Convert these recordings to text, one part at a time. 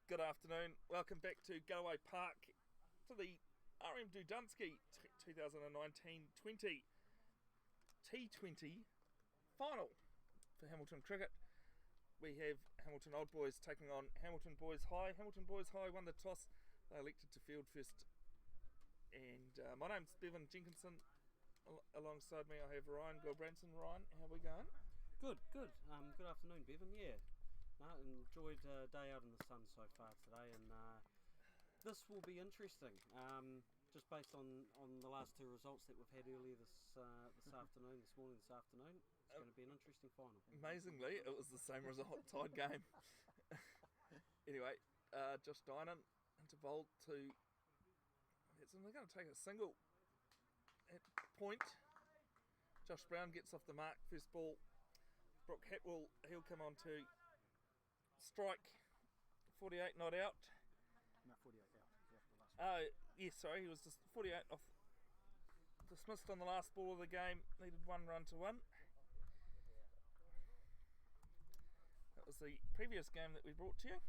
Good afternoon. Welcome back to Galloway Park to the RM Dodunski 2019-20 T20 final for Hamilton Cricket. We have Hamilton Old Boys taking on Hamilton Boys High. Hamilton Boys High won the toss. They elected to field first. And my name's Bevan Jenkinson. Alongside me I have Ryan Gilbranson. Ryan, how are we going? Good. Good afternoon, Bevan. Yeah. No, enjoyed a day out in the sun so far today, and this will be interesting. Just based on the last two results that we've had earlier this afternoon, this afternoon, it's going to be an interesting final. Amazingly, it was the same result, tied game. Anyway, Josh Dynan into bowl to. They're going to take a single at point. Josh Brown gets off the mark, first ball. Brooke Hatwell, he'll come on to strike. 48 not out. No, 48 out. Yes, sorry, he was just 48 off. Dismissed on the last ball of the game. Needed one run to win. That was the previous game that we brought to you.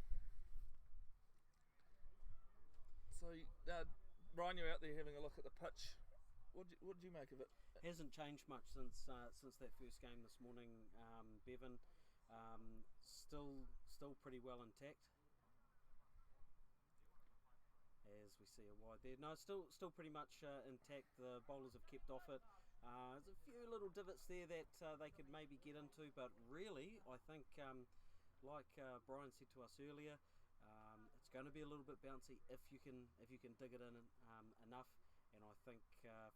So, Ryan, you're out there having a look at the pitch. What did you make of it? Hasn't changed much since that first game this morning, Bevan. Still pretty well intact. As we see a wide there. No, still pretty much intact. The bowlers have kept off it. There's a few little divots there that they could maybe get into, but really, I think, like Brian said to us earlier, it's going to be a little bit bouncy if you can dig it in enough. And I think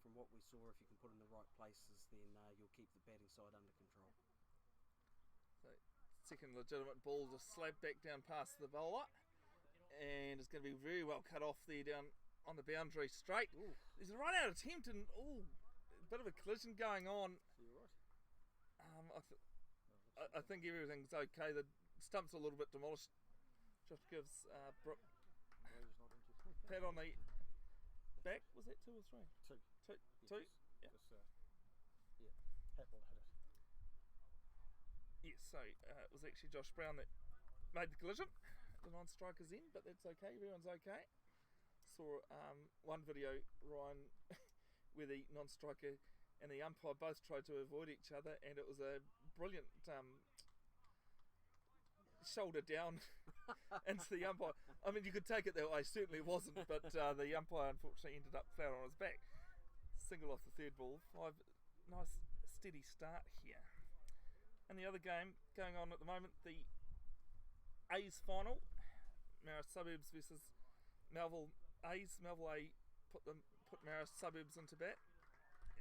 from what we saw, if you can put it in the right places, then you'll keep the batting side under control. So, second legitimate ball just slapped back down past the bowler, and it's going to be very well cut off there down on the boundary straight. Ooh. There's a run out attempt and a bit of a collision going on. So you're right. I think everything's okay. The stump's a little bit demolished. Josh gives Brooke He's not interested. pat on the back. Was that 2 or 3? Two. Two. Yes. Two? Yeah. Yeah. Hatwell hit it. Yes, so it was actually Josh Brown that made the collision. The non-striker's in, but that's okay. Everyone's okay. Saw one video, Ryan, where the non-striker and the umpire both tried to avoid each other, and it was a brilliant shoulder down into the umpire. I mean, you could take it that way. Certainly it wasn't, but the umpire unfortunately ended up flat on his back. Single off the third ball. 5. Nice steady start here. And the other game going on at the moment, the A's final, Marist Suburbs versus Melville A's. Melville A put Marist Suburbs into bat.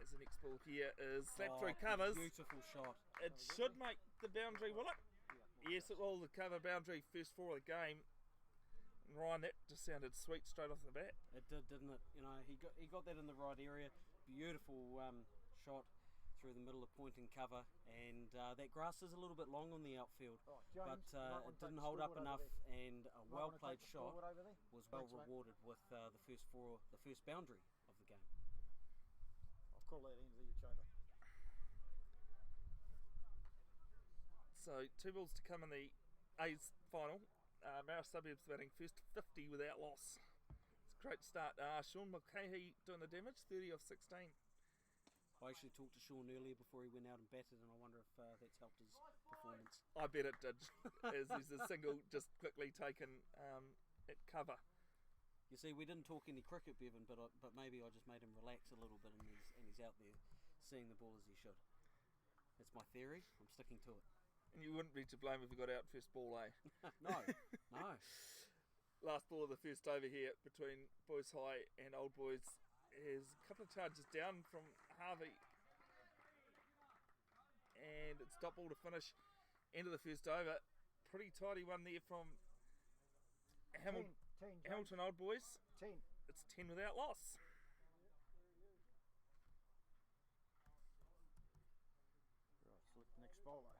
As the next ball here is slapped through covers. Beautiful shot. It should make the boundary, will it? Yes, it will. The cover boundary, first 4 of the game. And Ryan, that just sounded sweet straight off the bat. It did, didn't it? You know, he got that in the right area. Beautiful shot through the middle of point and cover, and that grass is a little bit long on the outfield, James, but it didn't hold up enough, and a well played shot was well rewarded with the first boundary of the game. I'll call that into the chamber. So 2 balls to come in the A's final. Marist Suburbs batting first 50 without loss. It's a great start. Sean Mulcahy doing the damage, 30 off 16. I actually talked to Sean earlier before he went out and batted, and I wonder if that's helped his performance. I bet it did, as there's a single just quickly taken at cover. You see, we didn't talk any cricket, Bevan, but maybe I just made him relax a little bit, and he's out there seeing the ball as he should. That's my theory. I'm sticking to it. And you wouldn't be to blame if you got out first ball, eh? No. Last ball of the first over here between Boys High and Old Boys is a couple of charges down from Harvey. And it's dot ball to finish. End of the first over. Pretty tidy one there from Hamilton Old Boys. 10. It's 10 without loss. Right, select the next bowler.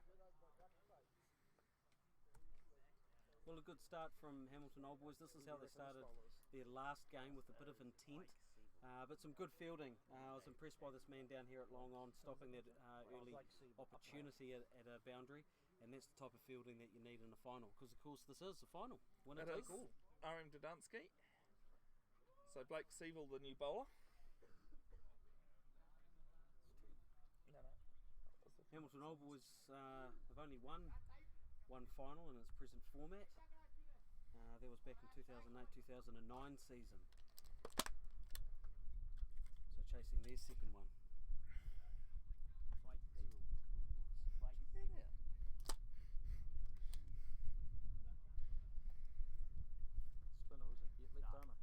Well, a good start from Hamilton Old Boys. This is how they started their last game, with a bit of intent, but some good fielding. I was impressed by this man down here at Long On, stopping that early opportunity at a boundary, and that's the type of fielding that you need in a final. Because of course this is the final. Winner It take is. all. RM Dodunski. So Blake Seville, the new bowler. No. Hamilton Old Boys have only won one final in its present format. That was back in 2008-2009 season. So chasing their second one. Spinner, was it? Yeah, left armour.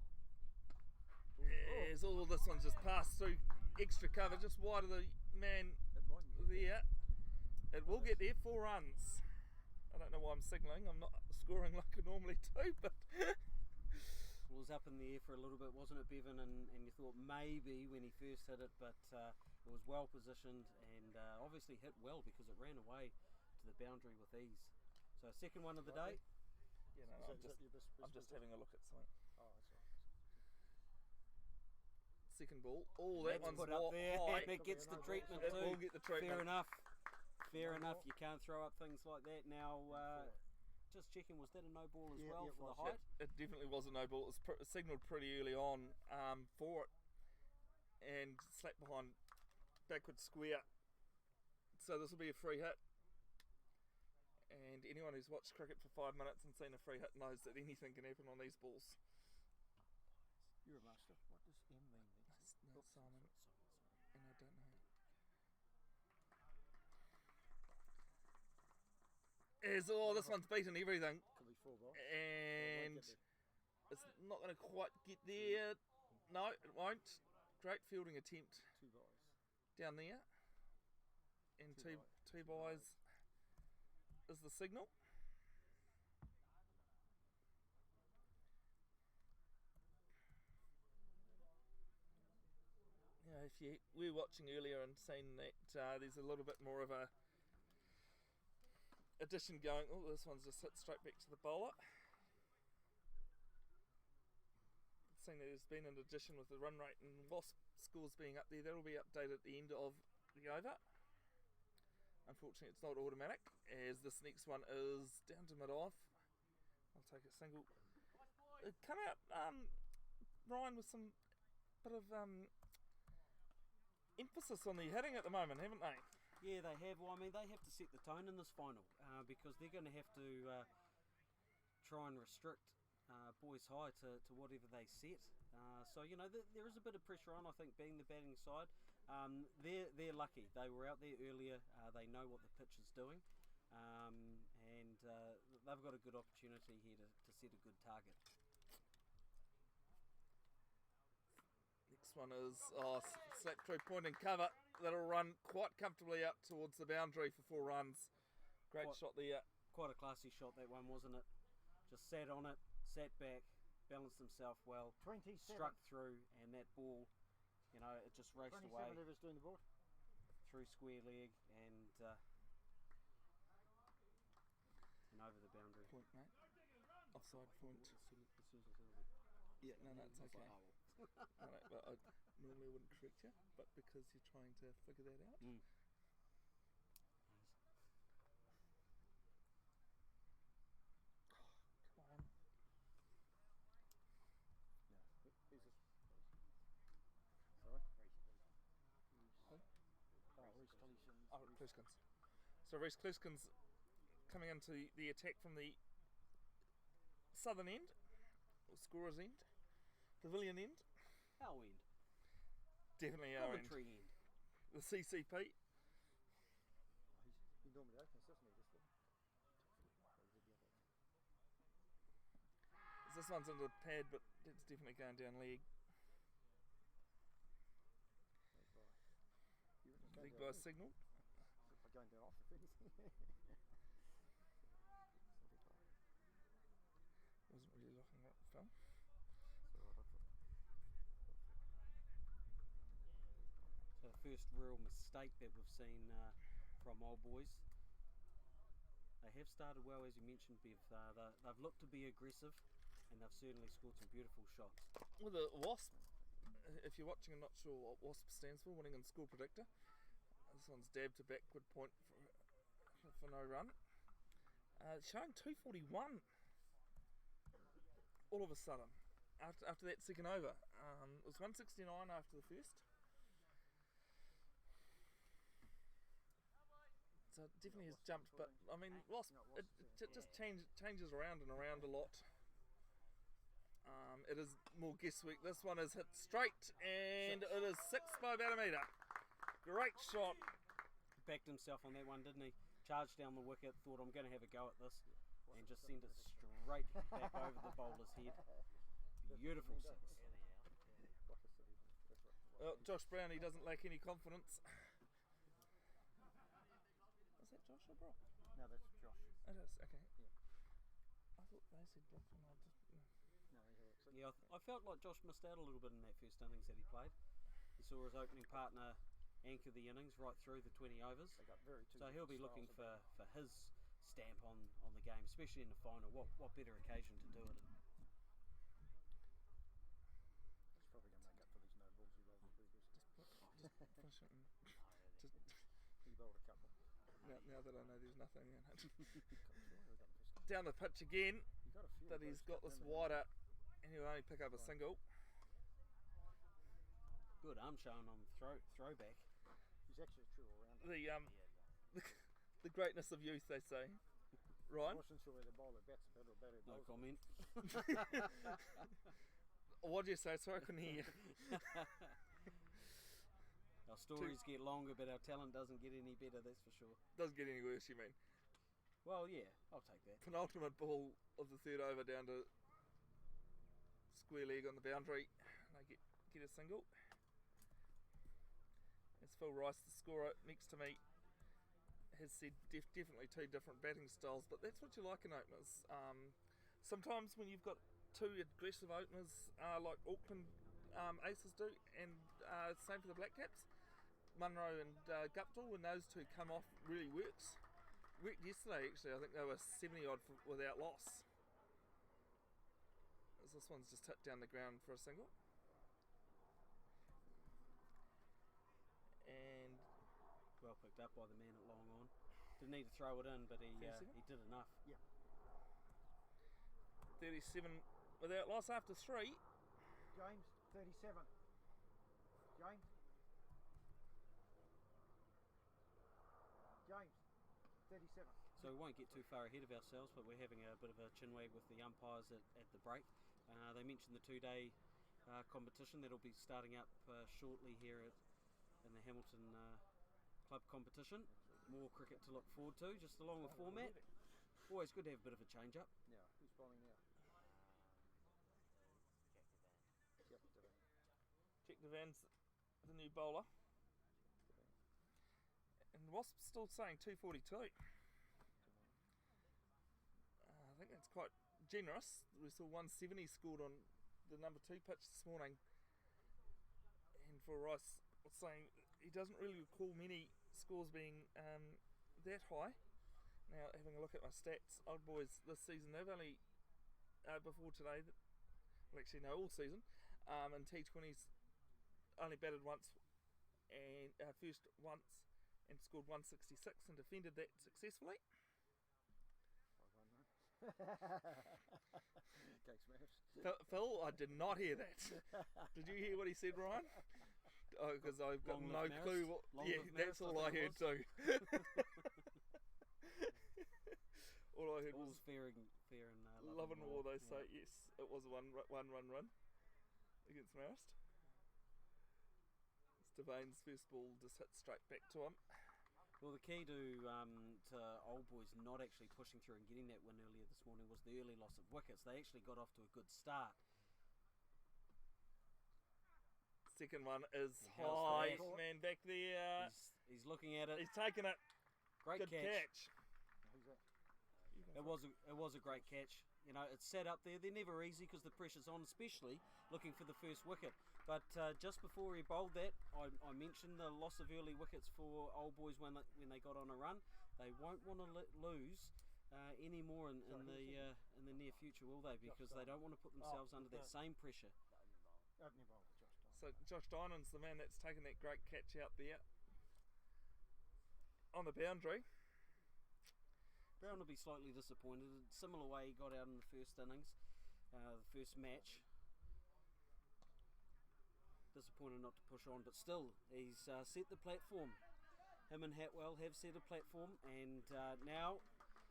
Yes, all this one's just passed through extra cover, just wide of the man It might be. there. It will get there, 4 runs. I don't know why I'm signalling, I'm not scoring like I normally do, but It was up in the air for a little bit, wasn't it, Bevan? And you thought maybe when he first hit it, but it was well positioned and obviously hit well because it ran away to the boundary with ease. So second one of the day. you know, So I'm is just, that your best I'm just result? having a look at something. Oh, that's right. Second ball. Oh, that That's one's put up there, high. and it gets the treatment It too. will get the treatment. Fair enough. Fair No enough. ball. You can't throw up things like that. Now, just checking, was that a no ball as Yeah, well yeah, it for the was, height? It definitely was a no ball. It was signalled pretty early on for it, and slapped behind backward square. So this will be a free hit. And anyone who's watched cricket for 5 minutes and seen a free hit knows that anything can happen on these balls. You're a master. What does M mean then? No, Simon, and I don't know. This one's beaten everything, Could be 4 guys. and Well, it it's not going to quite get there. No, it won't. Great fielding attempt 2 guys. down there, and Two two buys. buys is the signal. If you were watching earlier and seen that there's a little bit more of a addition going. Oh, this one's just hit straight back to the bowler. Seeing that there's been an addition with the run rate and Wasp scores being up there, that'll be updated at the end of the over. Unfortunately, it's not automatic, as this next one is down to mid-off. I'll take a single. Come out, Ryan, with some bit of emphasis on the hitting at the moment, haven't they? Yeah, they have. Well, I mean, they have to set the tone in this final because they're going to have to try and restrict Boys High to whatever they set. So, you know, there is a bit of pressure on, I think, being the batting side. They're lucky. They were out there earlier. They know what the pitch is doing. And they've got a good opportunity here to set a good target. Next one is slap through point and cover. That'll run quite comfortably up towards the boundary for 4 runs. Great shot there. Quite a classy shot, that one, wasn't it? Just sat on it, sat back, balanced himself well, 27. struck through, and that ball, you know, it just raced 27 away whoever's doing the board. through square leg and over the boundary. Point, mate. Offside point. Yeah, no, it's okay. No, but I normally wouldn't correct you, but because you're trying to figure that out. Mm. Come on. No. Who's this? Sorry? Oh, Reece Cleason's. Oh, Kluskins. So Reece Kluskins coming into the attack from the southern end, or scorer's end, pavilion end. Our end. Definitely our end. Commentary end. The CCP. He normally opens, doesn't he? This one's under the pad, but it's definitely going down leg. Big by signal. If I'm going down off the finish. Wasn't really looking at the film. So the first real mistake that we've seen from Old Boys. They have started well, as you mentioned, Bev. They've looked to be aggressive, and they've certainly scored some beautiful shots. With a Wasp, if you're watching and not sure what Wasp stands for, winning and score predictor. This one's dabbed to backward point for no run. Showing 241 all of a sudden after that second over. It was 169 after the first. So it definitely has jumped, but I mean, it just changes around and around a lot. It is more guesswork. This one is hit straight, and it is 6 by about a metre. Great shot. Backed himself on that one, didn't he? Charged down the wicket, thought I'm going to have a go at this, and just sent it straight back over the bowler's head. Beautiful six. Well, Josh Brown, he doesn't lack any confidence. Is that Josh or Brock? No, that's Josh. It is, okay. Yeah. I thought they said Brock and I just... No, he looks like Yeah, I felt like Josh missed out a little bit in that first innings that he played. He saw his opening partner anchor the innings right through the 20 overs. they got very So he'll be looking styles for his stamp on the game, especially in the final. What better occasion to do it in? He's probably going to make up for these no balls he bowled the previous. Just finish it and just, He bowled a couple. now that I know there's nothing in it. I'm sure we got pissed. Down the pitch again, He got a few that of he's those got stuck this in there. wider, and he'll only pick up a single. Good arm showing on throwback. He's actually a true all-rounder. The greatness of youth, they say. I Ryan, wasn't sure whether bowler bats better or better. No comment. what do you say? Sorry, I couldn't hear you. Our stories get longer, but our talent doesn't get any better, that's for sure. Doesn't get any worse, you mean? Well, yeah, I'll take that. Penultimate ball of the third over down to square leg on the boundary. They get a single. It's Phil Rice, the scorer, next to me, has said definitely two different batting styles, but that's what you like in openers. Sometimes when you've got two aggressive openers like Auckland Aces do, and same for the Black Caps, Munro and Guptill, when those two come off, really works. Worked yesterday actually. I think they were 70 odd without loss. As this one's just hit down the ground for a single. And Well picked up by the man at long on. Didn't need to throw it in, but he did enough. 37 without loss after 3. James, 37. James. James, 37. So we won't get too far ahead of ourselves, but we're having a bit of a chinwag with the umpires at the break. They mentioned the 2-day competition that'll be starting up shortly here in the Hamilton Club competition. More cricket to look forward to, just along the format. Always good to have a bit of a change up. Yeah, who's bowling now? Jack Devan. Jack Devan's the new bowler. And Wasp's still saying 242. I think that's quite generous. We saw 170 scored on the number 2 pitch this morning. And for Rice was saying he doesn't really recall many scores being that high. Now, having a look at my stats, Old Boys this season, they've only, before today, well actually no, all season, in T20s only batted once, and first once, and scored 166 and defended that successfully. 5-1 run. Cake smash. Phil, I did not hear that. Did you hear what he said, Ryan? Oh, because I've got Long no live clue Marist. what. Long Yeah, live that's Marist, all I I think heard it too. All I heard was All's fair and love and war. They Yeah. say yes. It was a one run against Marist. Stevane's first ball just hit straight back to him. Well, the key to Old Boys not actually pushing through and getting that win earlier this morning was the early loss of wickets. They actually got off to a good start. Second one is And how's high, that? man, back there. He's looking at it. He's taken it. Great Good catch. Who's that? It was a great catch. You know, it's set up there. They're never easy because the pressure's on, especially looking for the first wicket. But just before he bowled that, I mentioned the loss of early wickets for Old Boys when they got on a run. They won't want to lose any more in the near future, will they? Because they don't want to put themselves under that same pressure. Opening bowler, Josh Dyer. So Josh Dynan's the man that's taken that great catch out there on the boundary. Brown will be slightly disappointed. Similar way he got out in the first innings, the first match. Disappointed not to push on, but still, he's set the platform. Him and Hatwell have set a platform, and now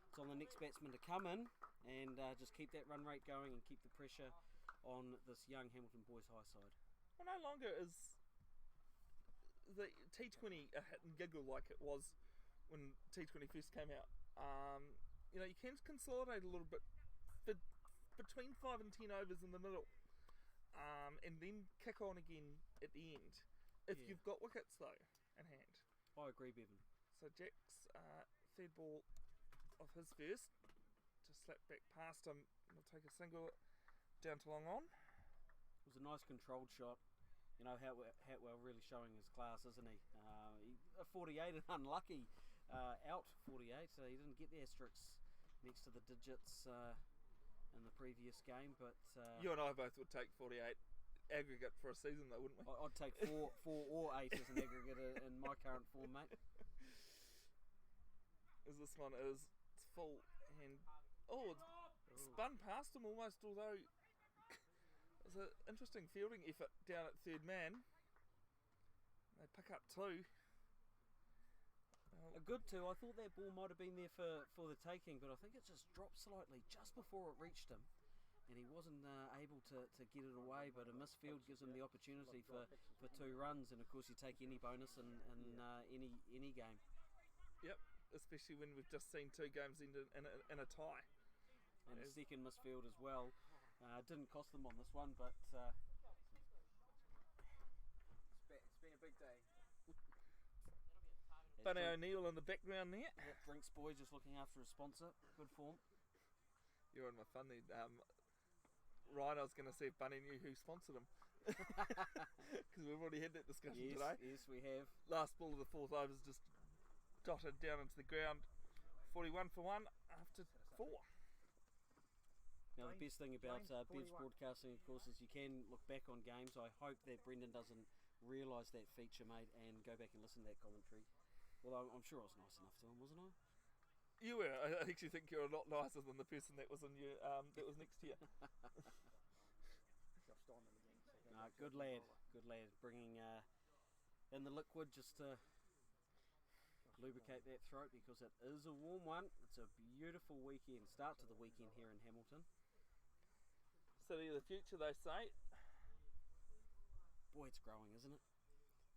it's on the next batsman to come in and just keep that run rate going and keep the pressure on this young Hamilton boys high side. Well, no longer is the T20 a hit and giggle like it was when T20 first came out. You can consolidate a little bit between 5 and 10 overs in the middle, and then kick on again at the end if you've got wickets though in hand. I agree, Bevan. So Jack's third ball of his first, just slap back past him. He'll take a single down to long on. It was a nice controlled shot. Hatwell really showing his class, isn't he? A 48 and unlucky out 48, so he didn't get the asterisks next to the digits in the previous game. But you and I both would take 48 aggregate for a season, though, wouldn't we? I'd take four or 8 as an aggregate in my current form, mate. As this one is, it's full and it's spun past him almost, although it was an interesting fielding effort down at third man. They pick up 2. A good 2. I thought that ball might have been there for the taking, but I think it just dropped slightly just before it reached him, and he wasn't able to get it away. But a missed field gives him the opportunity for 2 runs, and of course you take any bonus in any game. Yep, especially when we've just seen 2 games end in a tie. And the second missed field as well. Didn't cost them on this one, but It's been a big day. Bunny O'Neill in the background there. Drinks boy just looking after a sponsor. Good form. You're on my fun there. Ryan, I was going to see if Bunny knew who sponsored him. Because we've already had that discussion today. Yes, we have. Last ball of the 4th over is just dotted down into the ground. 41 for 1 after 4. Now the best thing about Bev's broadcasting, of course, is you can look back on games. I hope that Brendan doesn't realise that feature, mate, and go back and listen to that commentary. Although I'm sure I was nice enough to him, wasn't I? You were. I actually think you're a lot nicer than the person that was in your that was next to you. Good lad, bringing in the liquid just to lubricate that throat, because it is a warm one. It's a beautiful weekend, start to the weekend here in Hamilton. City of the future, they say. Boy, it's growing, isn't it?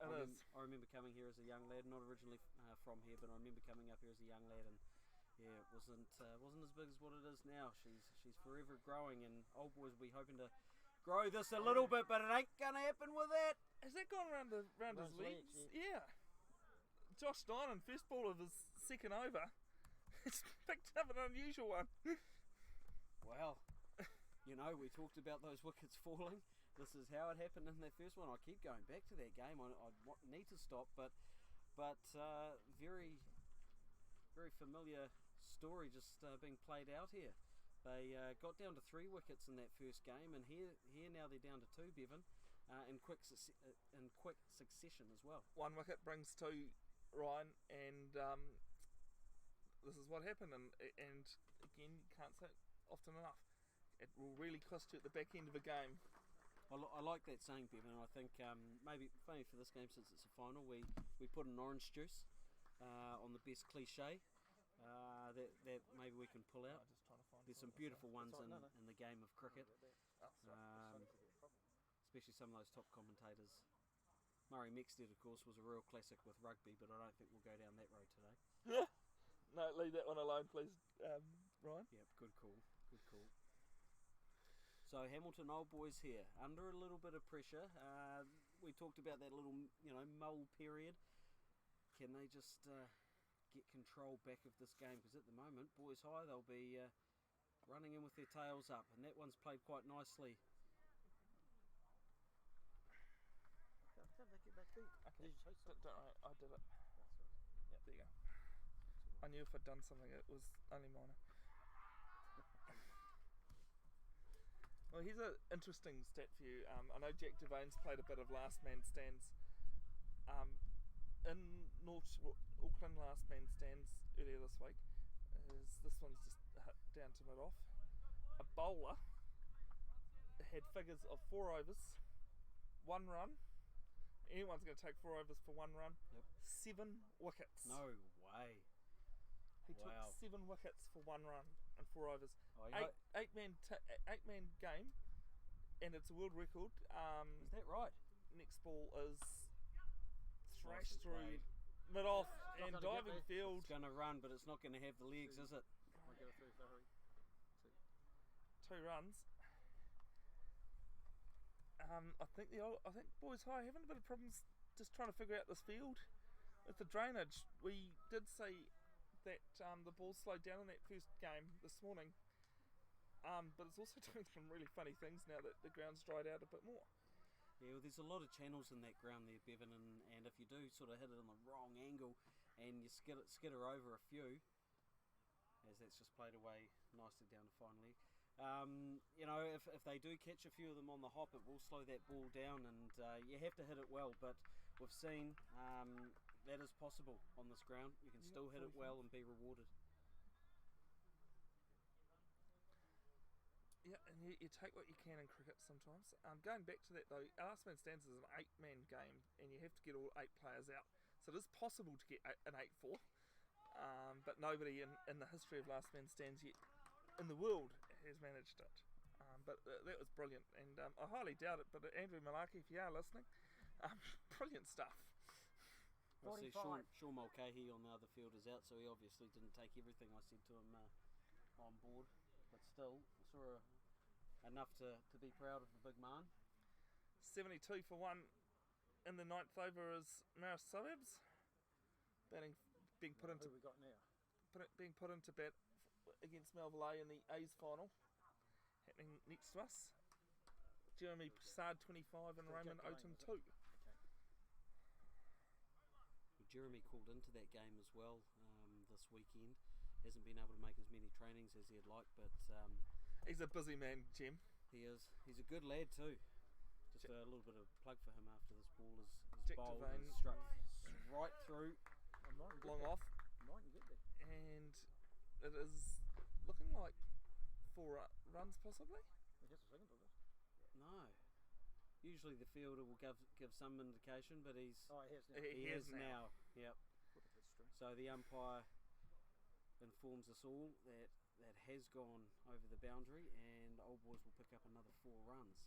I remember coming here as a young lad, not originally from here, but I remember coming up here as a young lad, and yeah, it wasn't as big as what it is now. She's forever growing, and old boys will be hoping to grow this a little bit, but it ain't gonna happen with that. Has that gone around his legs? Yeah. Josh Steinen, first ball of his second over, it's picked up an unusual one. Well, we talked about those wickets falling. This is how it happened in that first one. I keep going back to that game. I need to stop, but very, very familiar story just being played out here. They got down to 3 wickets in that first game, and here now they're down to 2, Bevan, in quick succession as well. 1 wicket brings 2, Ryan, and this is what happened. And again, you can't say it often enough. It will really cost you at the back end of a game. I like that saying, Bevan, and I think maybe funny for this game, since it's a final, we put an orange juice on the best cliche that maybe we can pull out. There's some beautiful ones in the game of cricket, especially some of those top commentators. Murray Mexted, of course, was a real classic with rugby, but I don't think we'll go down that road today. No, leave that one alone, please, Ryan. Yep, good call. So Hamilton Old Boys here, under a little bit of pressure. We talked about that little, mull period. Can they just get control back of this game? Because at the moment, boys high, they'll be running in with their tails up, and that one's played quite nicely. Don't they get back deep? Okay, don't worry, I did it. Yeah, there you go. I knew if I'd done something, it was only minor. Well, here's an interesting stat for you. I know Jack Devane's played a bit of last man stands in North Auckland last man stands earlier this week. is this one's just hit down to mid-off. A bowler had figures of 4 overs, 1 run. Anyone's going to take 4 overs for 1 run. Yep. 7 wickets. No way. He Wow. took 7 wickets for 1 run and 4 overs. Oh, Eight-man game, and it's a world record. is that right? Next ball is Nicely thrashed through played. mid-off It's not and gonna get diving there. field. It's going to run, but it's not going to have the legs, is it? I'll get it through for Harry. 2 runs. I think Boys High having a bit of problems just trying to figure out this field with the drainage. We did say that the ball slowed down in that first game this morning, but it's also doing some really funny things now that the ground's dried out a bit more. Yeah, well, there's a lot of channels in that ground there, Bevan, and if you do sort of hit it on the wrong angle and you skitter over a few, as that's just played away nicely down the fine leg. You know, if they do catch a few of them on the hop, it will slow that ball down, and you have to hit it well. But we've seen that is possible on this ground. You can still hit it well and be rewarded. Yeah, and you take what you can in cricket sometimes. Going back to that though, last man stands is an 8-man game, and you have to get all 8 players out. So it is possible to get an 8-4, but nobody in the history of last man stands yet in the world has managed it. But that was brilliant, and I highly doubt it. But Andrew Malaki, if you are listening, brilliant stuff. I see 45. Sean Mulcahy on the other field is out, so he obviously didn't take everything I said to him on board. But still, I saw enough to be proud of the big man. 72 for 1 in the 9th over is Maris Soebs being put into Who we got now? being put into bat against Melville A in the A's final, happening next to us. Jeremy Prasad 25 and Still Raymond Jack Otum Lane, 2. Jeremy called into that game as well this weekend. Hasn't been able to make as many trainings as he'd like, but He's a busy man, Jim. he is. He's a good lad too. Just a little bit of plug for him after this ball is Jack bowled Devane. and struck right through. I'm not gonna get Long there. off, I'm not gonna get there. and it is looking like 4 runs possibly. He gets a second of it. No. Usually the fielder will give some indication, but he's Oh, he has now. He he has is now. Yep. Put a bit string. So the umpire informs us all that that has gone over the boundary, and Old Boys will pick up another 4 runs.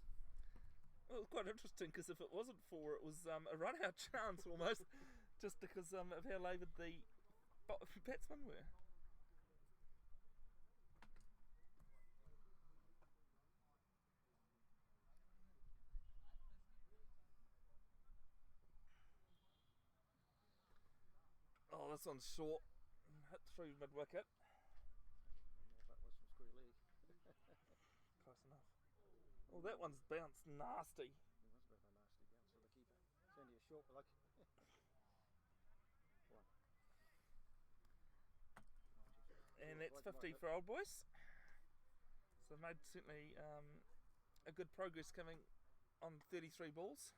Well, it was quite interesting because if it wasn't 4, it was a run-out chance almost, just because of how laboured the batsmen were. Oh, this one's short. Hit through mid-wicket. That was from square leg. Close enough. Oh, that one's bounced nasty. It was a bit of a nasty bounce for the keeper. Send you a short like. One. And that's 50 for Old Boys. So they've made certainly a good progress coming on 33 balls.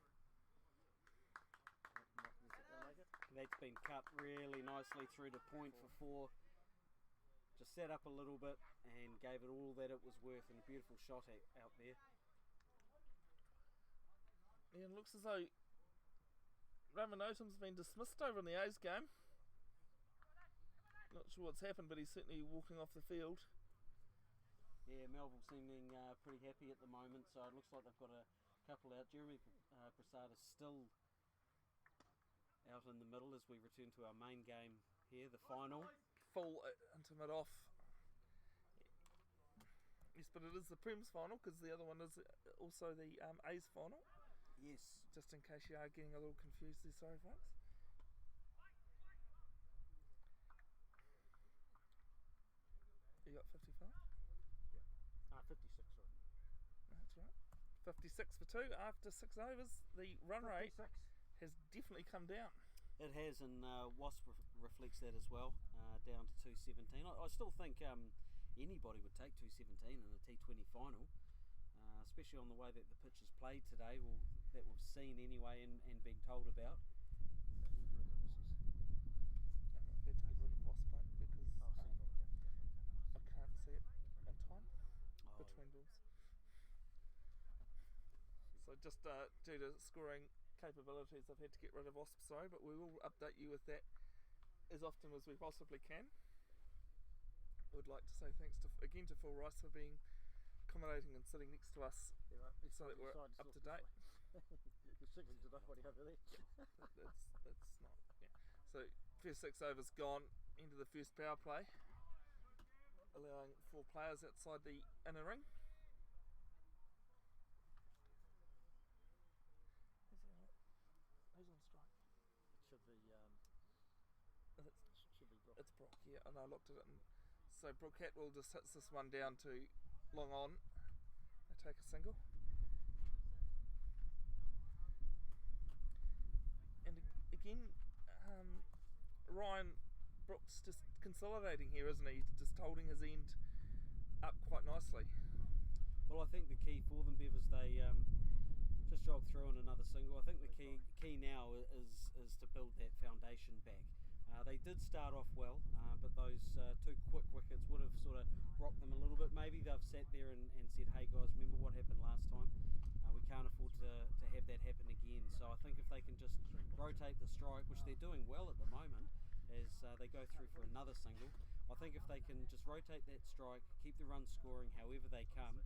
That's been cut really nicely through to point for 4. Just set up a little bit and gave it all that it was worth, and a beautiful shot out there. Yeah, it looks as though Raymond Otum's been dismissed over in the A's game. Not sure what's happened, but he's certainly walking off the field. Yeah, Melville seeming pretty happy at the moment, so it looks like they've got a couple out. Jeremy Prasad is still out in the middle as we return to our main game here, the final. Full into mid-off. Yes, but it is the Prem's final because the other one is also the A's final. Yes. Just in case you are getting a little confused there, sorry folks. You got 55? 56, sorry. That's right. 56 for 2 after 6 overs. The run rate 56. has definitely come down. It has, and Wasp reflects that as well, down to 217. I still think anybody would take 217 in a T20 final, especially on the way that the pitch is played today, that we've seen anyway and been told about. Who do you reckon this is? I'm not prepared to get rid of Wasp, mate, because Oh, Seagull again. just due to scoring capabilities, I've had to get rid of Wasp, sorry, but we will update you with that as often as we possibly can. Would like to say thanks again to Phil Rice for being accommodating and sitting next to us so that we're up to date. You're signaling to nobody over there. That's not, yeah. So first 6 overs gone into the first power play, allowing 4 players outside the inner ring. Who's on strike? It should be Brook. It's Brock, yeah, and I looked at it, and so Brookhat will just hits this one down to long on. They take a single. And again, Ryan Brooks just consolidating here, isn't he? Just holding his end up quite nicely. Well, I think the key for them, Bev, is they just jogged through on another single. I think the key now is to build that foundation back. They did start off well, but those 2 quick wickets would have sort of rocked them a little bit. Maybe they've sat there and said, hey guys, remember what happened last time? We can't afford to have that happen again. So I think if they can just rotate the strike, which they're doing well at the moment, as they go through for another single, I think if they can just rotate that strike, keep the runs scoring however they come,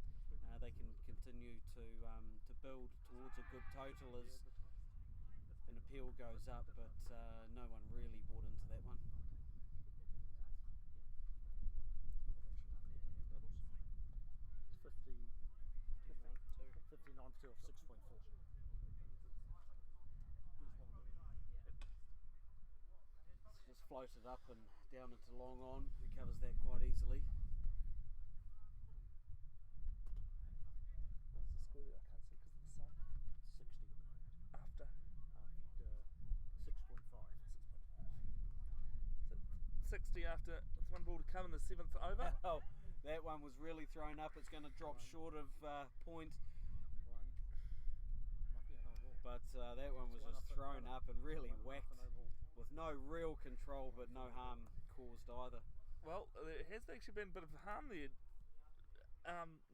they can continue to build towards a good total as an appeal goes up, but no one really bought into that one. It's 59 to 6.4. Just floated up and down into long on, recovers that quite easily. What's the score there? I can't see because of the sun. 60 After 6.5. 60 after it's 1 ball to come in the 7th over. Oh, that one was really thrown up. It's going to drop short of point. But that one was just thrown up and really whacked with no real control, but no harm caused either. Well, there has actually been a bit of harm there,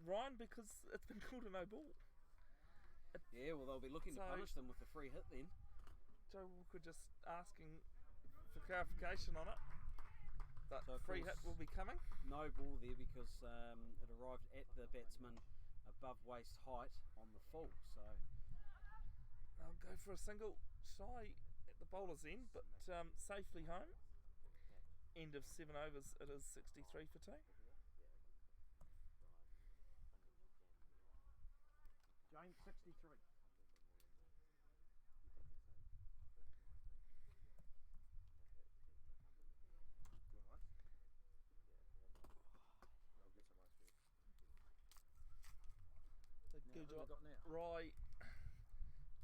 Ryan, because it's been called a no ball. Yeah, well, they'll be looking to punish them with a free hit then. Joe Walker just asking for clarification on it. But So free hit will be coming. No ball there because it arrived at the batsman above waist height on the full. So They'll go for a single shy at the bowler's end, but safely home. End of 7 overs, it is 63 for 2. James 63. Good Who job. we got now? Rye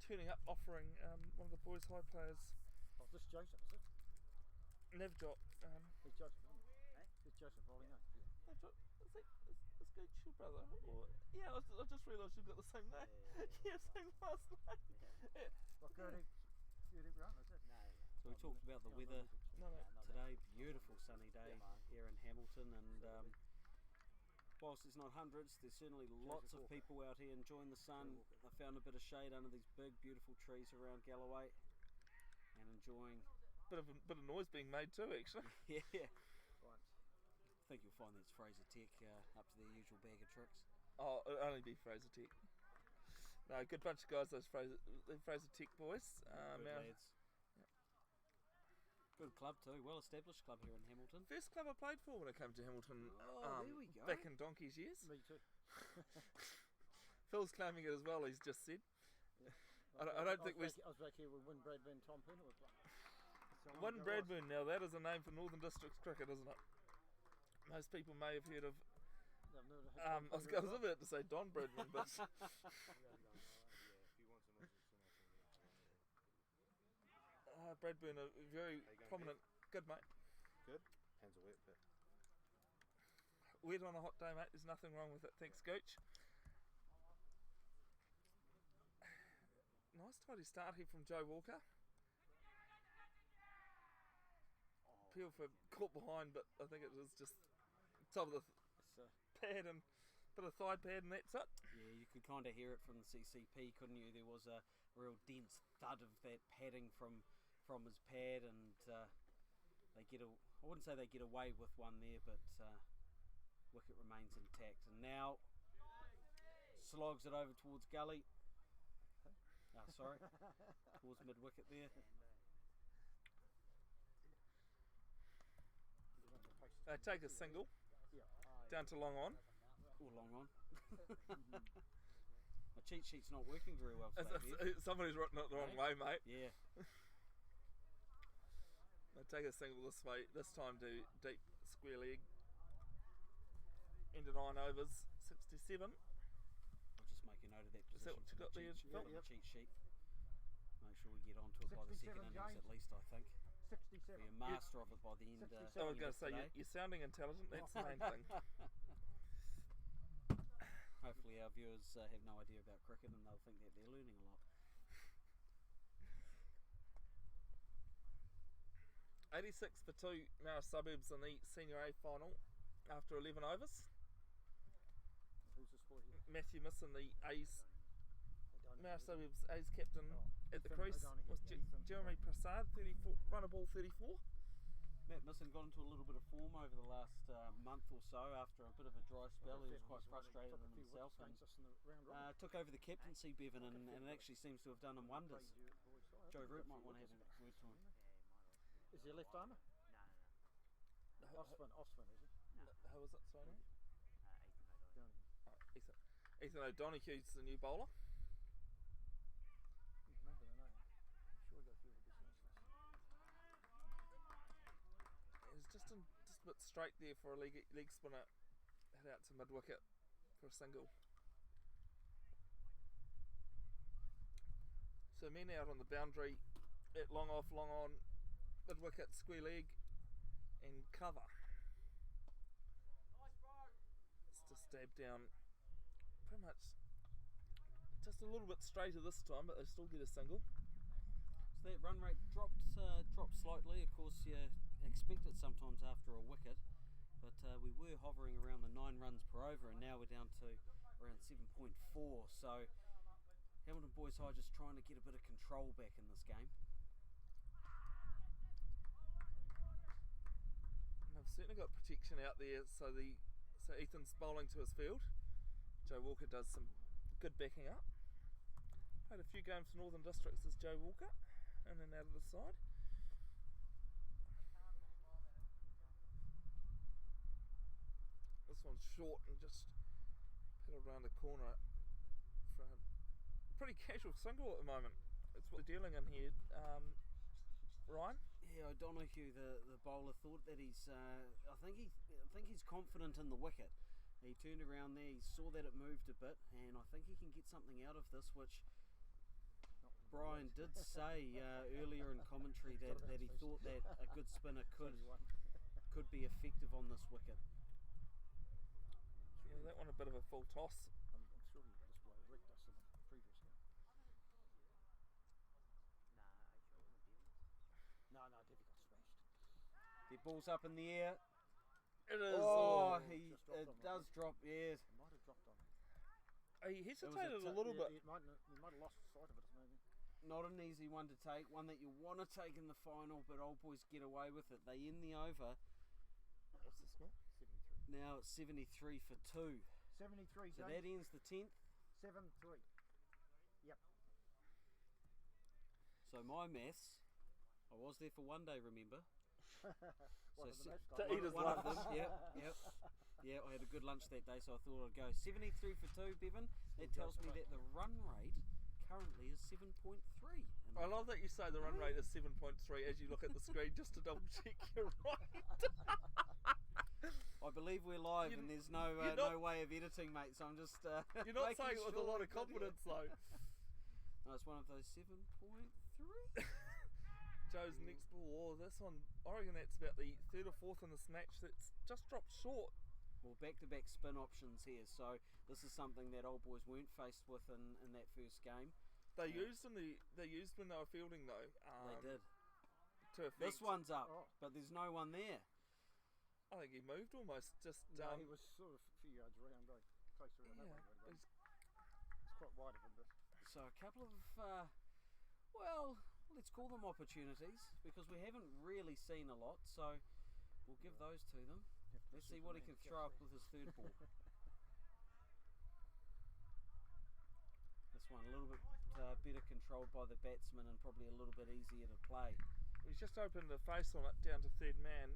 turning up, offering one of the boys' high players, Oh, this Joseph, is it? Navjot. It's Joseph, isn't it? It's Joseph rolling out. Navjot, is Gooch your brother? Or, yeah, I just realised you've got the same name. Yeah, same last name. Yeah. Well, Gertie Brown, is it? So we talked about the weather No, no. today. Beautiful sunny day here in Hamilton, and whilst there's not hundreds, there's certainly lots of people out here enjoying the sun. I found a bit of shade under these big, beautiful trees around Galloway, and enjoying. Bit of noise being made too, actually. Yeah, Right. I think you'll find that's Fraser Tech up to their usual bag of tricks. Oh, it'll only be Fraser Tech. No, good bunch of guys, those Fraser Tech boys. Good Now, lads. Good club too, well-established club here in Hamilton. first club I played for when I came to Hamilton. Oh, there we go. Back in Donkey's years. Me too. Phil's claiming it as well. He's just said. I don't think I was back here with Win Bradburn and Tom Pena were playing. Win Bradburn. Now that is a name for Northern Districts cricket, isn't it? Most people may have heard of. I was about to say Don Bradburn, but Bradburn, a very prominent. Good mate. Good. Hands are wet, but Wet on a hot day, mate. There's nothing wrong with it. Thanks, Gooch. Nice tidy start here from Joe Walker. Appeal for caught behind, but I think it was just top of the pad and bit of thigh pad and that's it. Yeah, you could kind of hear it from the CCP, couldn't you? There was a real dense thud of that padding from his pad, and I wouldn't say they get away with one there, but wicket remains intact. And now slogs it over towards gully. Sorry, towards mid wicket there. Take a single down to long on. Or long on. My cheat sheet's not working very well for that here. Somebody's written it the wrong way, mate. Yeah. They take a single this way, this time to deep square leg. Into 9 overs, 67. I'll just make a note of that position. Is that what you got there, Phil? The cheat sheet. Make sure we get onto it by the second innings at least, I think. 67. Be a master of it by the end. I was going to say, you're sounding intelligent, that's the main thing. Hopefully our viewers have no idea about cricket and they'll think that they're learning a lot. 86 for 2 Mara Suburbs in the Senior A final after 11 overs. Who's this for here? Matthew Misson, the A's, Mara Suburbs A's captain at the crease, was Jeremy Prasad, 34, runner ball 34. Matt Misson got into a little bit of form over the last month or so after a bit of a dry spell. He was quite frustrated in himself and took over the captaincy, Bevan, and it actually seems to have done him wonders. Joe Root might want to have a word to him. Is he a left armer? No. Osman, is he? Who was it, sorry? Ethan O'Donoghue's the new bowler. Remember the name. I'm sure I got through with this list. He's just a bit straight there for a leg spinner. Head out to mid wicket for a single. So men out on the boundary at long off, long on, mid wicket, square leg, and cover. Just a stab down. Pretty much just a little bit straighter this time, but they still get a single. So that run rate dropped slightly. Of course, you expect it sometimes after a wicket, but we were hovering around the 9 runs per over, and now we're down to around 7.4. So Hamilton Boys High just trying to get a bit of control back in this game. And they've certainly got protection out there. So Ethan's bowling to his field. Joe Walker does some good backing up. Played a few games for Northern Districts as Joe Walker, in and out of the side. This one's short and just pedalled around the corner for a pretty casual single at the moment. It's what they're dealing in here, Ryan. Yeah, O'Donoghue, the bowler, thought that he's. I think he's confident in the wicket. He turned around there, he saw that it moved a bit, and I think he can get something out of this, which Brian did say earlier in commentary that he thought that a good spinner could be effective on this wicket. Yeah, that one a bit of a full toss. I'm sure this bloke wrecked us in the previous game. No, Debbie got smashed. The ball's up in the air. It is. It does drop, yes. It might have dropped on him. He hesitated a little bit. He might have lost sight of it, maybe. Not an easy one to take, one that you want to take in the final, but Old Boys get away with it. They end the over. What's the score? 73. Now it's 73 for 2. 73, So James. that ends the 10th. 7-3. Yep. So my maths, I was there for one day, remember? One of the most to eat his One of lunch. them, yeah, I had a good lunch that day, so I thought I'd go 73 for 2, Bevan. That tells me that the run rate currently is 7.3. I love that you say the run rate is 7.3 as you look at the screen just to double check you're right. I believe we're live and there's no way of editing, mate, so I'm just You're not making saying it with a sure lot of we're good here. confidence though. No, it's one of those 7.3. Joe's next ball, this one, I reckon that's about the 3rd or 4th in this match that's just dropped short. Well, back-to-back spin options here, so this is something that Old Boys weren't faced with in that first game. They used when they were fielding though. They did. To effect. This one's up, but there's no one there. I think he moved almost just. No, he was sort of a few yards around, closer in that Yeah, one. but It's quite wide of him, but So a couple of, well, let's call them opportunities because we haven't really seen a lot. So we'll give those to them. Let's see what he can throw up with his third ball. This one a little bit better controlled by the batsman and probably a little bit easier to play. he's just opened the face on it down to third man,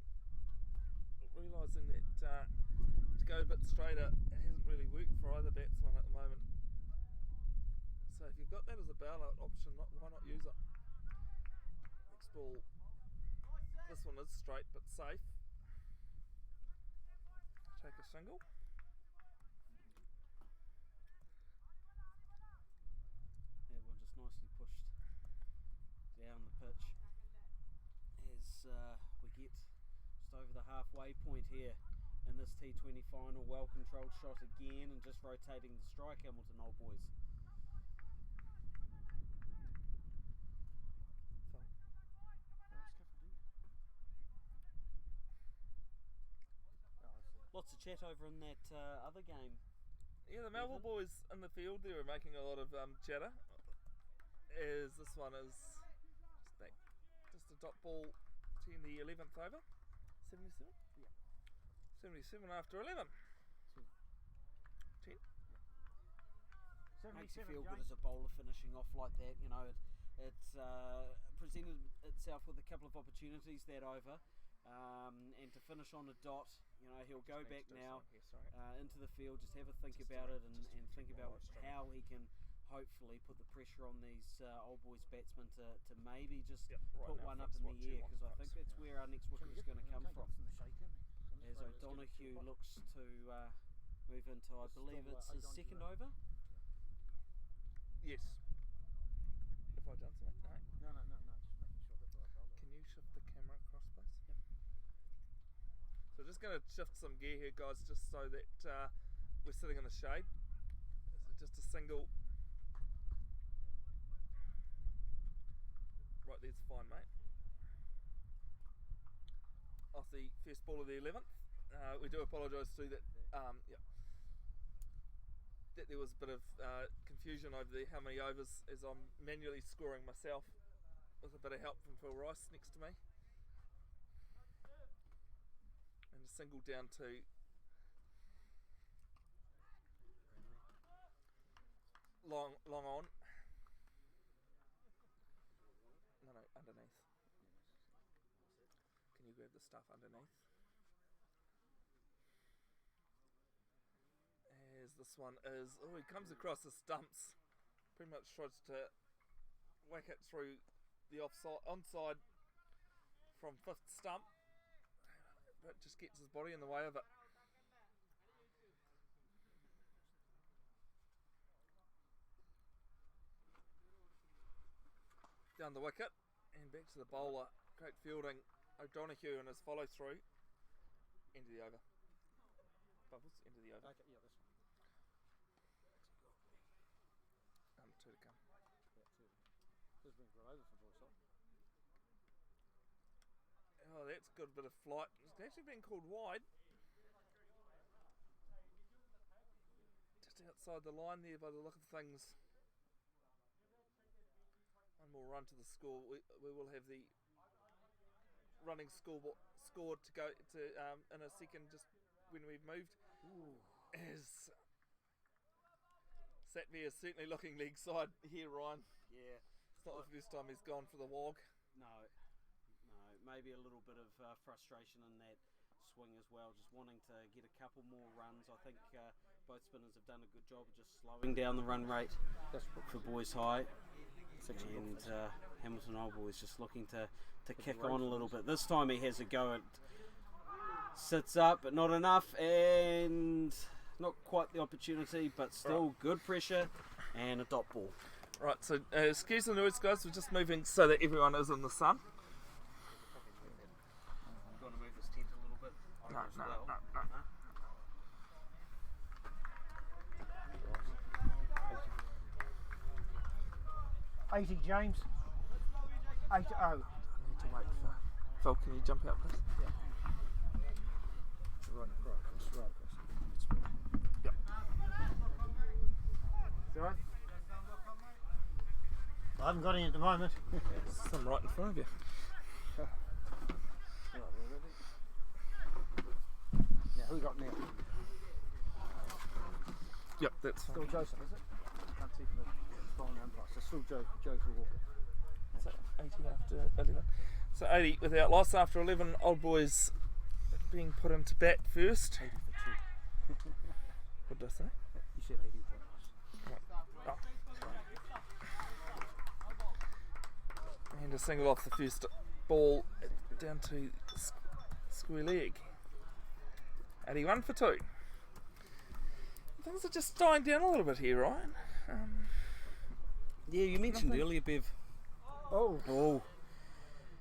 realising that to go a bit straighter hasn't really worked for either batsman at the moment. So if you've got that as a bailout option, why not use it? Next ball. This one is straight but safe. Take a single. That one just nicely pushed down the pitch as we get just over the halfway point here in this T20 final. Well controlled shot again and just rotating the strike, Hamilton Old Boys. Lots of chat over in that other game. Yeah, the Melville boys in the field there are making a lot of chatter. As this one is just back, just a dot ball to in the 11th over. 77? Yeah. 77 after 11. 10. Makes you 77, feel good James. as a bowler finishing off like that. You know, it's presented itself with a couple of opportunities that over, and to finish on a dot. You know, he'll go back now into the field, just have a think about it and think about how he can hopefully put the pressure on these Old Boys batsmen to maybe just put one up in the air, because I think that's where our next wicket is going to come from. As O'Donoghue looks to move into, I believe it's his second over. Yes. Have I done something? No. No, just making sure that the right bowler. Can you shift the camera across, please? Yep. So just going to shift some gear here, guys, just so that we're sitting in the shade. So just a single. Right, there's fine, mate. Off the first ball of the 11th. We do apologise to that. That there was a bit of confusion over how many overs, as I'm manually scoring myself with a bit of help from Phil Rice next to me. And a single down to long on. No, underneath. Can you grab the stuff underneath? As this one is, he comes across the stumps, pretty much tries to whack it through the onside from 5th stump, but just gets his body in the way of it. Down the wicket and back to the bowler. Great fielding, O'Donoghue and his follow through. End of the over. Bubbles, end of the over. Okay, yeah, this one. 2 to come. Yeah, two. This has been brought over for Boyside. Oh, that's got a bit of flight. It's actually been called wide. Just outside the line there by the look of things. One more run to the score. We will have the running scored to go to in a second, just when we've moved. As Satvir is certainly looking leg side here, Ryan. Yeah. It's not the first time he's gone for the wog. No, maybe a little bit of frustration in that swing as well, just wanting to get a couple more runs. I think both spinners have done a good job of just slowing down the run rate for Boys High. And Hamilton Old Boys just looking to kick on a little bit. This time he has a go at sits up, but not enough, and not quite the opportunity, but still good pressure and a dot ball. Right, so excuse the noise, guys. We're just moving so that everyone is in the sun. I'm going to move this tent a little bit over as well. No. 80, James. 8-0. I need to wait for Phil. Can you jump out, please? Yeah. Right across. Yep. I haven't got any at the moment. Some right in front of you. Now, who we got now? Yep, that's fine. Still Joseph, is it? Can't see from the phone umpire. So still Joe for Walker. So 80 after 11. So 80 without loss after 11. Old Boys being put into bat first. 80 for 2. What did I say? You said 80 for us. Oh. And a single off the first ball down to square leg. 81 for 2. Things are just dying down a little bit here, Ryan. Yeah, you mentioned earlier, Bev. Oh.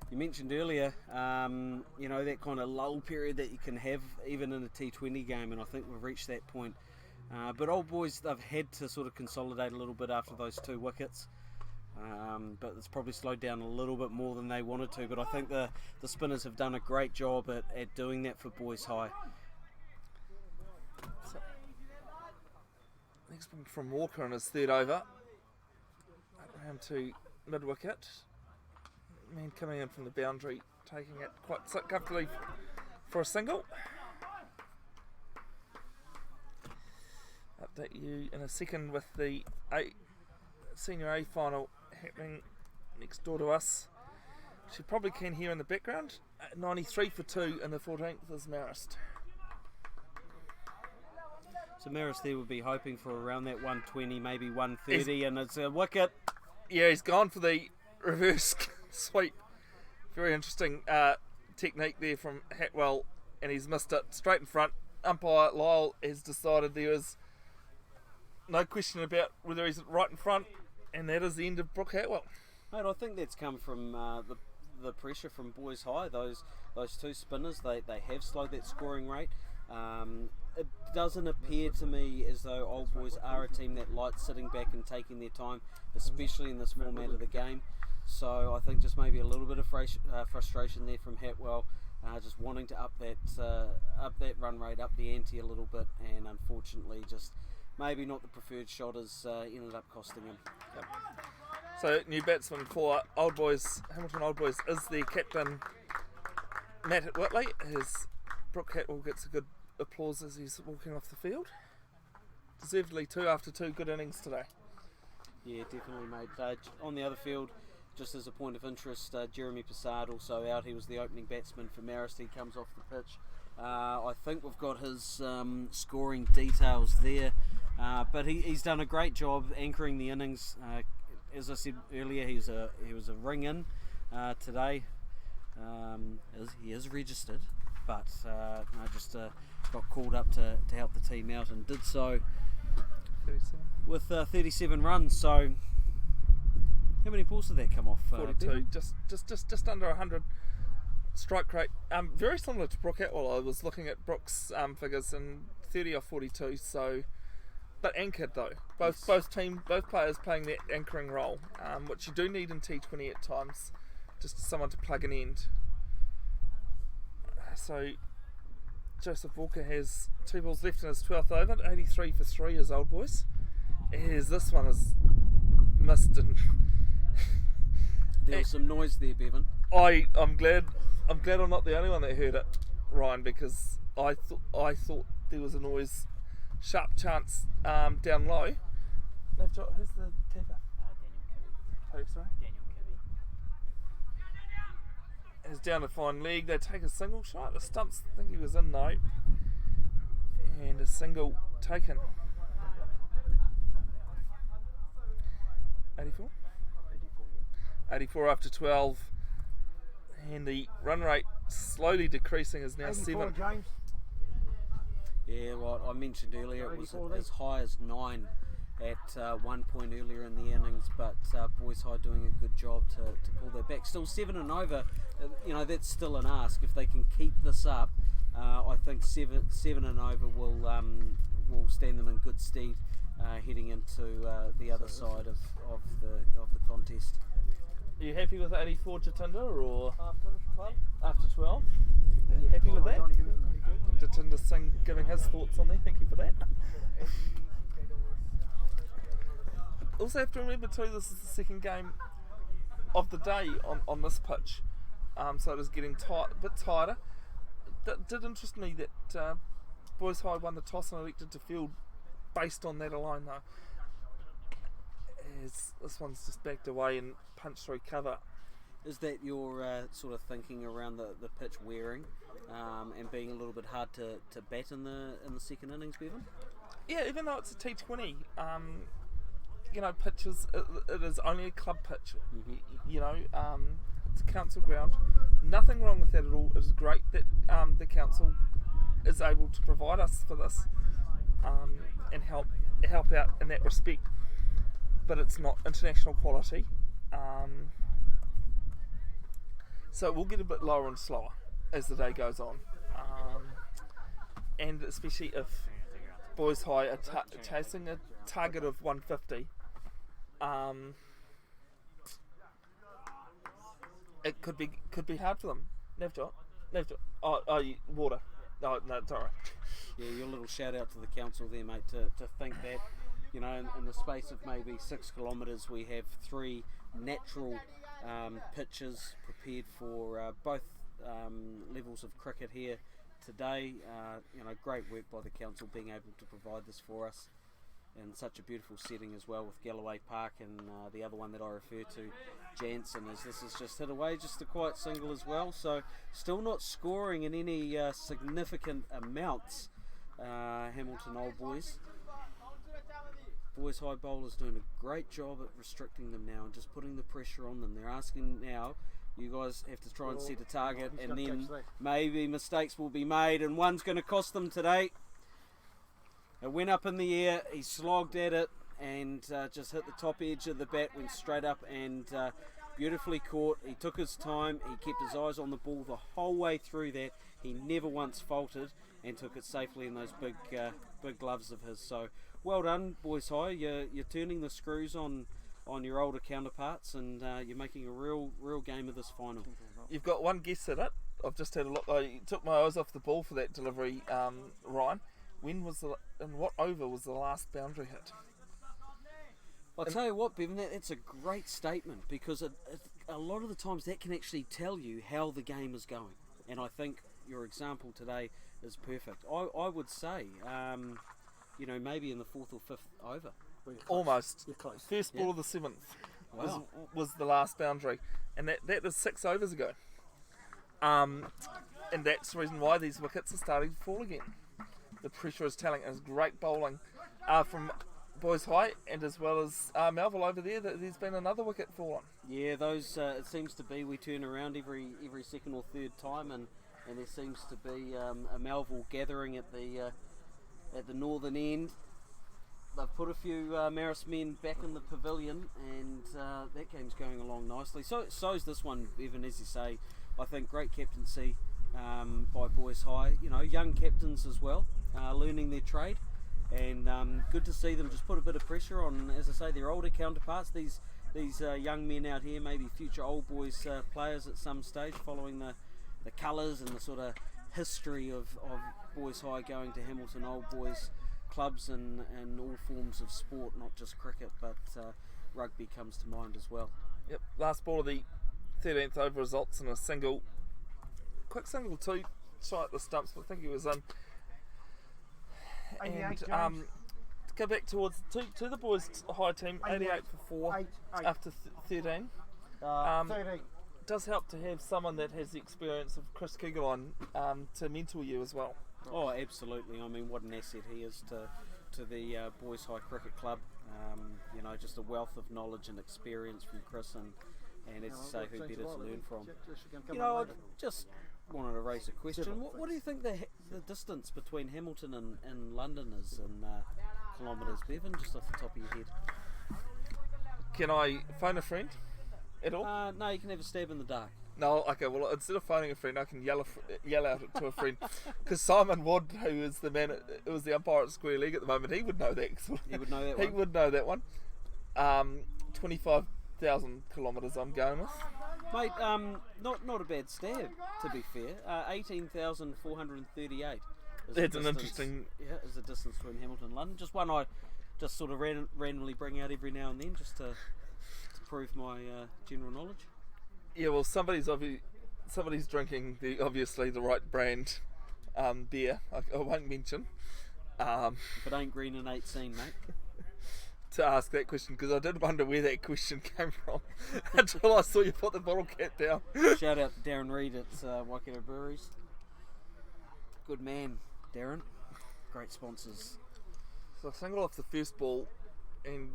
You mentioned earlier, that kind of lull period that you can have even in a T20 game, and I think we've reached that point. But Old Boys, they've had to sort of consolidate a little bit after those 2 wickets. But it's probably slowed down a little bit more than they wanted to. But I think the spinners have done a great job at doing that for Boys High. So, next one from Walker in his third over. Around to mid wicket. Man coming in from the boundary, taking it quite comfortably for a single. Update you in a second with the Senior A final happening next door to us. You probably can hear in the background. 93 for 2 in the 14th is Marist. So Marist there would be hoping for around that 120, maybe 130, and it's a wicket. Yeah, he's gone for the reverse sweep. Very interesting technique there from Hatwell, and he's missed it straight in front. Umpire Lyle has decided there is no question about whether he's right in front, and that is the end of Brooke Hatwell. Mate, I think that's come from the pressure from Boys High. Those 2 spinners, they have slowed that scoring rate. It doesn't appear to me as though Old Boys are a team that likes sitting back and taking their time, especially in this format of the game. So I think just maybe a little bit of frustration there from Hatwell, just wanting to up that run rate, up the ante a little bit, and unfortunately just maybe not the preferred shot has ended up costing him. Yep. So new batsman for Old Boys, Hamilton Old Boys, is the captain Matt Whitley. Brooke Hatwell gets a good applause as he's walking off the field. Deservedly 2 after 2 good innings today. Yeah, definitely, mate. On the other field, just as a point of interest, Jeremy Passard also out. He was the opening batsman for Marist. He comes off the pitch. I think we've got his scoring details there, but he's done a great job anchoring the innings. As I said earlier, he was a ring in today. He is registered, but just got called up to help the team out and did so 37. with 37 runs. So how many balls did that come off? 42, just under 100 strike rate. Very similar to Brooke Atwell. I was looking at Brooke's figures, and 30 off 42. So, but anchored though. Both players playing that anchoring role, which you do need in T20 at times, just someone to plug an end. So Joseph Walker has 2 balls left in his 12th over, 83 for 3 as Old Boys. As this one is missed, and there was some noise there, Bevan. I'm glad I'm not the only one that heard it, Ryan, because I thought there was a noise, sharp chance down low. Who's the keeper? Daniel Kibbe. Who, sorry? Daniel Kibbe. Is down to fine leg. They take a single shot. The stumps, I think he was in though, and a single taken. 84? 84 after 12, and the run rate slowly decreasing is now 7. James. Yeah, well, I mentioned earlier it was 84 as high as 9 at one point earlier in the innings, but Boys High doing a good job to pull that back. Still 7 and over, that's still an ask. If they can keep this up, I think 7 and over will stand them in good stead heading into the other side of the contest. Are you happy with 84 Jatinder or After 12? after 12? Are you happy with that? Jatinder Singh giving his thoughts on there. Thank you for that. Also have to remember too, this is the second game of the day on this pitch. So it is getting a bit tighter. It did interest me that Boys High won the toss and elected to field based on that alone, though. As this one's just backed away and punched through cover. Is that your sort of thinking around the pitch wearing and being a little bit hard to bat in the second innings, Bevan? Yeah, even though it's a T20, pitches, it is only a club pitch. It's a council ground. Nothing wrong with that at all. It is great that the council is able to provide us for this and help out in that respect. But it's not international quality. So it will get a bit lower and slower as the day goes on. And especially if Boys High are chasing a target of 150, it could be hard for them. Never. Water. No, it's alright. Yeah, your little shout out to the council there, mate, to think that, in the space of maybe 6 kilometres we have 3 natural pitches prepared for both levels of cricket here today. Great work by the council being able to provide this for us in such a beautiful setting as well, with Galloway Park and the other one that I refer to, Jansen, as this is just hit away, just a quiet single as well. So still not scoring in any significant amounts, Hamilton Old Boys. Boys High bowlers doing a great job at restricting them now and just putting the pressure on them. They're asking now, you guys have to try and set a target, and then maybe mistakes will be made, and one's going to cost them today. It went up in the air, he slogged at it and just hit the top edge of the bat, went straight up and beautifully caught. He took his time, he kept his eyes on the ball the whole way through that. He never once faltered and took it safely in those big gloves of his. So well done, Boys High. You're turning the screws on your older counterparts, and you're making a real game of this final. You've got one guess at it. I've just had a look. I took my eyes off the ball for that delivery, Ryan. In what over was the last boundary hit? I'll tell you what, Bevan, that's a great statement, because a lot of the times that can actually tell you how the game is going. And I think your example today is perfect. I would say, maybe in the 4th or 5th over. Almost. You're close. First ball of the 7th Wow. was the last boundary, and that was 6 overs ago. And that's the reason why these wickets are starting to fall again. The pressure is telling. It was great bowling from Boys High, and as well as Melville over there, that there's been another wicket fallen. Yeah, those it seems to be, we turn around every second or third time, and there seems to be a Melville gathering at the northern end. They've put a few Marist men back in the pavilion, and that game's going along nicely. So's this one, Evan, as you say. I think great captaincy by Boys High. Young captains as well, learning their trade, and good to see them just put a bit of pressure on, as I say, their older counterparts. These young men out here, maybe future Old Boys players at some stage, following the colours and the sort of history of Boys High going to Hamilton Old Boys clubs and all forms of sport, not just cricket, but rugby comes to mind as well. Yep, last ball of the 13th over results in a quick single too, shy at the stumps, but I think he was in. And to go back towards to the Boys High team, 88 for 4 after 13. 13. Does help to have someone that has the experience of Chris Keegaline to mentor you as well. Oh, absolutely. I mean, what an asset he is to the Boys High Cricket Club. Just a wealth of knowledge and experience from Chris, and as I say, who better to learn from. I just wanted to raise a question. What do you think the distance between Hamilton and London is in kilometres, Bevan, just off the top of your head? Can I phone a friend at all? No, you can have a stab in the dark. No, okay, well, instead of phoning a friend, I can yell out to a friend. Because Simon Wood, who is the man, who is the umpire at Square League at the moment, he would know that. He would know that He one? would know that one. 25,000 kilometres I'm going with. Mate, not a bad stab, to be fair. 18,438. That's an interesting... Yeah, is the distance between Hamilton and London. Just one I just sort of randomly bring out every now and then, just to to prove my general knowledge. Yeah, well, somebody's drinking obviously the right brand beer. I won't mention. If it ain't green and 18, mate. To ask that question, because I did wonder where that question came from until I saw you put the bottle cap down. Shout out to Darren Reid at Waikato Breweries. Good man, Darren. Great sponsors. So single off the first ball, and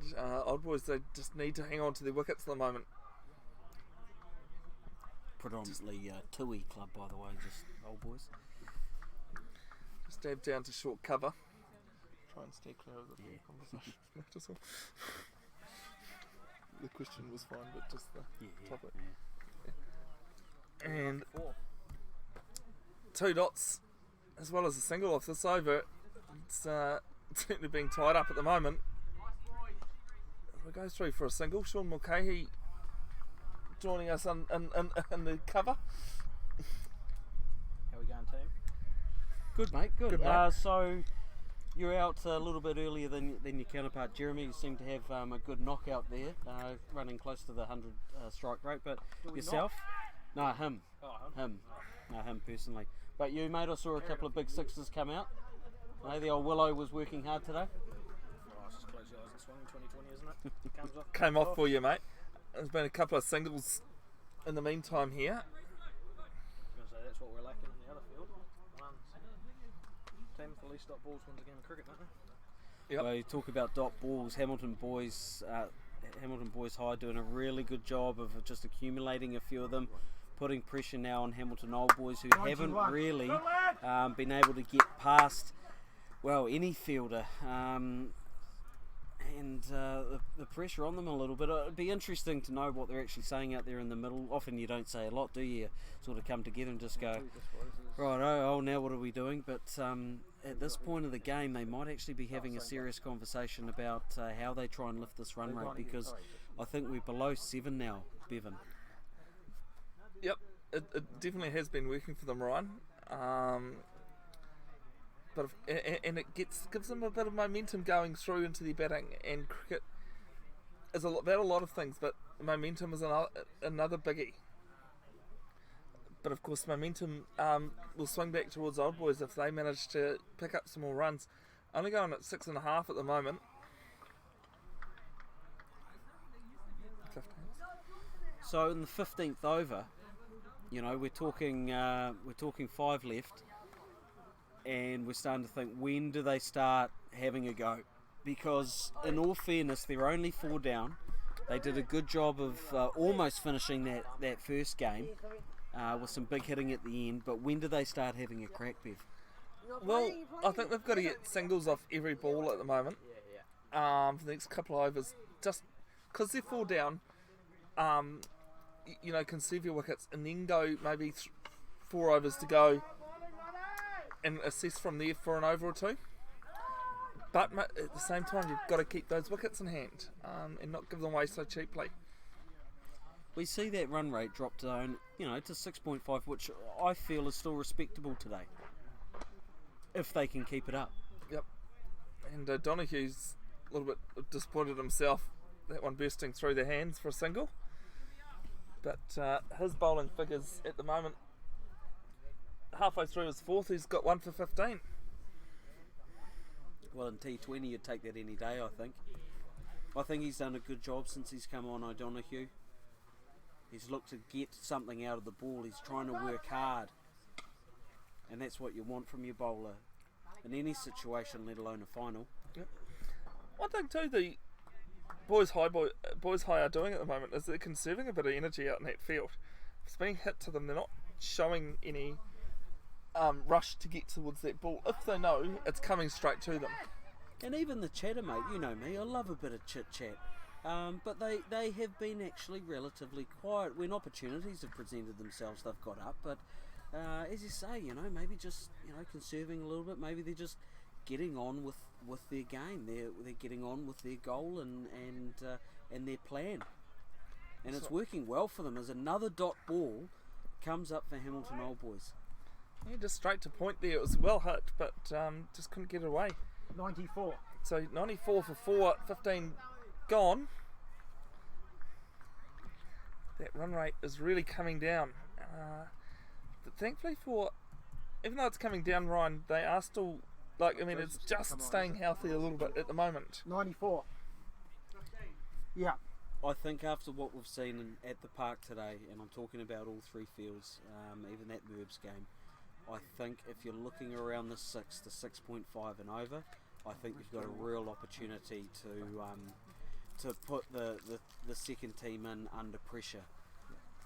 Old Boys, they just need to hang on to their wickets at the moment. Predominantly Tui club, by the way, just Old Boys. Just dab down to short cover. Try and stay clear of the conversation. Just the question was fine, but just the topic. Yeah. And 2 dots, as well as a single off this over. It's certainly being tied up at the moment. We go through for a single. Sean Mulcahy joining us in the cover. How we going, team? Good, mate. Good. Good, mate. So you're out a little bit earlier than your counterpart Jeremy. You seem to have a good knockout there, running close to the 100 strike rate. But yourself? No, him. Oh, Him. No, him personally. But you, mate, I saw a couple of big sixes come out. The old Willow was working hard today. Oh, it's just close your eyes and swing. 2020, isn't it? Comes off. Came off for you, mate. There's been a couple of singles in the meantime here. I was going to say that's what we're lacking in the other field. Team for least dot balls wins a game of cricket, don't they? Yep. Well, you talk about dot balls. Hamilton Boys High doing a really good job of just accumulating a few of them, putting pressure now on Hamilton Old Boys, who haven't really been able to get past, well, any fielder. And the pressure on them a little bit. It'd be interesting to know what they're actually saying out there in the middle. Often you don't say a lot, do you? Sort of come together and just go, right, oh, now what are we doing? But at this point of the game, they might actually be having a serious conversation about how they try and lift this run rate, because I think we're below 7 now, Bevan. Yep, it definitely has been working for them, Ryan. But it gives them a bit of momentum going through into their batting, and cricket is about a lot of things, but momentum is another biggie. But of course, momentum will swing back towards Old Boys if they manage to pick up some more runs. Only going at 6.5 at the moment. 15. So in the 15th over, we're talking 5 left. And we're starting to think, when do they start having a go? Because in all fairness, they're only 4 down. They did a good job of almost finishing that first game with some big hitting at the end. But when do they start having a crack, Bev? Well, I think they've got to get singles off every ball at the moment for the next couple of overs. Just because they're 4 down, conserve your wickets and then go maybe 4 overs to go and assess from there for an over or 2. But at the same time, you've got to keep those wickets in hand and not give them away so cheaply. We see that run rate drop down, to 6.5, which I feel is still respectable today, if they can keep it up. Yep. And Donohue's a little bit disappointed himself, that one bursting through their hands for a single. But his bowling figures at the moment, halfway through his 4th, he's got 1 for 15. Well, in T20 you'd take that any day, I think. I think he's done a good job since he's come on O'Donoghue. He's looked to get something out of the ball. He's trying to work hard. And that's what you want from your bowler in any situation, let alone a final. Yep. One thing too, the Boys High are doing at the moment is they're conserving a bit of energy out in that field. If it's being hit to them, they're not showing any rush to get towards that ball if they know it's coming straight to them. And even the chatter, mate, you know me, I love a bit of chit-chat. But they have been actually relatively quiet. When opportunities have presented themselves, they've got up. But as you say, maybe just conserving a little bit. Maybe they're just getting on with their game. They're getting on with their goal and their plan. And it's working well for them as another dot ball comes up for Hamilton Old Boys. Yeah, just straight to point there. It was well hit, but just couldn't get it away. 94. So 94 for 4, 15 gone. that run rate is really coming down. But thankfully even though it's coming down, Ryan, they are still, it's just staying healthy a little bit at the moment. 94. Yeah. I think after what we've seen at the park today, and I'm talking about all three fields, even that Merbs game, I think if you're looking around the 6 to 6.5 and over, I think you've got a real opportunity to put the second team in under pressure,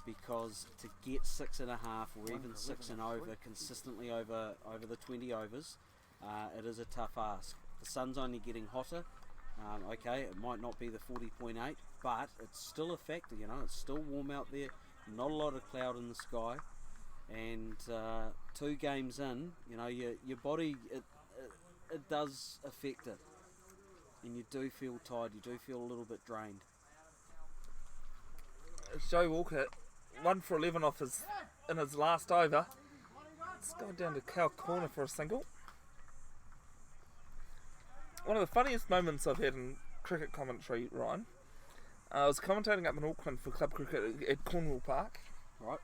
because to get 6.5 or even 6 and over consistently over the 20 overs, it is a tough ask. The sun's only getting hotter. Okay, it might not be the 40.8, but it's still a factor. It's still warm out there, not a lot of cloud in the sky, and 2 games in, your body, it does affect it, and you do feel tired, you do feel a little bit drained. Joe Walker, 1 for 11 in his last over. Let's go down to Cow Corner for a single. One of the funniest moments I've had in cricket commentary, Ryan, I was commentating up in Auckland for club cricket at Cornwall Park. Right.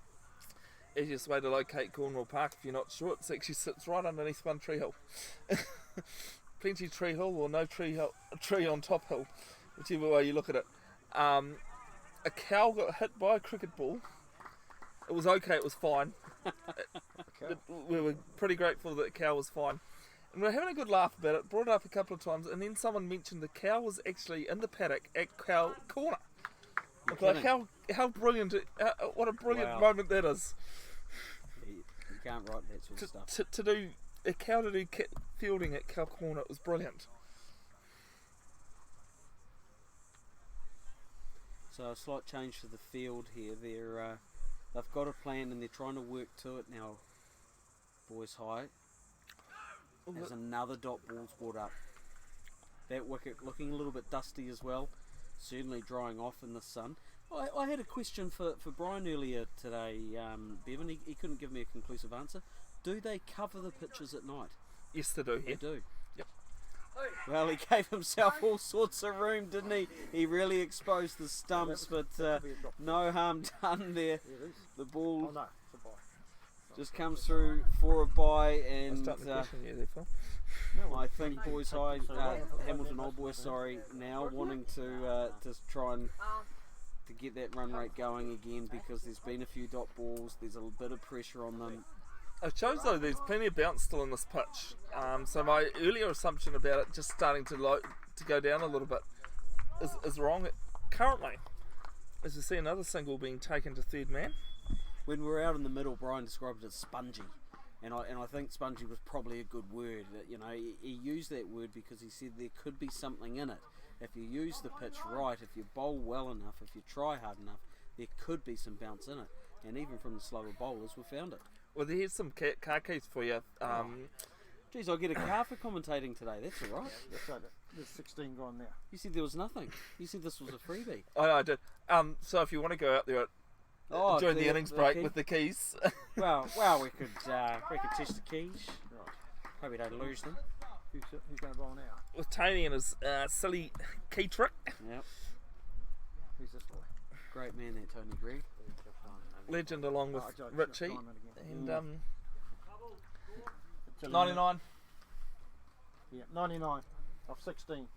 Easiest way to locate Cornwall Park, if you're not sure, it actually sits right underneath one tree hill. Plenty tree hill or no tree on top hill, whichever way you look at it. A cow got hit by a cricket ball. It was okay, it was fine. We were pretty grateful that the cow was fine. And we were having a good laugh about it, brought it up a couple of times, and then someone mentioned the cow was actually in the paddock at Cow Corner. Like how brilliant, what a brilliant moment that is. You can't write that sort of stuff. To do a cow to do fielding at Cow Corner, it was brilliant. So a slight change to the field here. They've got a plan and they're trying to work to it now. Boys High. There's another dot ball's brought up. That wicket looking a little bit dusty as well. Certainly drying off in the sun. I had a question for Brian earlier today, Bevan. He couldn't give me a conclusive answer. Do they cover the pitches at night? Yes, they do. They do. Yep. Well, he gave himself all sorts of room, didn't he? He really exposed the stumps, but no harm done there. The ball Oh no, it's a bye. just comes through for a bye, and Starting the question there, Phil. I think Boys High, Hamilton Old Boys, now wanting to try and to get that run rate going again, because there's been a few dot balls, there's a bit of pressure on them. It shows though there's plenty of bounce still in this pitch. So my earlier assumption about it just starting to go down a little bit is wrong. Currently, as you see, another single being taken to third man. When we were out in the middle, Brian described it as spongy, and I think spongy was probably a good word. He used that word because he said there could be something in it. If you use the pitch right, if you bowl well enough, if you try hard enough, there could be some bounce in it. And even from the slower bowlers, we found it. Well, here's some car keys for you. Geez, I'll get a car for commentating today. That's all right. That's right. There's 16 gone now. You said there was nothing. You said this was a freebie. I did. So if you want to go out there during the innings break with the keys. well, we could test the keys. Right. Hope we don't lose them. Who's going to bowl now? With Tony and his silly key trick. Yep. Who's this boy? Great man there, Tony Gregg. Legend along with Oh, Richie. Simon again. And 99. Yeah, 99 of 16.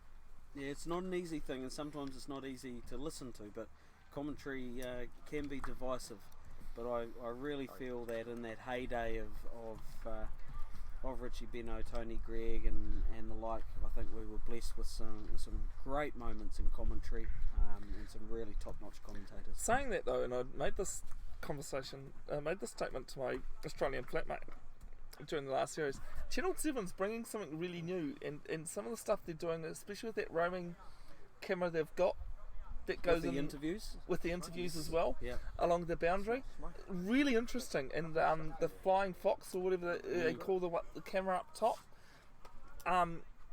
Yeah, it's not an easy thing, and sometimes it's not easy to listen to, but commentary can be divisive. But I really feel that in that heyday of Richie Beno, Tony Gregg and the like, I think we were blessed with some great moments in commentary, and some really top-notch commentators. Saying that though, and I made this statement to my Australian flatmate during the last series. Channel 7's bringing something really new, and some of the stuff they're doing, especially with that roaming camera they've got that goes with the in interviews? with the interviews as well, Yeah. along the boundary. Really interesting, and the flying fox or whatever they call the camera up top.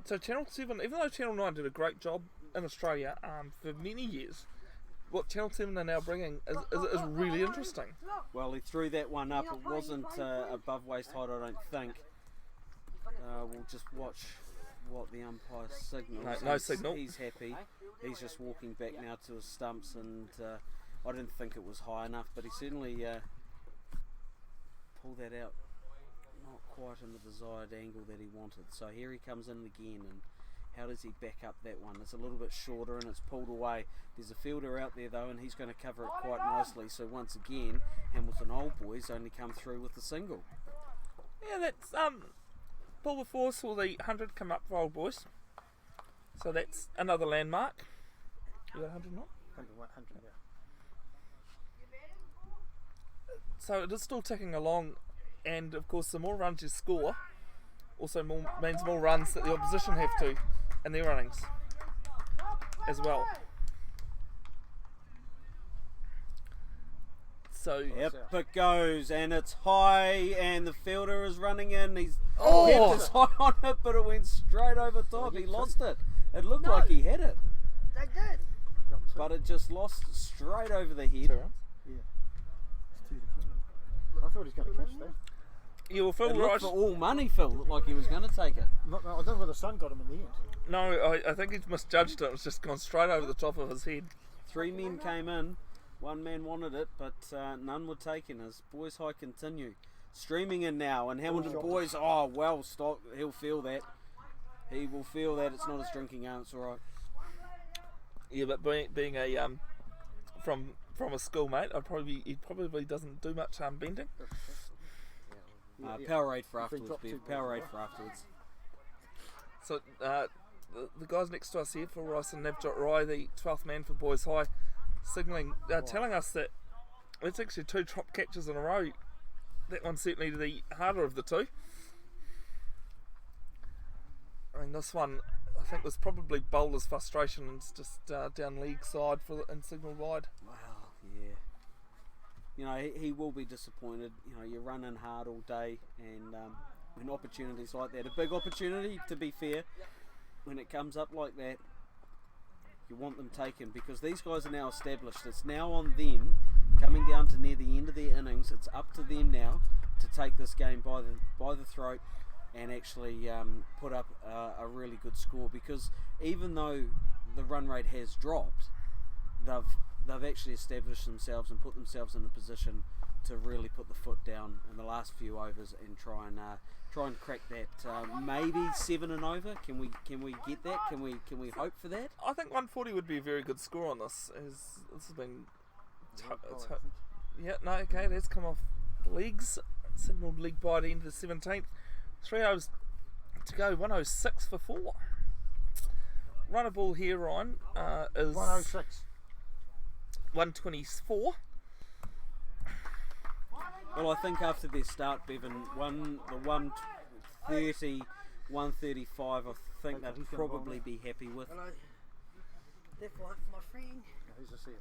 So Channel 7, even though Channel 9 did a great job in Australia for many years, what Channel 7 are now bringing is really interesting. Well, he threw that one up. It wasn't above waist height, I don't think. We'll just watch what the umpire signals. No signal. He's happy. He's just walking back now to his stumps, and I didn't think it was high enough, but he certainly pulled that out not quite in the desired angle that he wanted. So here he comes in again, and how does he back up that one? It's a little bit shorter and it's pulled away. There's a fielder out there though, and he's going to cover it quite nicely. So once again, Hamilton Old Boys only come through with the single. Yeah, that's ball before saw the 100 come up for Old Boys. So that's another landmark. You got 100 not? 100, yeah. So it is still ticking along, and of course the more runs you score also means more runs that the opposition have to in their runnings as well. So Yep, it goes, and it's high, and the fielder is running in. He's Oh! kept his eye on it, but it went straight over top. He lost it. It looked like he had it, They did. Got two. but it just lost straight over the 2 head. runs. Yeah. It's 2 to 2. I thought he was going to catch that. You will It feel looked right. for all money, Phil. Looked like he was going to take it. I don't know whether the sun got him in the end. No, I think he's misjudged it. It's just gone straight over the top of his head. 3 men came in. 1 man wanted it, but none were taken as Boys High continue. Streaming in now, and Hamilton Boys, oh, well, stop. He'll feel that. He will feel that. It's not his drinking arm, it's alright. Yeah, but being a from a schoolmate, he probably doesn't do much bending. Powerade for afterwards, Bev. Powerade for afterwards. So the guys next to us here for Rice and Navjot Rai, the 12th man for Boys High, signalling, telling us that it's actually 2 drop catches in a row. That one's certainly the harder of the 2. I mean, this one I think was probably bowler's frustration, and it's just down leg side and signal wide. Wow, yeah. You know, he will be disappointed. You know, you're running hard all day, and when opportunities like that, a big opportunity to be fair, when it comes up like that, you want them taken, because these guys are now established. It's now on them, coming down to near the end of their innings. It's up to them now to take this game by the throat and actually put up a really good score, because even though the run rate has dropped, they've actually established themselves and put themselves in a position to really put the foot down in the last few overs and try and crack that maybe 7 and over. Can we get that? Can we hope for that? I think 140 would be a very good score on this. This has been yeah, no, okay, that's come off the legs. Signalled leg by the end of the 17th. 3 overs to go, 106 for 4. Runner ball here, Ryan, is 106. 124. Well, I think after their start, Bevan, the 130, 135, I think Okay, they'd he's gonna probably roll be happy with. Hello. Left right, my friend. Who's the seer?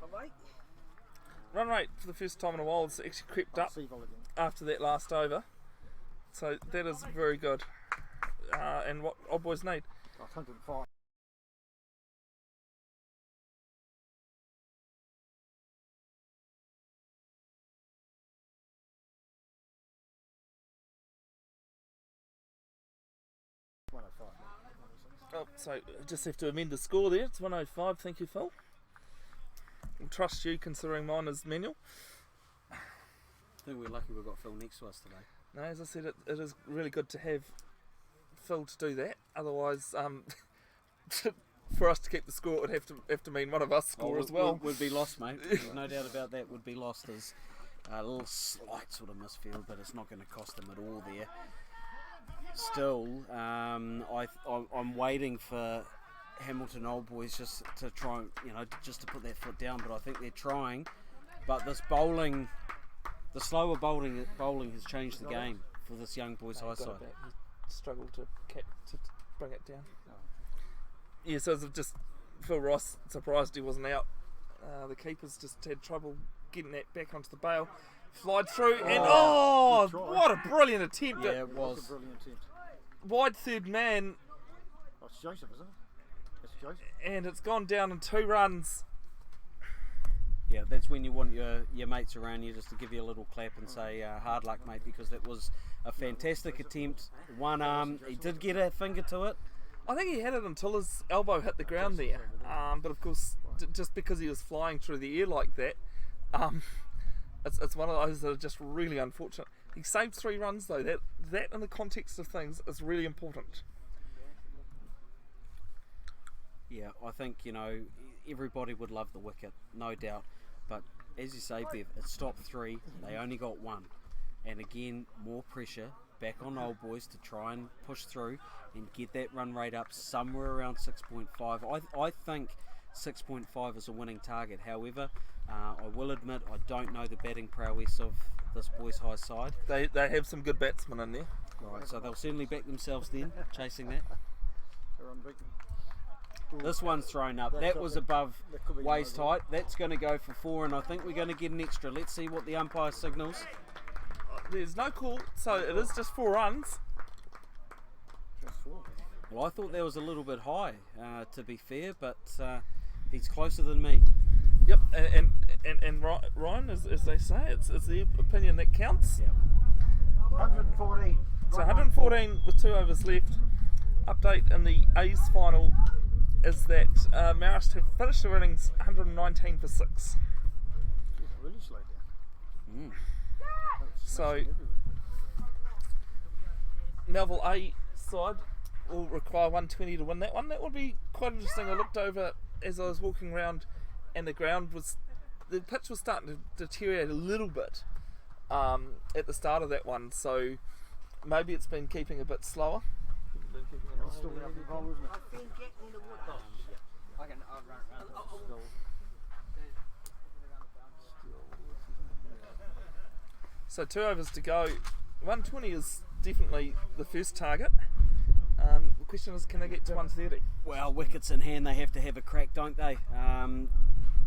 All right. Run rate for the first time in a while has actually crept up Seagull again. after that last over. So that is very good. And what Old Boys need. 105. Oh, so just have to amend the score there. It's 105. Thank you, Phil. We'll trust you, considering mine is manual. I think we're lucky we've got Phil next to us today. No, as I said, it is really good to have Phil to do that. Otherwise, for us to keep the score, it would have to mean one of us score as well. Would be lost, mate. There's no doubt about that. Would be lost as a little slight sort of misfield, but it's not going to cost them at all there. Still, I'm waiting for Hamilton Old Boys just to try, just to put their foot down. But I think they're trying. But this bowling, the slower bowling has changed the game for this young boys' high side. He struggled to bring it down. Yeah, so it's just Phil Ross surprised he wasn't out. The keepers just had trouble getting that back onto the bail. Flied through and what a brilliant attempt! Yeah, it was. That's a brilliant attempt. Wide third man, Oh, it's Joseph, isn't it? It's Joseph. and it's gone down in 2 runs. Yeah, that's when you want your mates around you just to give you a little clap and say hard luck, mate, because that was a fantastic attempt. One arm, he did get a finger to it. I think he had it until his elbow hit the ground there, but of course just because he was flying through the air like that, it's one of those that are just really unfortunate. He saved 3 runs though. That in the context of things is really important. Yeah, I think, everybody would love the wicket, no doubt. But as you say, Bev, it stopped 3. They only got 1. And again, more pressure back on Old Boys to try and push through and get that run rate up somewhere around 6.5. I think 6.5 is a winning target. However, I will admit I don't know the batting prowess of this Boys High side. They have some good batsmen in there. Right, so they'll certainly back themselves then, chasing that. They're unbeaten. This one's thrown up. That was above waist height. That's going to go for 4, and I think we're going to get an extra. Let's see what the umpire signals. There's no call, so it is just 4 runs. Just 4. Well, I thought that was a little bit high, to be fair, but he's closer than me. Yep, and Ryan, as they say, it's the opinion that counts. Yep. 114. So 114 with 2 overs left. Update in the A's final is that Marist have finished their innings 119 for 6. It's really slowed down. So Melville A side will require 120 to win that one. That would be quite interesting. I looked over as I was walking around, and the pitch was starting to deteriorate a little bit at the start of that one. So maybe it's been keeping a bit slower. It's still going to be wrong, isn't it? I've been getting the wood. I'll run around. So 2 overs to go. 120 is definitely the first target. The question is, can they get to 130? Well, wickets in hand, they have to have a crack, don't they?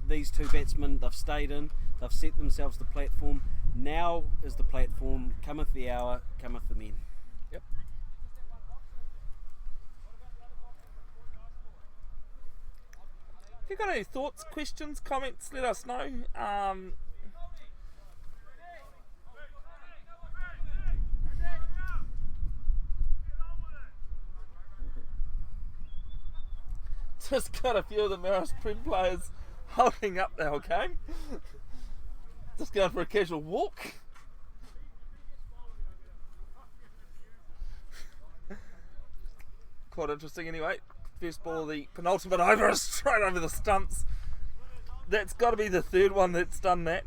These 2 batsmen, they've stayed in, they've set themselves the platform. Now is the platform, cometh the hour, cometh the men. Yep. If you've got any thoughts, questions, comments, let us know. Just got a few of the Marist Prem players holding up the whole game. Just going for a casual walk. Quite interesting anyway. First ball of the penultimate over is straight over the stumps. That's got to be the 3rd one that's done that.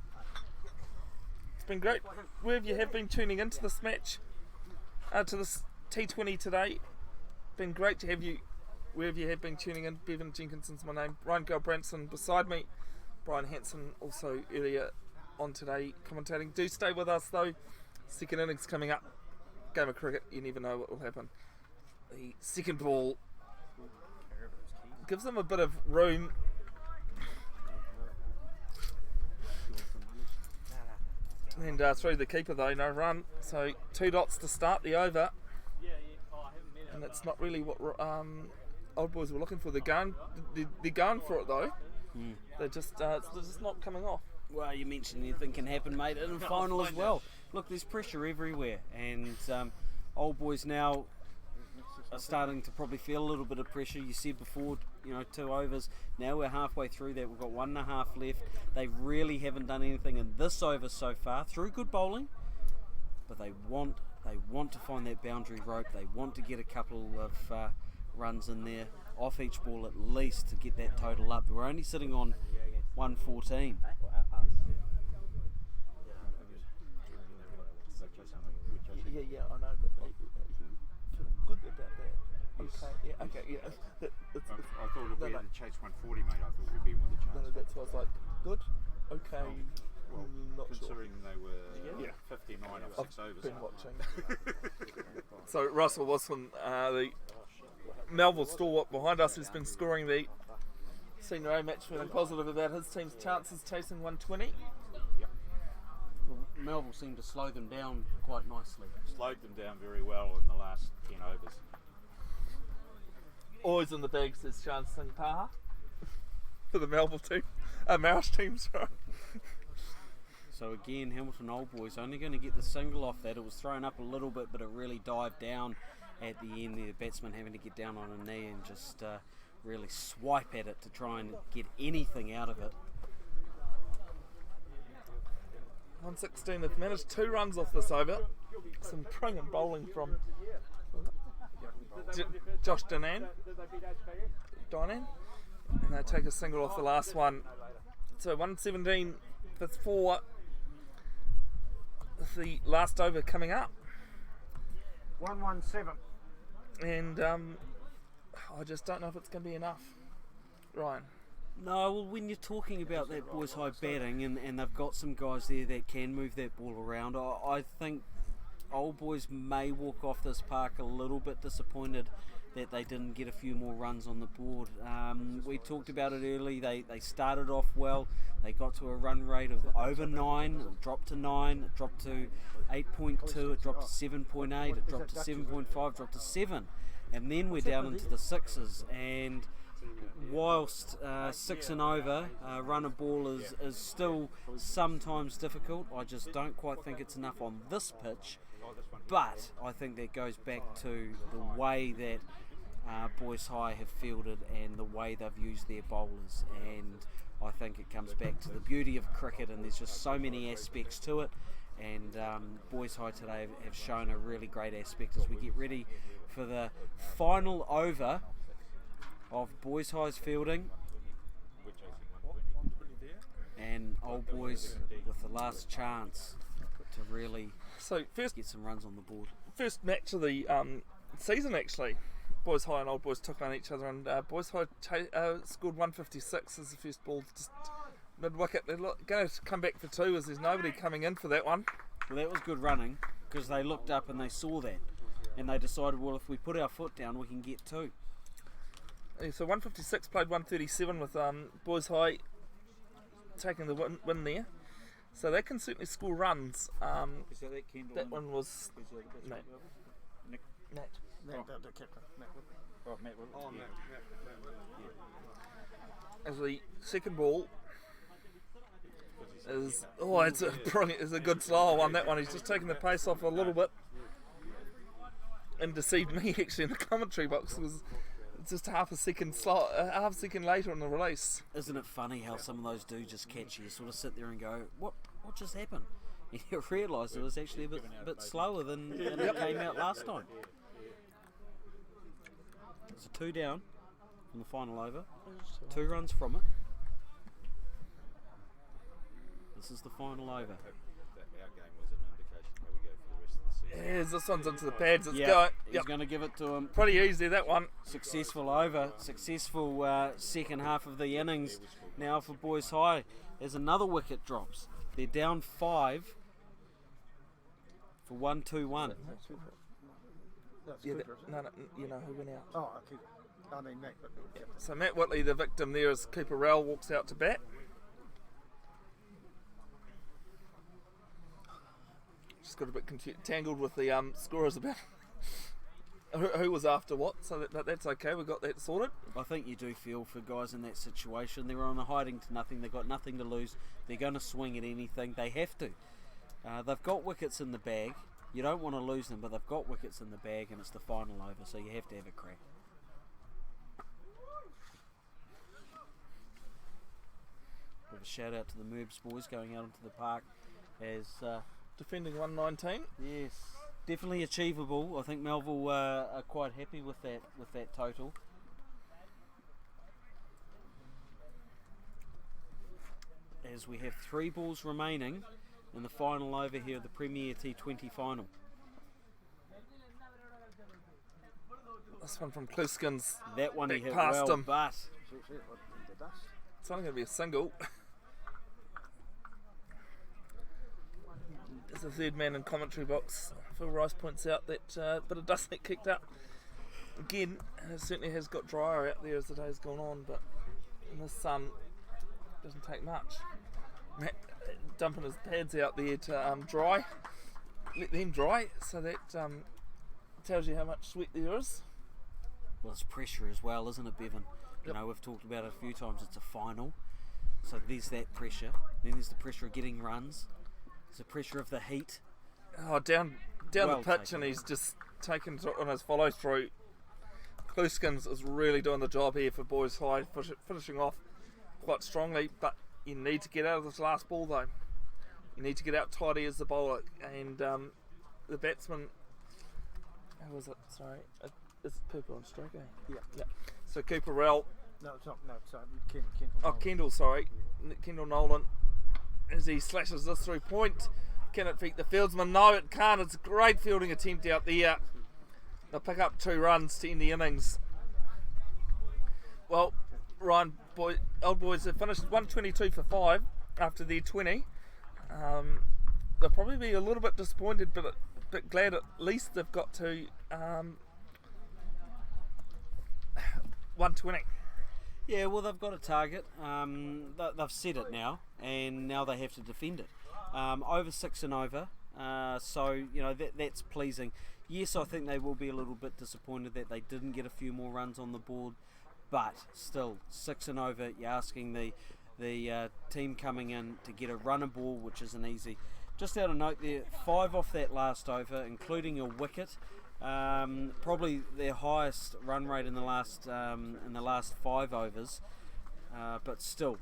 It's been great. Wherever you have been tuning into this match, to this T20 today, been great to have you wherever you have been tuning in. Bevan Jenkinson's my name. Ryan Galbranson beside me. Brian Hanson also earlier on today commentating. Do stay with us though. Second innings coming up. Game of cricket, you never know what will happen. The second ball gives them a bit of room. And through the keeper though, no run. So 2 dots to start the over. And that's not really what Old Boys were looking for. They're going for it though. They're just not coming off. Well, you mentioned anything can happen, mate, in the final as well. Look, there's pressure everywhere, and Old Boys now are starting to probably feel a little bit of pressure. You said before, 2 overs. Now we're halfway through that. We've got 1.5 left. They really haven't done anything in this over so far through good bowling, but they want to find that boundary rope. They want to get a couple of runs in there off each ball at least to get that total up. We're only sitting on 114. Yeah, I know, but feeling good about that. Okay, yeah. I thought if we No. had to chase 140, mate, I thought we'd be with the chance. No, that's why I was like, good, okay, Well, not sure. considering they were 59 or 6 overs. Been watching. So Russell Wilson, the Melville stalwart behind us, has been scoring the Senior A match, feeling positive about his team's chances chasing 120. Melville seemed to slow them down quite nicely. Slowed them down very well in the last 10 overs. Always in the bag, says Sean Singh Paha for the Melville team, Marist team, sorry. So again, Hamilton Old Boys only going to get the single off that. It was thrown up a little bit, but it really dived down at the end. The batsman having to get down on a knee and just really swipe at it to try and get anything out of it. 116, they've managed 2 runs off this over. Some brilliant bowling from Josh Dinan, and they take a single off the last one. So 117 for the last over coming up. 117. And I just don't know if it's going to be enough. Ryan. No, well, when you're talking about that boys high batting and they've got some guys there that can move that ball around, I think Old Boys may walk off this park a little bit disappointed that they didn't get a few more runs on the board. We talked about it early. They started off well. They got to a run rate of over 9, it dropped to 9, it dropped to 8.2, it dropped to 7.8, it dropped to 7.5, dropped to 7. And then we're down into the 6s. And whilst 6 and over, run a ball is still sometimes difficult, I just don't quite think it's enough on this pitch. But I think that goes back to the way that Boys High have fielded and the way they've used their bowlers, and I think it comes back to the beauty of cricket, and there's just so many aspects to it, and Boys High today have shown a really great aspect as we get ready for the final over of Boys High's fielding, and Old Boys with the last chance to really get some runs on the board. First match of the season, actually. Boys High and Old Boys took on each other, and Boys High scored 156 as the first ball, just mid-wicket. They're going to come back for 2 as there's nobody coming in for that one. Well, that was good running, because they looked up and they saw that, and they decided, well, if we put our foot down, we can get 2. So 156 played 137 with Boys High taking the win there. So they can certainly score runs. That one was Matt. As the second ball is it's a good slower one. That one, he's just taking the pace off a little bit and deceived me actually in the commentary box. It was just half a second later on the release. Isn't it funny how some of those do just catch you? You sort of sit there and go, what just happened? And you realise it was actually a bit slower than it came out last time. So 2 down from the final over, 2 runs from it. This is the final over. Yes, this one's into the pads. Let's go. Yep. He's going to give it to him. Pretty easy, that one. Successful over. Successful second half of the innings now for Boys High as another wicket drops. They're down 5 for 1-2-1. Yeah, no, you know who went out. Oh, okay. I mean, Matt. Yeah. So Matt Whitley, the victim there, as Cooper Rowell walks out to bat. Just got a bit tangled with the scorers about who was after what, so that's okay, we got that sorted. I think you do feel for guys in that situation. They're on a hiding to nothing, they've got nothing to lose, they're going to swing at anything, they have to. They've got wickets in the bag, you don't want to lose them, but they've got wickets in the bag and it's the final over, so you have to have a crack. Give a shout out to the Merbs boys going out into the park as defending 119. Yes, definitely achievable. I think Melville are quite happy with that total. As we have 3 balls remaining in the final over here of the Premier T20 final. This one from Kluskins. That one he hit past well, him. but It's only going to be a single. As the third man in commentary box, Phil Rice points out that bit of dust that kicked up. Again, it certainly has got drier out there as the day's gone on, but in the sun, doesn't take much. Matt dumping his pads out there to dry, let them dry, so that tells you how much sweat there is. Well, it's pressure as well, isn't it, Bevan? You know, we've talked about it a few times, it's a final, so there's that pressure. Then there's the pressure of getting runs. There's the pressure of the heat. Oh, down Well the pitch, taken. and he's just taken on his follow through. Blueskins is really doing the job here for Boys High, finishing off quite strongly, but you need to get out of this last ball though. You need to get out tidy as the bowler, and the batsman, how was it? Sorry, it's purple on stroke, eh? Yeah. So Cooper Rell. No, it's not. No, it's Kendall. Oh, Kendall, sorry. Kendall Nolan, as he slashes this through point. Can it beat the fieldsman? No, it can't. It's a great fielding attempt out there. They'll pick up 2 runs to end the innings. Well, Ryan, old boys have finished 122 for 5 after their 20. They'll probably be a little bit disappointed, but glad at least they've got to 120. Yeah, well, they've got a target. They've set it now, and now they have to defend it. Over 6 and over, so that's pleasing. Yes, I think they will be a little bit disappointed that they didn't get a few more runs on the board, but still 6 and over. You're asking the team coming in to get a runner ball, which isn't easy. Just out of note, there 5 off that last over, including a wicket. Probably their highest run rate in the last 5 overs, but still,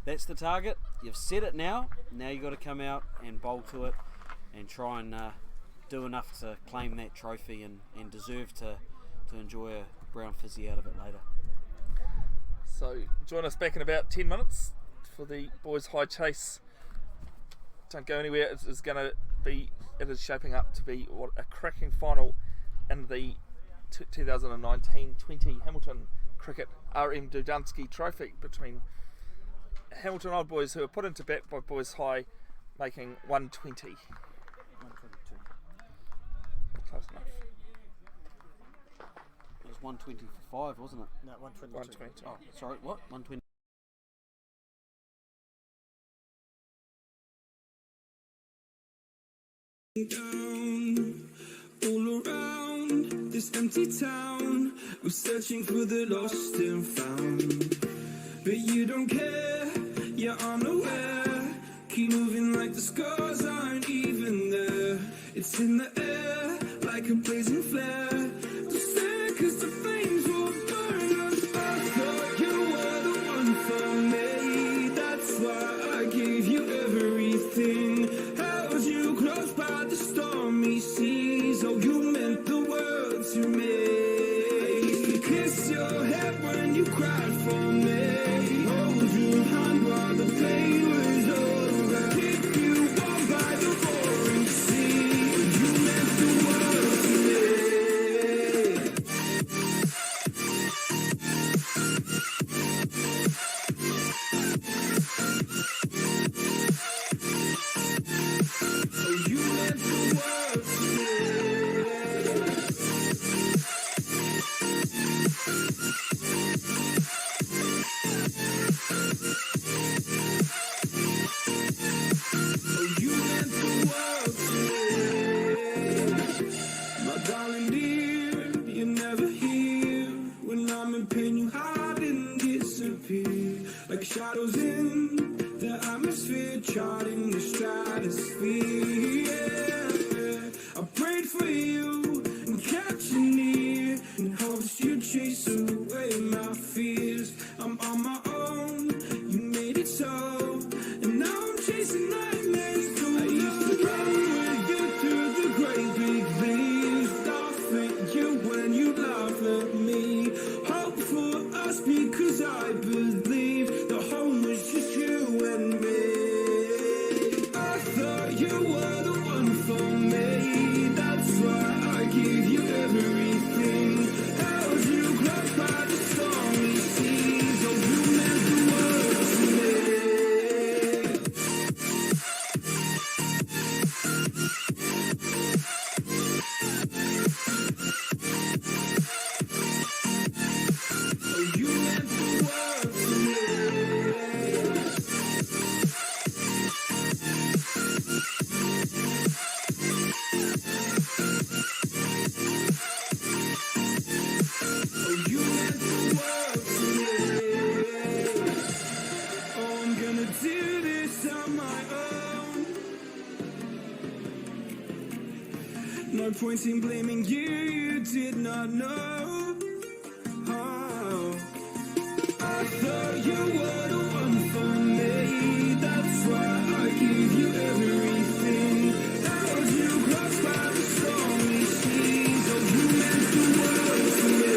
that's the target. You've set it now. Now you've got to come out and bowl to it and try and do enough to claim that trophy and deserve to enjoy a brown fizzy out of it later. So join us back in about 10 minutes for the Boys High Chase. Don't go anywhere. It is shaping up to be a cracking final in the 2019-20 Hamilton Cricket RM Dodunski Trophy between Hamilton Old Boys, who are put into bat by Boys High, making 120. 122. Close enough. It was 120 for 5, wasn't it? No, 122. 122. Oh, sorry, what? 120. Down, all around this empty town, we're searching for the lost and found. But you don't care, you're unaware. Keep moving like the scars aren't even there. It's in the air like a blazing flare. Don't stare 'cause the flames will burn us. I thought you were the one for me. That's why I gave you everything. Held you close by the stormy seas. Oh, you meant the world to me. I used to kiss your head when you cried for me. Hold your hand while the pain was over. Keep you warm by the roaring sea. You meant the world to me. Oh, you meant the world to me. Oh, you meant the world to me. My darling dear, you're never here. When I'm in pain, you hide and disappear. Like shadows in the atmosphere, charting the stratosphere. Yeah. I prayed for you and kept you near, in hopes you'd chase away my fears. I'm on my own, you made it so, and now I'm chasing nightmares too. I used to run with you through the great big leaves, laughing at you when you laugh at me. Hope for us because I believe the home was just you and me. I thought you were the one for me. That's why I gave you everything. Held you close by the stormy seas. Oh, you meant the world to me. Oh, you meant the world to me. Oh, you meant the world to me. Oh, I'm gonna do this on my own. No point in blaming you, you did not know. I thought you were the one for me. That's why I give you everything. Held you close by the stormy seas. Oh, you meant the world to me.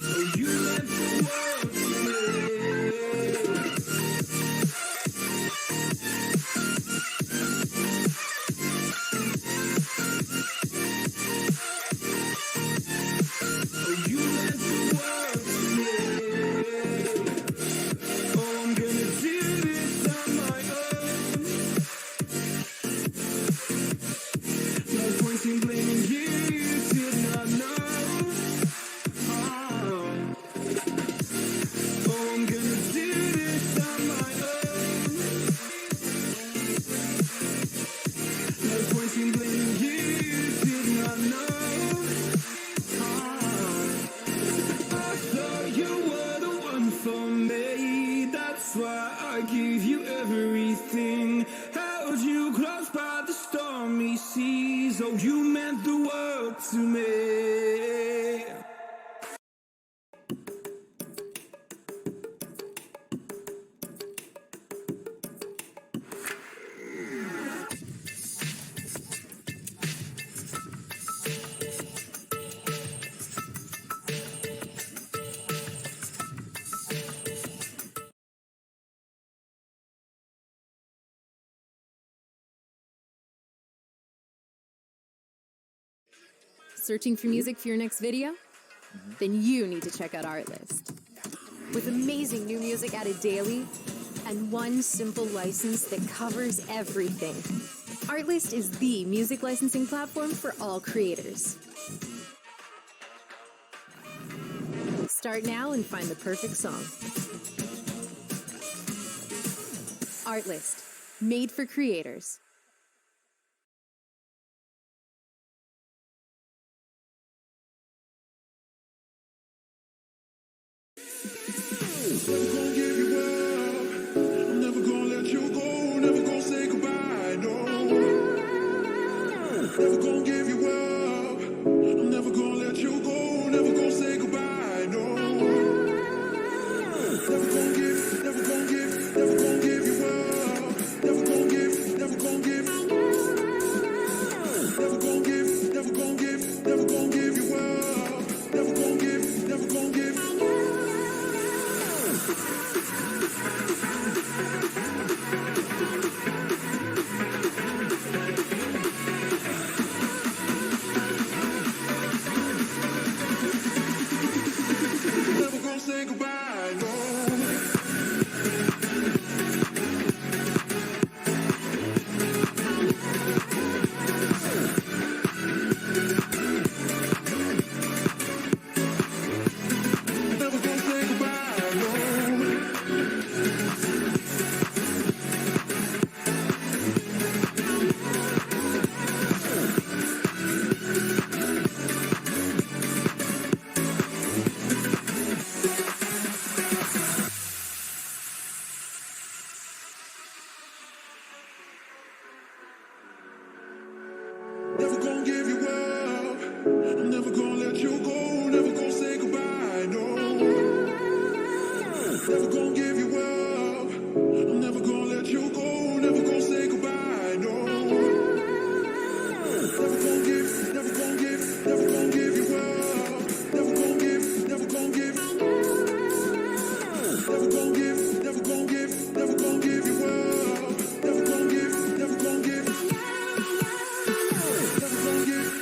Oh, you meant the world to me. Oh, you meant the world to me. Oh, I'm gonna do this on my own. No point in blaming you, you did not know. Oh, oh, I'm gonna do this on my own. No point in blaming you, you did not know. I thought you were the one for me. That's why I give you everything. Held you close by the stormy seas. Oh, you meant the world to me. Searching for music for your next video? Then you need to check out Artlist. With amazing new music added daily and one simple license that covers everything. Artlist is the music licensing platform for all creators. Start now and find the perfect song. Artlist, made for creators. Never gonna give you up. I'm never gonna let you go. Never gonna say goodbye. No. Never gonna give you up. I'm never gonna let you go. Never gonna say goodbye. No. Never gonna give, never gonna give, never gonna give you up. Never gonna give, never gonna give. Never gonna give, never gonna give, never gonna give you up. Never gonna give, never gonna give. Never gonna say goodbye, no. Never gonna say goodbye, no. Never gonna give you up. I'm never gonna let you go. Never gonna say goodbye, no. Never gonna give you up. I'm never gonna let you go. Never gonna say goodbye, no. Never gonna give, never gonna give, never gonna give you up. Never gonna give, never gonna give. Never gonna give, never gonna give, never gonna give you up. Never gonna give, never gonna give. Never gonna give.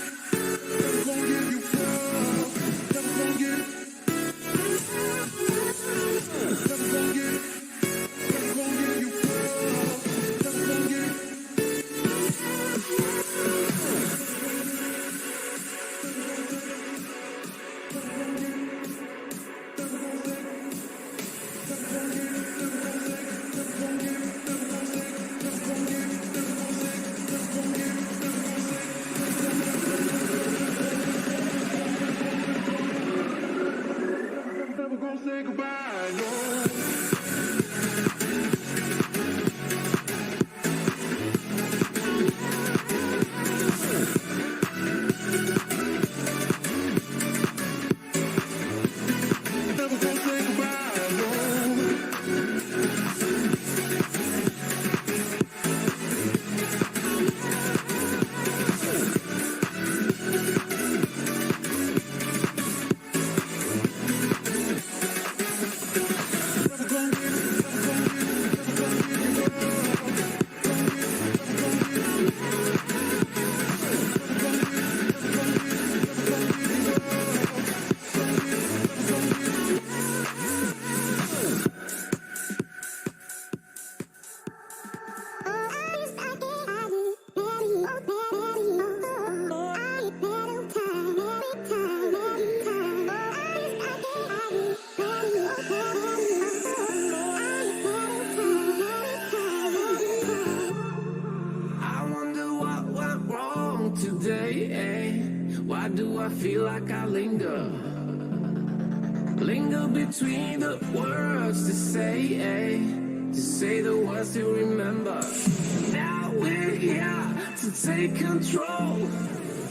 Why do I feel like I linger? Linger between the words to say the words to remember. Now we're here to take control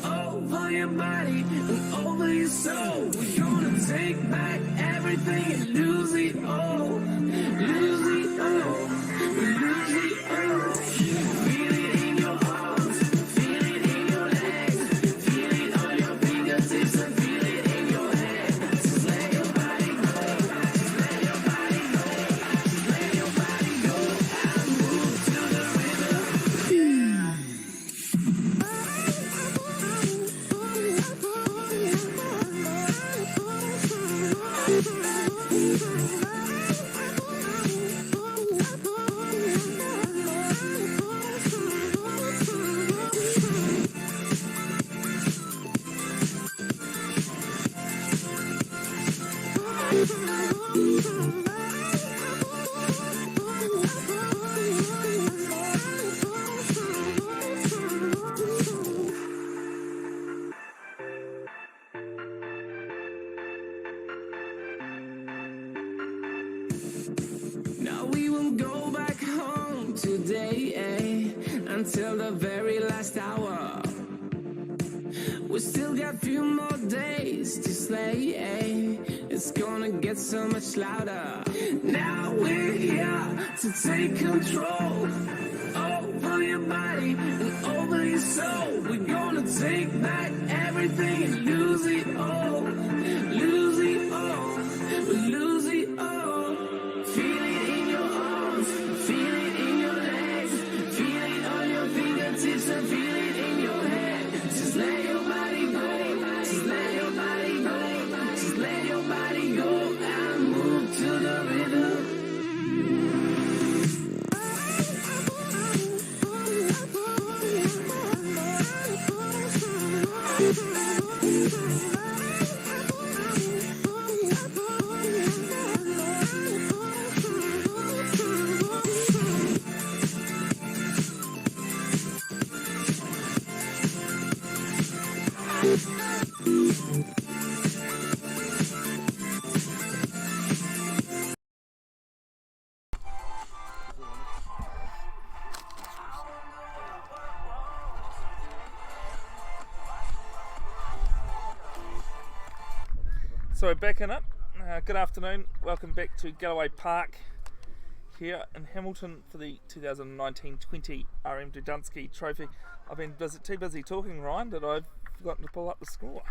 over your body and over your soul. We're gonna take back everything and lose it all. Lose it all. Lose it all. Feel it in your arms, feel it in your legs, feel it on your fingertips and feel it in your head. Just let your body go, just let your body go, just let your body go and move to the rhythm. Now we won't go back home today, until the very last hour. We still got few more days to slay, it's gonna get so much louder. Now we're here to take control over your body and over your soul. We're gonna take back everything and lose it all. Lose it all. Lose it all. Feel it in your arms, feel it in your legs, feel it on your fingertips and feel it in your head. Just let your body go, just let your body go, just let your body go and move to the rhythm. So back in it. Good afternoon. Welcome back to Galloway Park here in Hamilton for the 2019-20 RM Dodunski Trophy. I've been too busy talking, Ryan, that I've forgotten to pull up the score.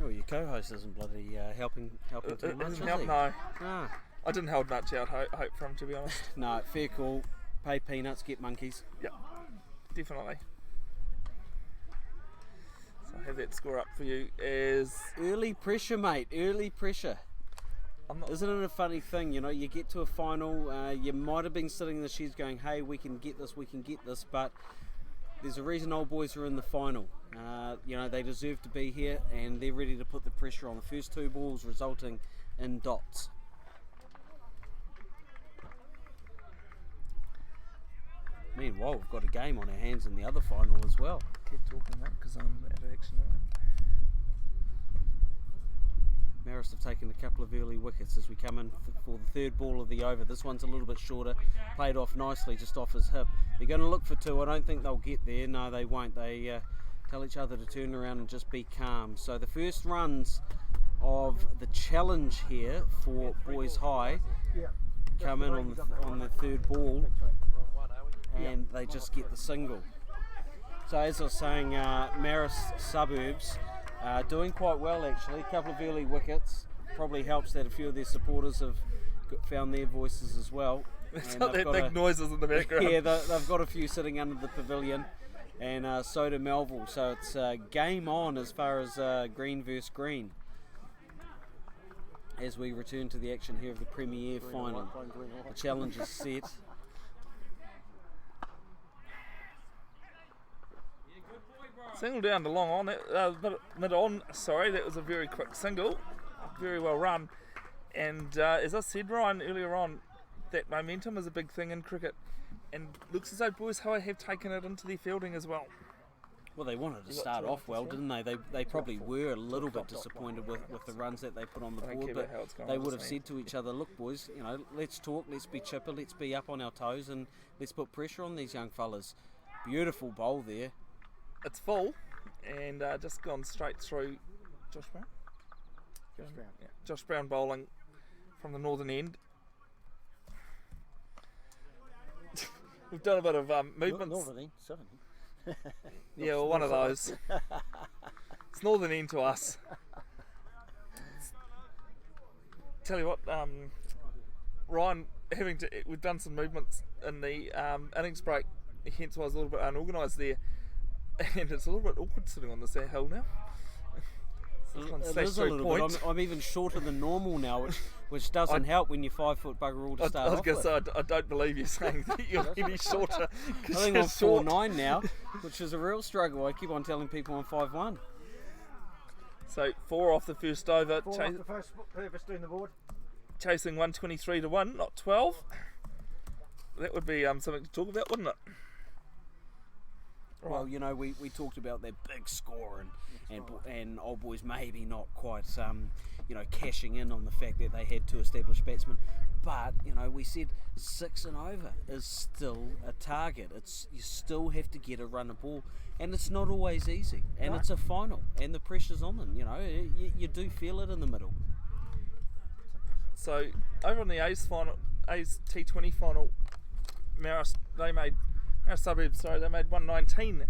Oh, your co-host isn't bloody helping too much, is he? No. Ah. I didn't hold much out hope from him, to be honest. No, fair call. Pay peanuts, get monkeys. Yeah, definitely. So I have that score up for you as... Early pressure, mate. Early pressure. Isn't it a funny thing? You know, you get to a final, you might have been sitting in the sheds going, hey, we can get this, but there's a reason old boys are in the final. You know, they deserve to be here and they're ready to put the pressure on. The first two balls resulting in dots. Meanwhile, we've got a game on our hands in the other final as well. Keep talking, mate, because I'm out of action now. Marist have taken a couple of early wickets as we come in for the third ball of the over. This one's a little bit shorter, played off nicely just off his hip. They're going to look for two. I don't think they'll get there. No, they won't. They tell each other to turn around and just be calm. So the first runs of the challenge here for Boys High come in on the third ball, and they just get the single. So as I was saying, Marist Suburbs doing quite well actually. A couple of early wickets. Probably helps that a few of their supporters have found their voices as well. It's not that big noises in the background. Yeah, they've got a few sitting under the pavilion, and so do Melville. So it's game on as far as green versus green. As we return to the action here of the Premier final. The challenge is set. Single down to long on, mid on, sorry, that was a very quick single, very well run. And as I said, Ryan, earlier on, that momentum is a big thing in cricket. And looks as though Boys High have taken it into their fielding as well. Well, they wanted to You got start 2 off well, after didn't they? They probably were a little bit Dropped off disappointed with the runs that they put on the I don't board, care but about how it's gone, they I'm would just have saying. said to each other, look boys, let's talk, let's be chipper, let's be up on our toes, and let's put pressure on these young fellas. Beautiful bowl there. It's full, and just gone straight through Josh Brown. Josh Brown. Yeah, Josh Brown bowling from the northern end. We've done a bit of movements. Northern, southern. Yeah, well, one of those. It's northern end to us. Tell you what, Ryan, we've done some movements in the innings break, hence why I was a little bit unorganised there, and it's a little bit awkward sitting on this hill now. It is a little bit. I'm even shorter than normal now, which doesn't help when you're 5 foot bugger all to start I was off going to with. say, I don't believe you're saying that you're any shorter. I think I'm 4'9" now, which is a real struggle. I keep on telling people I'm 5'1". So 4 off the first over, 4 off the first purpose doing the board. chasing 123 to 1, not 12. That would be something to talk about, wouldn't it? Well, we talked about that big score and old boys maybe not quite, cashing in on the fact that they had 2 established batsmen. But, we said 6 and over is still a target. You still have to get a run of ball, and it's not always easy. And it's a final, and the pressure's on them. You do feel it in the middle. So over on the A's T20 final, Maris Suburbs, they made 119.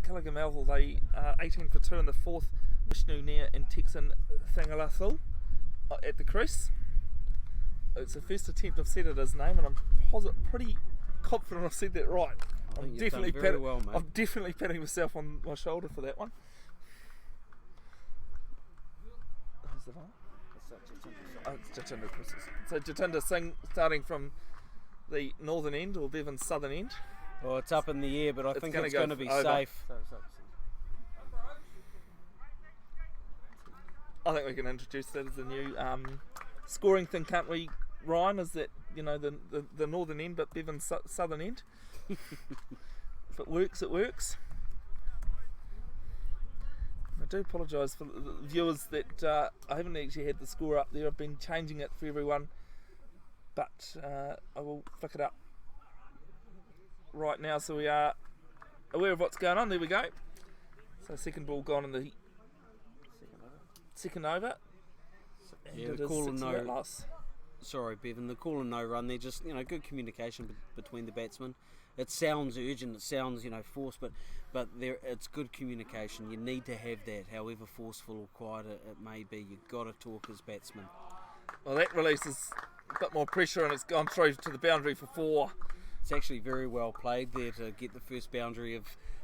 Gallagher Melville, they 18 for 2 in the 4th. Vishnu Nair and Texan Thangalathul at the crease. It's the first attempt I've said at his name, and I'm pretty confident I've said that right. I'm definitely patting myself on my shoulder for that one. Who's the one? Oh, it's Jatinder. So Jatinder Singh starting from the northern end, or Bevan's southern end. Well, it's up in the air, but I think it's go going to be over. safe. I think we can introduce that as a new scoring thing, can't we, Ryan? Is that, the northern end, but Bevan's southern end? If it works, it works. I do apologise for the viewers that I haven't actually had the score up there. I've been changing it for everyone, but I will flick it up right now so we are aware of what's going on. There we go. So second ball gone in the second over. Yeah, And it is call 6 and no. without loss. Sorry, Bevan, the call and no run. They're just, good communication between the batsmen. It sounds urgent, it sounds, forced, but it's good communication. You need to have that, however forceful or quiet it may be. You've got to talk as batsmen. Well, that releases a bit more pressure, and it's gone through to the boundary for 4. It's actually very well played there to get the first boundary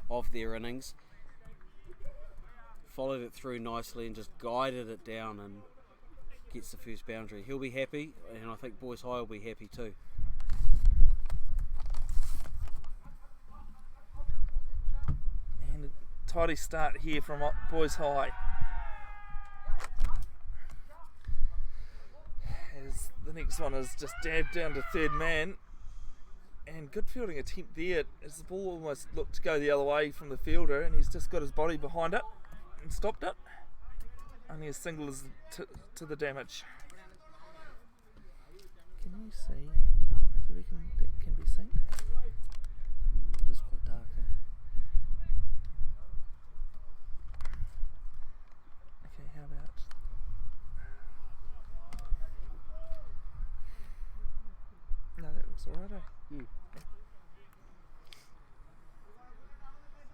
of their innings. Followed it through nicely and just guided it down and gets the first boundary. He'll be happy, and I think Boys High will be happy too. And a tidy start here from Boys High. As the next one is just dabbed down to third man. And good fielding attempt there as the ball almost looked to go the other way from the fielder, and he's just got his body behind it and stopped it. Only a single is to the damage. Can you see? Do you reckon that can be seen? It is quite dark there. Okay, how about... No, that looks alright, eh?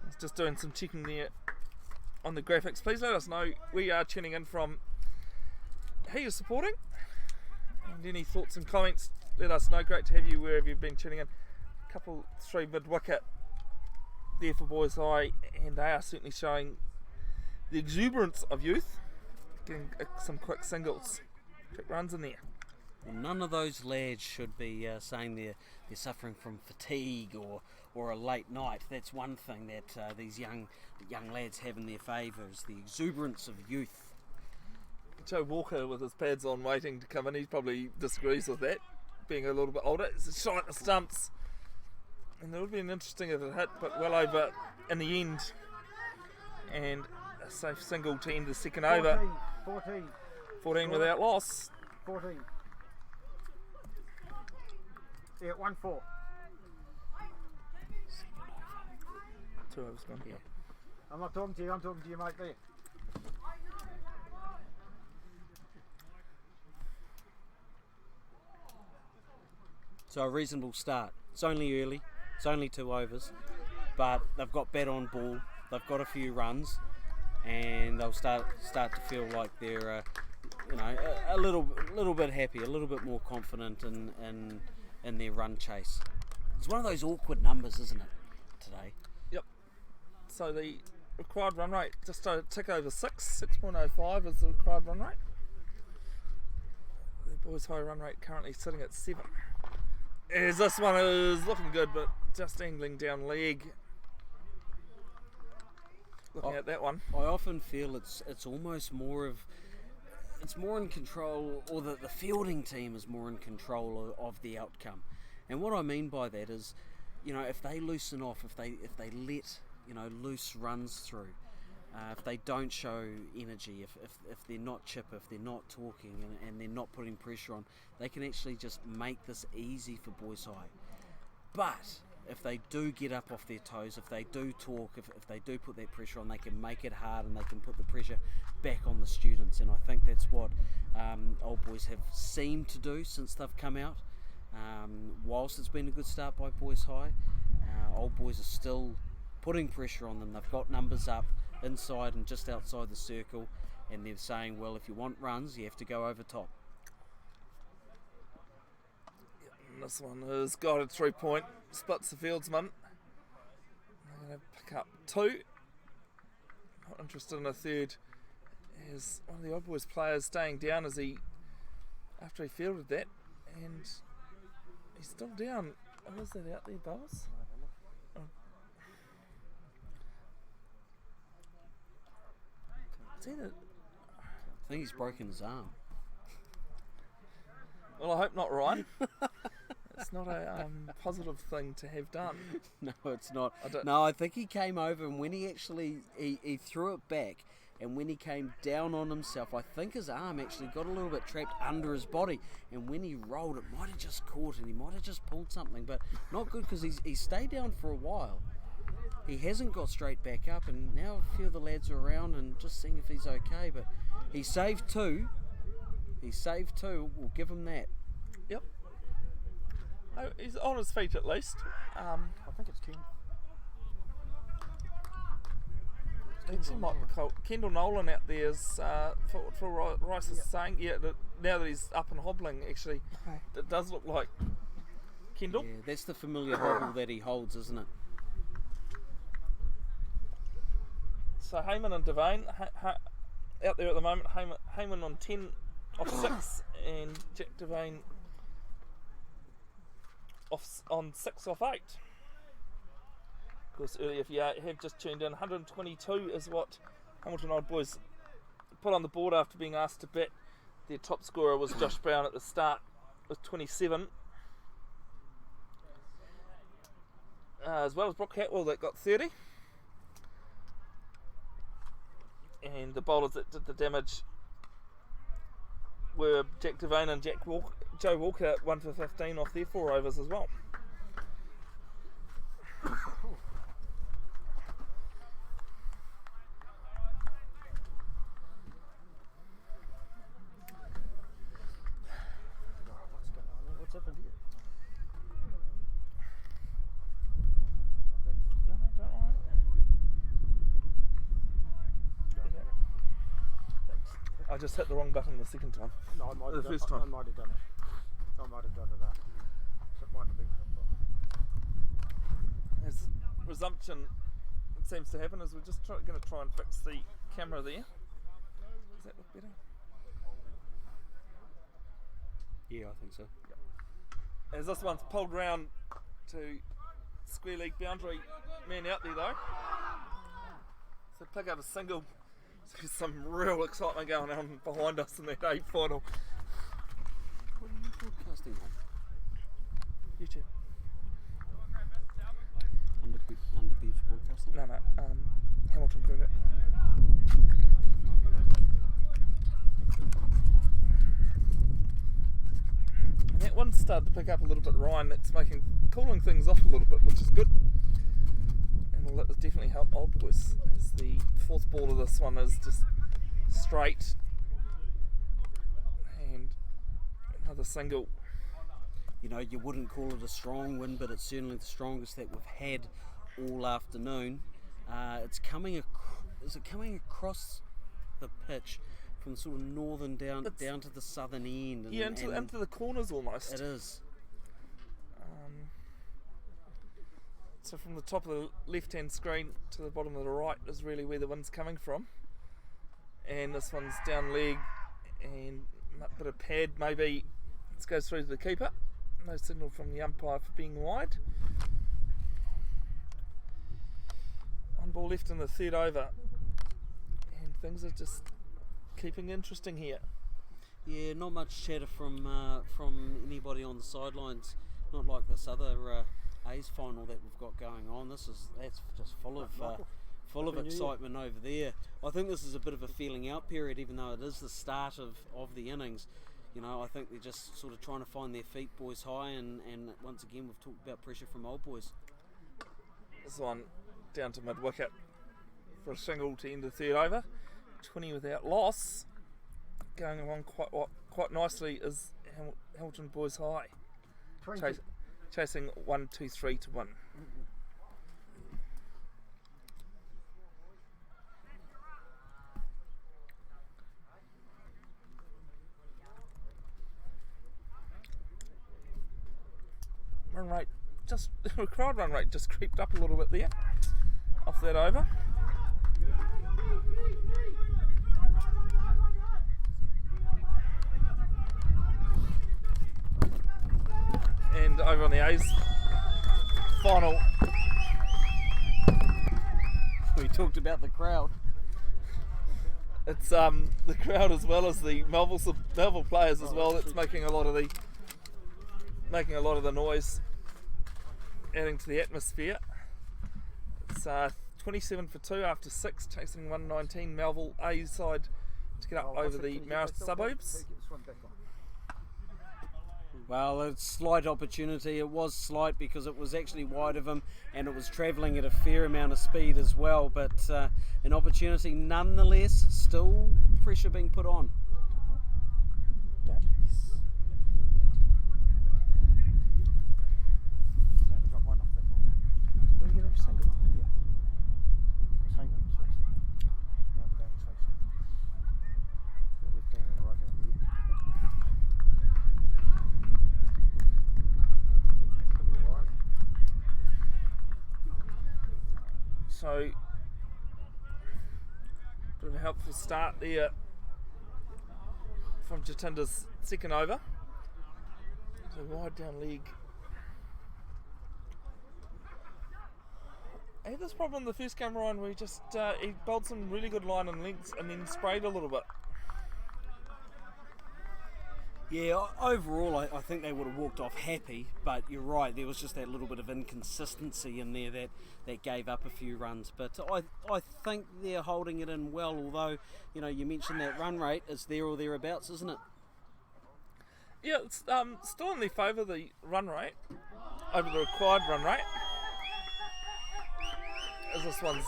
I was just doing some checking there on the graphics. Please let us know we are tuning in from who you're supporting, and any thoughts and comments, let us know. Great to have you wherever you've been tuning in. Couple 3 mid wicket there for Boys High, and they are certainly showing the exuberance of youth, getting some quick singles, quick runs in there. Well, none of those lads should be saying they're suffering from fatigue or a late night. That's one thing that these young lads have in their favour, is the exuberance of youth. Joe Walker with his pads on waiting to come in, he probably disagrees with that, being a little bit older. It's a shot at the stumps. And it would have been interesting if it hit, but well over in the end. And a safe single to end the second over. 14 without loss. 14. Yeah, 1-4. 2 overs gone. Yeah. I'm not talking to you, I'm talking to you, mate, there. So a reasonable start. It's only early. It's only 2 overs, but they've got bat on ball. They've got a few runs, and they'll start to feel like they're, a little bit happy, a little bit more confident in their run chase. It's one of those awkward numbers, isn't it, today? Yep. So the required run rate just a tick over 6.05 is the required run rate. The boys' high run rate currently sitting at 7. As this one is looking good, but just angling down leg. Looking at that one. I often feel it's almost more in control, or the fielding team is more in control of the outcome. And what I mean by that is, if they loosen off, if they let loose runs through, if they don't show energy, if they're not chipper, if they're not talking, and they're not putting pressure on, they can actually just make this easy for Boys High. But if they do get up off their toes, if they do talk, if they do put that pressure on, they can make it hard and they can put the pressure back on the students. And I think that's what Old Boys have seemed to do since they've come out. Whilst it's been a good start by Boys High, Old Boys are still putting pressure on them. They've got numbers up inside and just outside the circle, and they're saying, well, if you want runs, you have to go over top. And this one has got a 3-point, splits the fieldsman. They're going to pick up 2. Not interested in a third. Is one of the Old Boys players staying down after he fielded that, and he's still down. Oh, is that out there, Bowles? I think he's broken his arm. Well, I hope not, Ryan. It's not a positive thing to have done. No, it's not. I think he came over, and when he threw it back, and when he came down on himself, I think his arm actually got a little bit trapped under his body, and when he rolled, it might have just caught, and he might have just pulled something, but not good, because he stayed down for a while. He hasn't got straight back up, and now a few of the lads are around and just seeing if he's okay, but he saved 2. We'll give him that. Yep. Oh, he's on his feet at least. I think it's Ken. Actually might be cold. Kendall Nolan out there is, for Rice is saying, now that he's up and hobbling, actually, it does look like Kendall. Yeah, that's the familiar hobble that he holds, isn't it? So Heyman and Devane out there at the moment. Heyman on 10 off 6, and Jack Devane on 6 off 8. Of course, earlier, if you have just tuned in, 122 is what Hamilton Old Boys put on the board after being asked to bat. Their top scorer was Josh Brown at the start with 27. As well as Brock Hatwell that got 30. And the bowlers that did the damage were Jack Devane and Joe Walker, 1 for 15 off their 4 overs as well. What's happened here? No, don't worry. I just hit the wrong button the second time. No, I might have The first time. I might have done it. I might have done it. So it might have been. As resumption seems to happen, is we're just going to try and fix the camera there. Does that look better? Yeah, I think so. As this one's pulled round to square leg boundary, man out there though. So pick up a single. There's some real excitement going on behind us in that 8 final. What are you broadcasting on? YouTube. started to pick up a little bit Ryan. That's cooling things off a little bit, which is good. And will definitely help Old Boys, as the fourth ball of this one is just straight. And another single. You know, you wouldn't call it a strong wind, but it's certainly the strongest that we've had all afternoon. It's coming across the pitch from sort of northern down to the southern end. And, into the corners almost. It is. So from the top of the left-hand screen to the bottom of the right is really where the wind's coming from. And this one's down leg and a bit of pad, maybe it goes through to the keeper. No signal from the umpire for being wide. One ball left in the third over, and things are just keeping interesting here. Yeah, not much chatter from anybody on the sidelines. Not like this other A's final that we've got going on. That's just full of excitement over there. I think this is a bit of a feeling out period, even though it is the start of the innings. You know, I think they're just sort of trying to find their feet, Boys High, and once again we've talked about pressure from Old Boys. This one down to mid-wicket for a single to end the third over. 20 without loss. Going along quite nicely is Hamilton Boys High. Chasing 1, 2, 3 to 1. Run rate required run rate just creeped up a little bit there off that over. And over on the A's final, We talked about the crowd. it's the crowd as well as the Melville players as well that's making a lot of the noise, adding to the atmosphere. It's 27 for 2 after 6, chasing 119. Melville A side to get up over the Marist suburbs. Well, it's slight opportunity. It was slight because it was actually wide of him and it was travelling at a fair amount of speed as well, but an opportunity nonetheless. Still pressure being put on. So, bit of a helpful start there from Jatinder's second over. So wide down leg. I had this problem in the first game, Ryan, where he bowled some really good line and lengths and then sprayed a little bit. Yeah, overall I think they would have walked off happy, but you're right, there was just that little bit of inconsistency in there that gave up a few runs. But I think they're holding it in well, although, you know, you mentioned that run rate is there or thereabouts, isn't it? Yeah, it's still in their favour, the run rate, over the required run rate. As this one's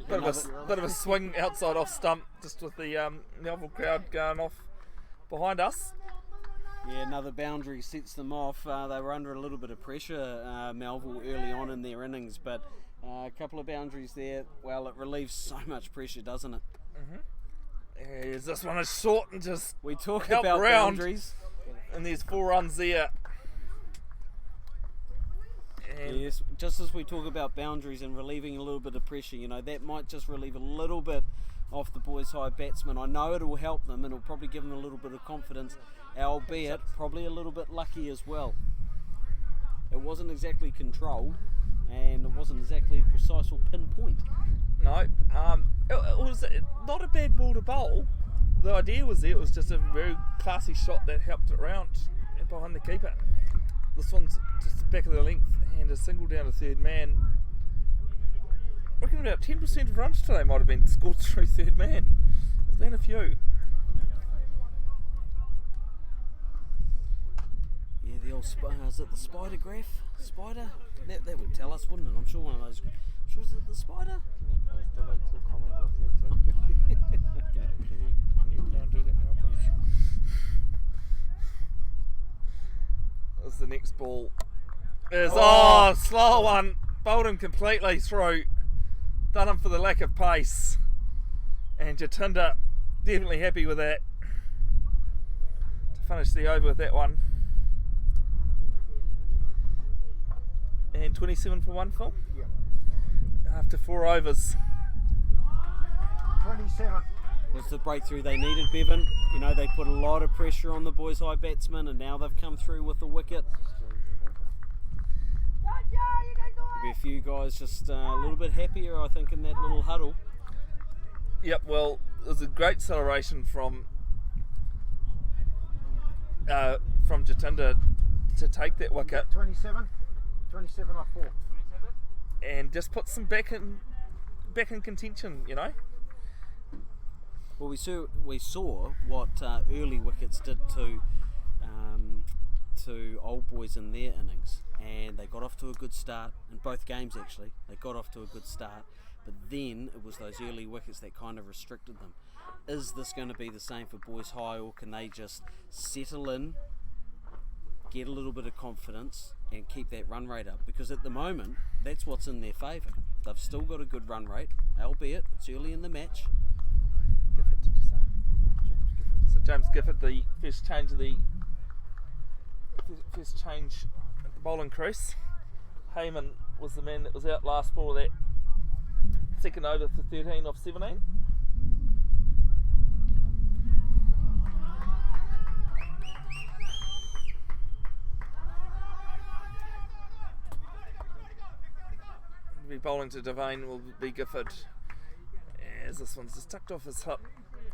bit of a swing outside off stump, just with the Melville crowd going off behind us. Yeah, another boundary sets them off. They were under a little bit of pressure, Melville, early on in their innings, but a couple of boundaries there, well, it relieves so much pressure, doesn't it? Mm-hmm. As this one is short and just we talk about round, boundaries, and there's 4 runs there. Yes, just as we talk about boundaries and relieving a little bit of pressure, you know, that might just relieve a little bit off the Boys High batsmen. I know it will help them and it will probably give them a little bit of confidence, albeit probably a little bit lucky as well. It wasn't exactly controlled and it wasn't exactly a precise or pinpoint. No, it was not a bad ball to bowl. The idea was there, it was just a very classy shot that helped it round and behind the keeper. This one's just the back of the length and a single down to third man. I reckon about 10% of runs today might have been scored through third man. There's been a few. is it the spider graph? Spider? That would tell us, wouldn't it? I'm sure one of those. Sure, is it the spider? Can you please delete all comments off YouTube? Okay. Can you now do that now, please? This is the next ball. Slow one. Bowled him completely through. Done him for the lack of pace. And Jatinda definitely happy with that. To finish the over with that one. And 27 for 1, Phil? Yeah. After 4 overs. 27. Was the breakthrough they needed, Bevan. You know, they put a lot of pressure on the boys' high batsmen, and now they've come through with the wicket. There'll be a few guys just a little bit happier, I think, in that little huddle. Yep, well, it was a great celebration from Jatinda to take that wicket 27. 27 off 4. and just put some back in contention, you know. Well, we saw what early wickets did to old boys in their innings, and they got off to a good start in both games. Actually, they got off to a good start, but then it was those early wickets that kind of restricted them. Is this going to be the same for boys high, or can they just settle in, get a little bit of confidence, and keep that run rate up? Because at the moment, that's what's in their favour. They've still got a good run rate, albeit it's early in the match. Gifford, did you say? So James Gifford, the first change at the bowling crease. Heyman was the man that was out last ball of that second over for 13 off 17. Be bowling to Devane will be Gifford, as this one's just tucked off his hip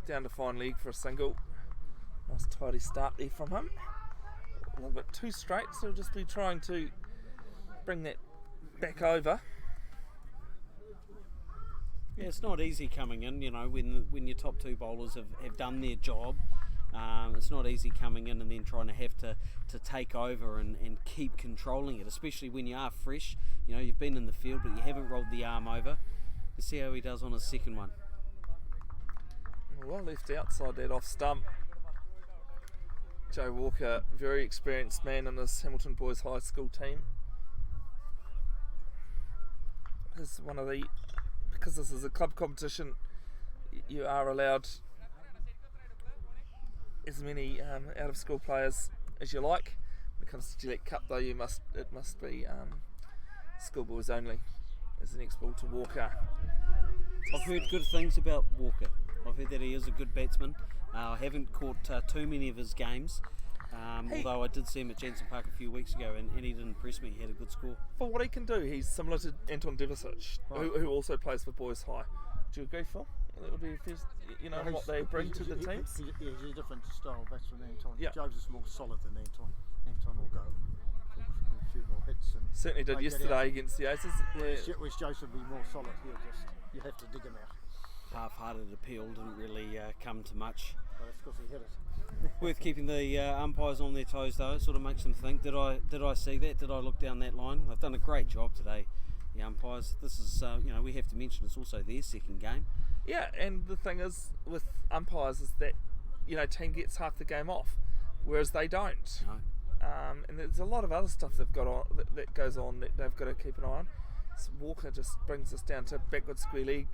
down to fine leg for a single. Nice tidy start there from him. A little bit too straight, so he'll just be trying to bring that back over. Yeah, it's not easy coming in, you know, when your top two bowlers have done their job. It's not easy coming in and then trying to have to take over and keep controlling it, especially when you are fresh. You know, you've been in the field but you haven't rolled the arm over. Let's see how he does on his second one. Well left outside that off stump. Joe Walker, very experienced man in this Hamilton Boys High School team. This is one of the, because this is a club competition, you are allowed as many out of school players as you like. When it comes to Gillette Cup though, it must be schoolboys only as the next ball to Walker. I've heard good things about Walker. I've heard that he is a good batsman. I haven't caught too many of his games, although I did see him at Jansen Park a few weeks ago and he did impress me. He had a good score. For what he can do, he's similar to Anton Devisic, who also plays for Boys High. Do you agree, Phil? That would be a first, you know, what they bring to the teams? He's a different style batsman than Anton. Yeah. Joe's is more solid than Anton. Anton will go for a few more hits. And Certainly did yesterday against the Aces. Whereas Joe should be more solid. You have to dig him out. Half-hearted appeal didn't really come to much. Well, that's because he hit it. Worth keeping the umpires on their toes though. It sort of makes them think, did I see that? Did I look down that line? They've done a great job today, the umpires. This is, you know, we have to mention it's also their second game. Yeah, and the thing is with umpires is that, you know, team gets half the game off, whereas they don't. No. And there's a lot of other stuff they've got on that goes on that they've got to keep an eye on. So Walker just brings us down to backward square leg.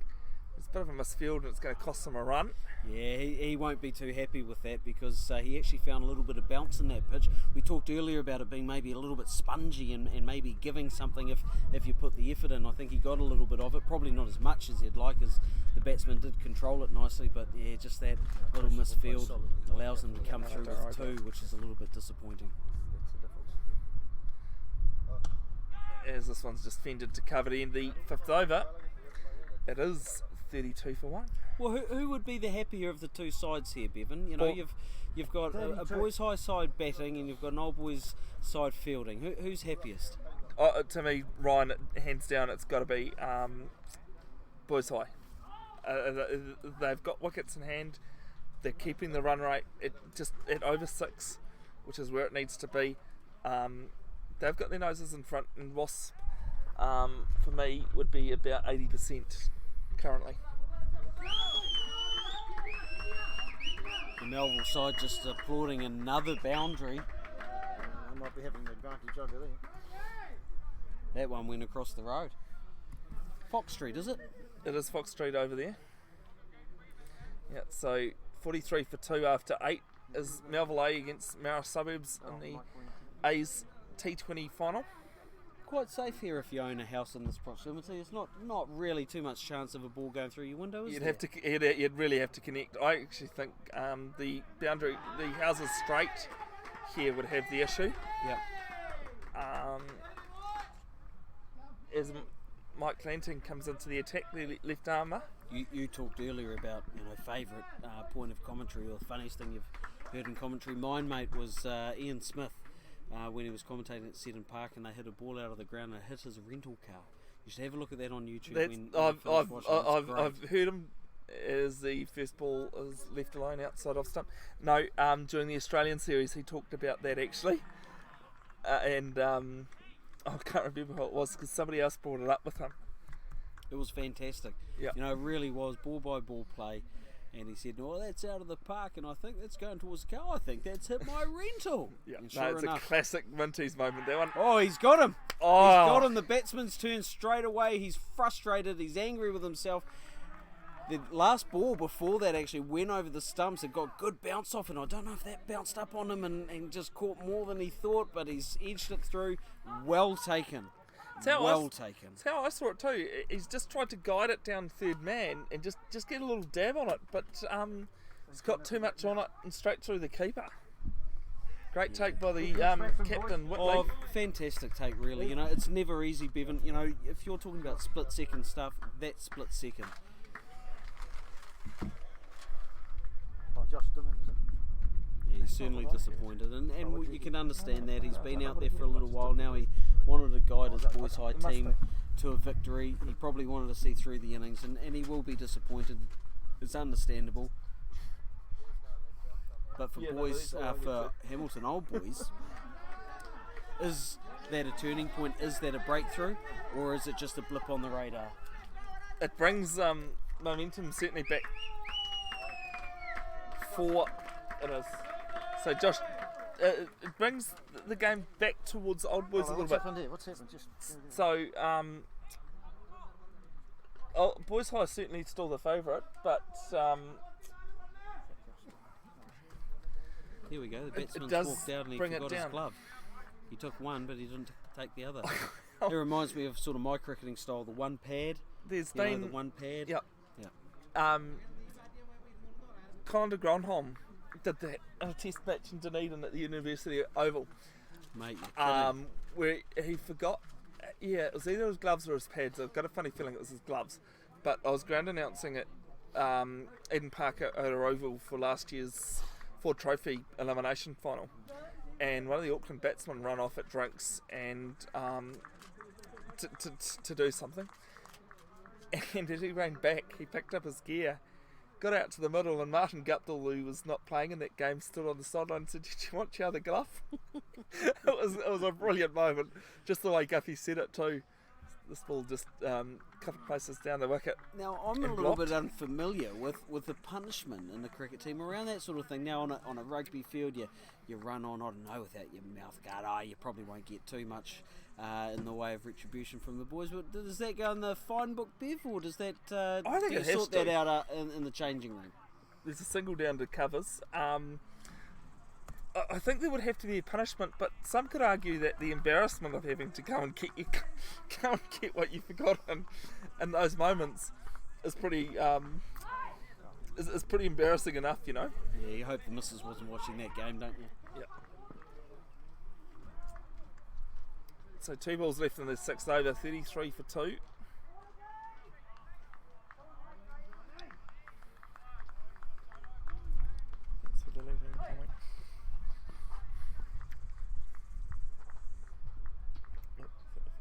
It's a bit of a misfield and it's going to cost them a run. Yeah, he won't be too happy with that because he actually found a little bit of bounce in that pitch. We talked earlier about it being maybe a little bit spongy and maybe giving something if you put the effort in. I think he got a little bit of it, probably not as much as he'd like, as the batsman did control it nicely, but yeah, just that little misfield allows them to come through with two, which is a little bit disappointing. As this one's just fended to cover the end of the fifth over, it is 32 for 1. Well, who would be the happier of the two sides here, Bevan? You know, Well, you've got a boys' high side batting and you've got an old boys' side fielding. Who's happiest? To me, Ryan, hands down, it's got to be Boys High. They've got wickets in hand. They're keeping the run rate at over 6, which is where it needs to be. They've got their noses in front, and Wasp, for me, would be about 80% currently. The Melville side just applauding another boundary. They might be having the advantage over there. That one went across the road. Fox Street, is it? It is Fox Street over there. Yeah, so 43 for 2 after 8 is Melville A against Mara Suburbs in the A's T20 final. Quite safe here if you own a house in this proximity. It's not really too much chance of a ball going through your window, is there? You'd really have to connect. I actually think the boundary, the houses straight here would have the issue. Yep. As Mike Clanton comes into the attack, the left armour. You talked earlier about favourite point of commentary or the funniest thing you've heard in commentary. Mine mate was Ian Smith when he was commentating at Seddon Park, and they hit a ball out of the ground and it hit his rental car. You should have a look at that on YouTube. I've heard him as the first ball is left alone outside off stump. No, during the Australian series he talked about that actually, and I can't remember who it was because somebody else brought it up with him. It was fantastic. Yeah. It really was ball by ball play. And he said, "Well, that's out of the park, and I think that's going towards the car. I think that's hit my rental." Yeah, and no, it's enough, a classic Minties moment, that one. Oh, he's got him. Oh. He's got him. The batsman's turned straight away. He's frustrated. He's angry with himself. The last ball before that actually went over the stumps. It got good bounce off, and I don't know if that bounced up on him and just caught more than he thought, but he's edged it through. Well taken. Well taken. That's how I saw it too. He's just tried to guide it down third man and just get a little dab on it, but he's got too much on it and straight through the keeper. Great take by the captain, Whitley. Oh, fantastic take, really. It's never easy, Bevan. If you're talking about split second stuff, that's split second. Oh, Justin, is it? Yeah, he's certainly disappointed, and you can understand that. He's been out there for a little while now. He wanted to guide his boys' high team to a victory. He probably wanted to see through the innings, and he will be disappointed. It's understandable. But for for Hamilton Old Boys, is that a turning point? Is that a breakthrough, or is it just a blip on the radar? It brings momentum certainly back. It is. So Josh, it brings the game back towards Old Boys a little bit. What's happened? So Boys High is certainly still the favourite, but here we go. The batsman walked out and he forgot his glove. He took one, but he didn't take the other. It reminds me of sort of my cricketing style, the one pad. There's been the one pad. Yep. Colin de Gronholm did that in a test match in Dunedin at the University Oval. Mate, you're kidding. Where he forgot, it was either his gloves or his pads. I've got a funny feeling it was his gloves. But I was ground announcing at Eden Park at our Oval for last year's Ford Trophy elimination final. And one of the Auckland batsmen ran off at drinks and to do something. And as he ran back, he picked up his gear, got out to the middle, and Martin Guptill, who was not playing in that game, stood on the sideline and said, "Did you want your other glove?" it was a brilliant moment, just the way Guppy said it too. This ball just a couple of places down the wicket. Now I'm a little bit unfamiliar with the punishment in the cricket team around that sort of thing. Now on a rugby field, you run on, I don't know, without your mouth guard. You probably won't get too much in the way of retribution from the boys. But does that go in the fine book, Bev, or does that I think it has sort that out in the changing room? There's a single down to covers. I think there would have to be a punishment, but some could argue that the embarrassment of having to go and get what you forgot in those moments is pretty is pretty embarrassing enough, Yeah, you hope the missus wasn't watching that game, don't you? Yeah. So 2 balls left in the 6th over, 33 for 2. That's what they're leaving the comment. If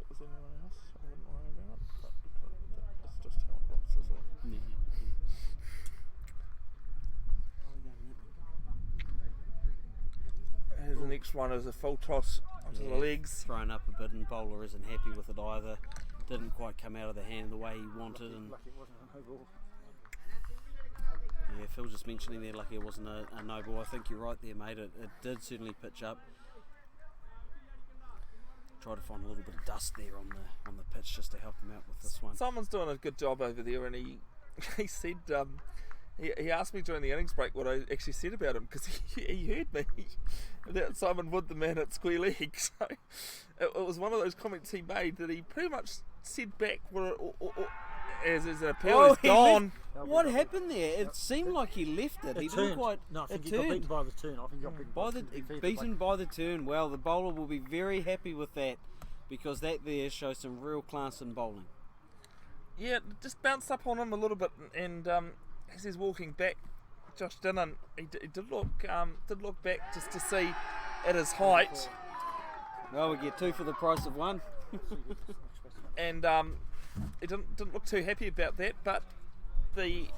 it was anyone else, I wouldn't worry about it, but that's just how it looks, isn't it? The next one is a full toss onto the legs. Thrown up a bit, and bowler isn't happy with it either. Didn't quite come out of the hand the way he wanted. And Lucky it wasn't a no ball. yeah, Phil just mentioning there, lucky it wasn't a no ball. I think you're right there, mate. It did certainly pitch up. Try to find a little bit of dust there on the pitch just to help him out with this one. Someone's doing a good job over there, and he said he asked me during the innings break what I actually said about him, because he heard me that Simon Wood, the man at square leg. So it was one of those comments he made that he pretty much said back as an appeal. He's gone. What happened there? It seemed like he left it. He didn't quite. No, I think it he got turned. beaten by the turn. I think he got Beaten by the turn. Well, the bowler will be very happy with that, because that there shows some real class in bowling. Yeah, just bounced up on him a little bit, and as he's walking back, Josh Dinnan, he did look back just to see at his height, Well, we get 2 for the price of 1. and he didn't look too happy about that. But the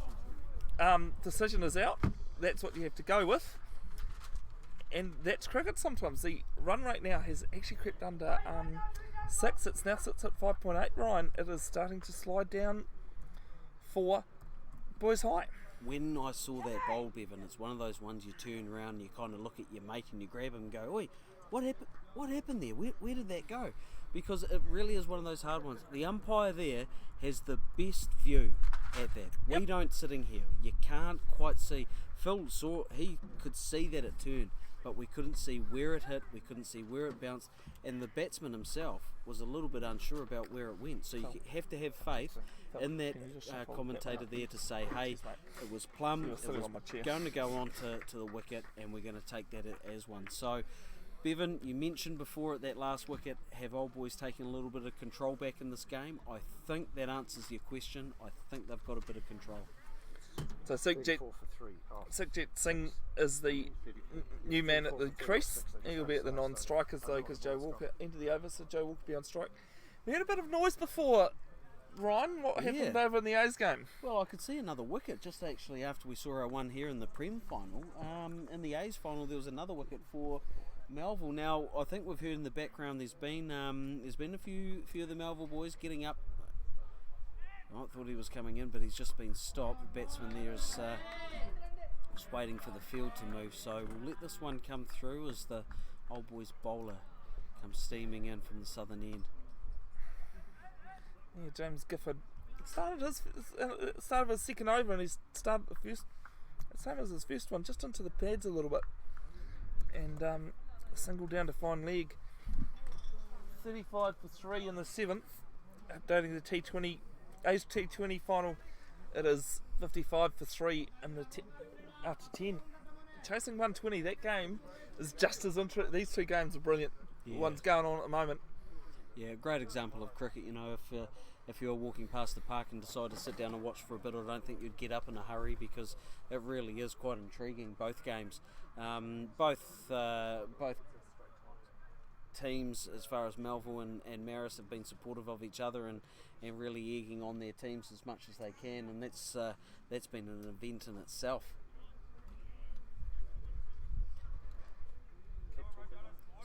decision is out. That's what you have to go with, and that's cricket. Sometimes the run rate now has actually crept under 6. It's now sits at 5.8. Ryan, it is starting to slide down for Boys High. When I saw that bowl, Bevan, it's one of those ones you turn around and you kind of look at your mate and you grab him and go, "Oi, what happened there? Where did that go?" Because it really is one of those hard ones. The umpire there has the best view at that. Yep. We don't sitting here. You can't quite see. Phil he could see that it turned, but we couldn't see where it hit, we couldn't see where it bounced, and the batsman himself was a little bit unsure about where it went. So you have to have faith in that commentator there to say, hey, it was plumb, it was going to go on to the wicket, and we're going to take that as one. So, Bevan, you mentioned before at that last wicket, have Old Boys taken a little bit of control back in this game? I think that answers your question. I think they've got a bit of control. So Sukhjit Singh is the new man at the crease. He'll be at the non-strikers though, because Joe Walker entered the over, so Joe Walker will be on strike. We had a bit of noise before, Ryan. What happened over in the A's game? Well, I could see another wicket just actually after we saw our one here in the Prem final. In the A's final, there was another wicket for Melville. Now, I think we've heard in the background there's been a few of the Melville boys getting up. I thought he was coming in, but he's just been stopped. The batsman there is just waiting for the field to move. So we'll let this one come through as the Old Boys bowler comes steaming in from the southern end. Yeah, James Gifford started his second over, and he's started the first, same as his first one, just into the pads a little bit, and single down to fine leg. 35 for 3 in the 7th, updating the T20. A's T20 final, it is 55 for 3 in the after 10. Chasing 120, that game is just as interesting. These two games are brilliant. Yeah. One's going on at the moment. Yeah, great example of cricket. You know, if you're walking past the park and decide to sit down and watch for a bit, I don't think you'd get up in a hurry, because it really is quite intriguing, both games. Both teams, as far as Melville and Marist, have been supportive of each other and really egging on their teams as much as they can, and that's been an event in itself.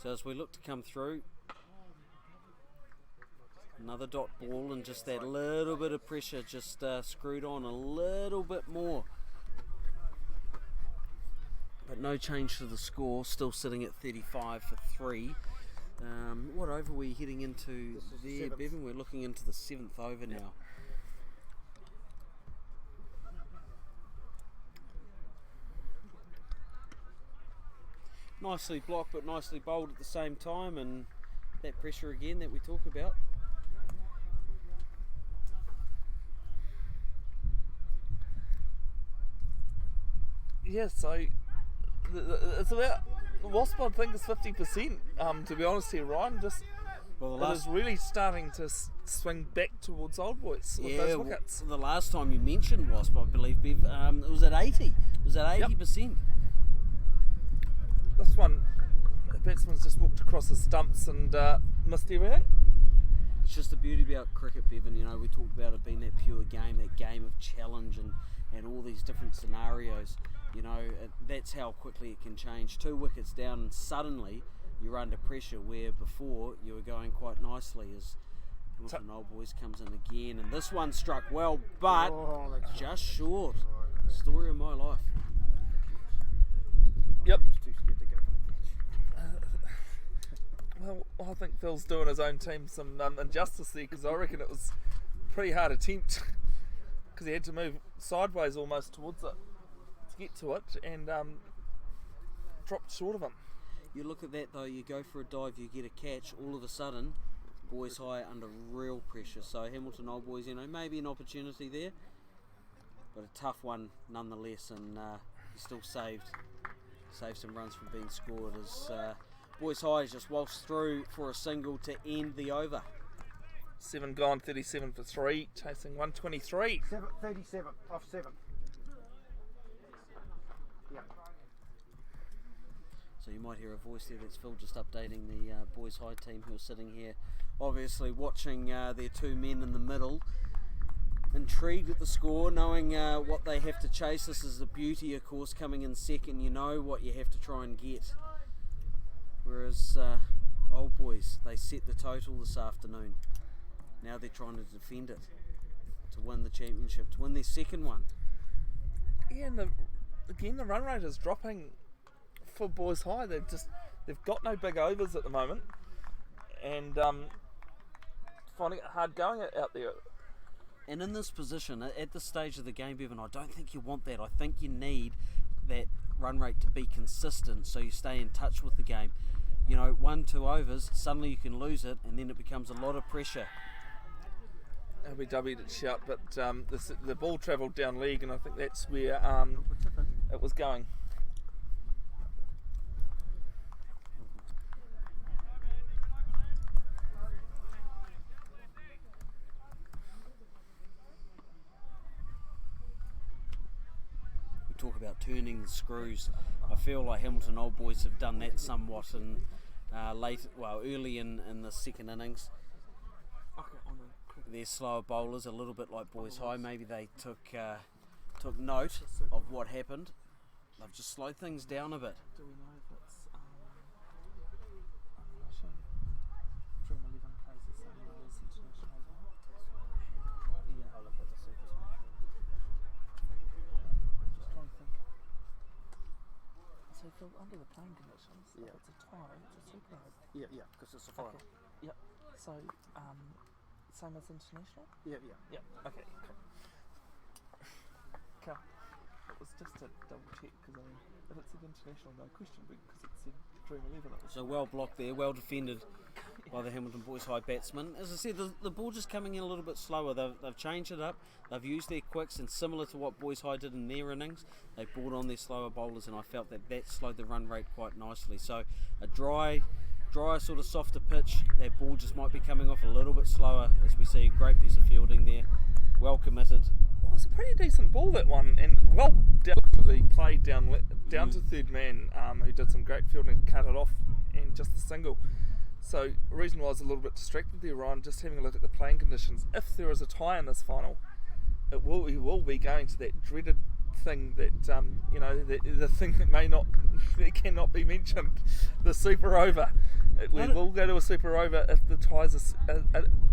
So as we look to come through, another dot ball, and just that little bit of pressure just screwed on a little bit more. But no change to the score, still sitting at 35 for 3. What over are we heading into there, Bevan? We're looking into the 7th over now. Nicely blocked, but nicely bowled at the same time, and that pressure again that we talk about. Yeah, so it's about Wasp, I think, is 50%. To be honest here, Ryan, just it is really starting to swing back towards Old Boys with those wickets. The last time you mentioned Wasp, I believe, Bev, it was at 80. It was at 80%. Yep. This one, the batsman's just walked across the stumps and missed everything. It's just the beauty about cricket, Bevan. You know, we talked about it being that pure game, that game of challenge and all these different scenarios. You know, that's how quickly it can change. 2 wickets down, and suddenly you're under pressure, where before you were going quite nicely as Hamilton Old Boys comes in again, and this one struck well, but just short. Story of my life. Yep. He was too scared to go for the catch. Well, I think Phil's doing his own team some injustice there, because I reckon it was a pretty hard attempt, because he had to move sideways almost towards it to get to it, and dropped short of him. You look at that though, you go for a dive, you get a catch, all of a sudden Boys High under real pressure. So Hamilton Old Boys, maybe an opportunity there, but a tough one nonetheless, and he still saved some runs from being scored as Boys High just waltzed through for a single to end the over. 7 gone, 37 for 3, chasing 123. 37 off 7. Yeah. So you might hear a voice there, that's Phil just updating the Boys High team who are sitting here, obviously watching their two men in the middle, intrigued at the score, knowing what they have to chase. This is the beauty, of course, coming in second. You know what you have to try and get. Whereas Old Boys, they set the total this afternoon. Now they're trying to defend it, to win the championship, to win their second one. Yeah, and the run rate is dropping for Boys High. They've got no big overs at the moment, and finding it hard going out there. And in this position, at this stage of the game, Bevan, I don't think you want that. I think you need that run rate to be consistent so you stay in touch with the game. 1-2 overs, suddenly you can lose it, and then it becomes a lot of pressure. LBW did shout, but the ball travelled down leg, and I think that's where it was going. Talk about turning the screws. I feel like Hamilton Old Boys have done that somewhat in early in the second innings. Their slower bowlers, a little bit like Boys High, maybe they took note of what happened. They've just slowed things down a bit. Do we know if it's Dream 11 plays the same way as international as well? Yeah. I'll look at the super Just trying to think. So Phil, under the playing conditions, if it's a tie, it's a super over. Yeah, because it's a final. Okay. Yep. So, same as international? Yeah. Yep. Okay, cool. It was just a double check, because if it said international, no question, because it said Dream 11. It was So well blocked there, well defended by the Hamilton Boys High batsmen. As I said, the ball just coming in a little bit slower. They've changed it up. They've used their quicks, and similar to what Boys High did in their innings, they brought on their slower bowlers, and I felt that slowed the run rate quite nicely. So a dry sort of softer pitch, that ball just might be coming off a little bit slower, as we see a great piece of fielding there, well committed. Well, it was a pretty decent ball, that one, and well delicately played down to third man, who did some great fielding to cut it off, and just the single. So the reason why I was a little bit distracted there, Ryan, just having a look at the playing conditions. If there is a tie in this final, we will be going to that dreaded thing that the thing that cannot be mentioned, the super over. We will go to a super over if the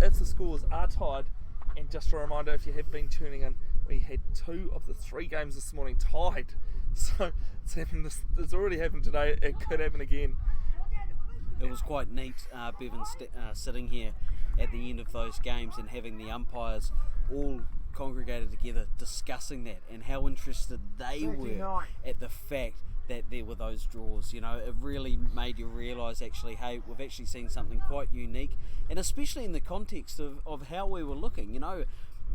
if the scores are tied. And just a reminder, if you have been tuning in, we had 2 of the 3 games this morning tied. So it's already happened today. It could happen again. It was quite neat, Bevan, sitting here at the end of those games and having the umpires all congregated together discussing that, and how interested they were at the fact that there were those draws. It really made you realise, actually, hey, we've actually seen something quite unique, and especially in the context of how we were looking.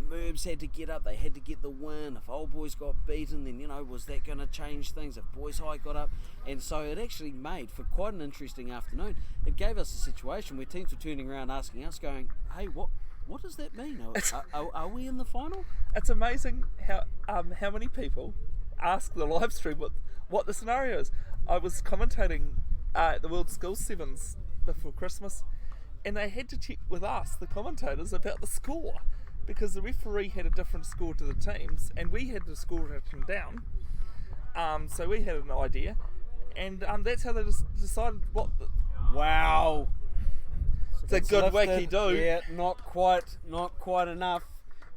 Merbs had to get up, they had to get the win. If Old Boys got beaten, then was that going to change things? If Boys High got up, and so it actually made for quite an interesting afternoon. It gave us a situation where teams were turning around asking us, going, hey, what does that mean? Are we in the final? It's amazing how many people ask the live stream what the scenario is. I was commentating at the World Skills Sevens before Christmas, and they had to check with us, the commentators, about the score, because the referee had a different score to the teams, and we had the score written down. So we had an idea, and that's how they decided what Wow. It's a good wacky do. Yeah, not quite enough.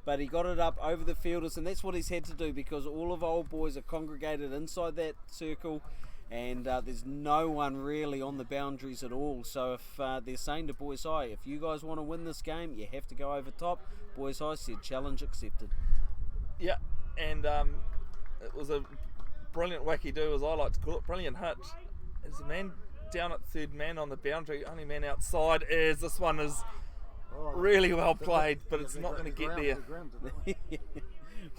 But he got it up over the fielders, and that's what he's had to do because all of our old boys are congregated inside that circle, and there's no one really on the boundaries at all. So if they're saying to Boys High, if you guys want to win this game, you have to go over top, Boys High said challenge accepted. Yeah, and it was a brilliant wacky do, as I like to call it, brilliant hit. There's a man down at third man on the boundary, only man outside is, this one is really well played, but it's not going to get there.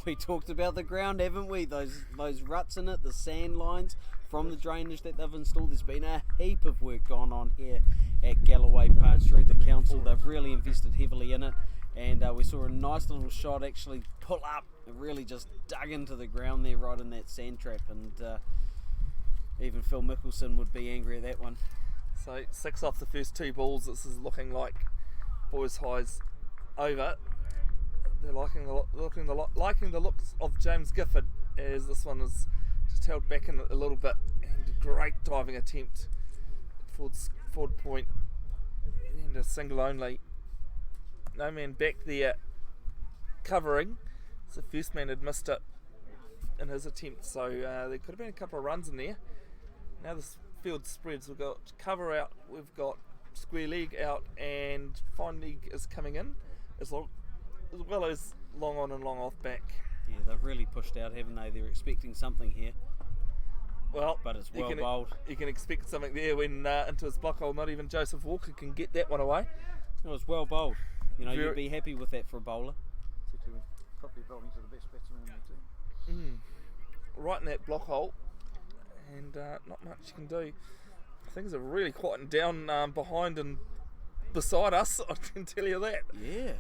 We talked about the ground, haven't we? Those ruts in it, the sand lines from the drainage that they've installed. There's been a heap of work gone on here at Galloway Park through the council. They've really invested heavily in it, and we saw a nice little shot actually pull up. It really just dug into the ground there, right in that sand trap, and even Phil Mickelson would be angry at that one. So 6 off the first 2 balls. This is looking like Boys High's over. They're liking the looks of James Gifford, as this one is just held back in a little bit, and a great diving attempt forward point, and a single only. No man back there covering, so the first man had missed it in his attempt, so there could have been a couple of runs in there. Now this field spreads. We've got cover out, we've got square leg out, and fine leg is coming in, as well as long on and long off back. Yeah, they've really pushed out, haven't they? They're expecting something here. Well, but it's well bowled. You can expect something there when into his block hole. Not even Joseph Walker can get that one away. It was well bowled. You know, you'd be happy with that for a bowler. Probably bowling to the best batsman in the team. Right in that block hole, and not much you can do. Things are really quieting down behind and beside us, I can tell you that. Yeah.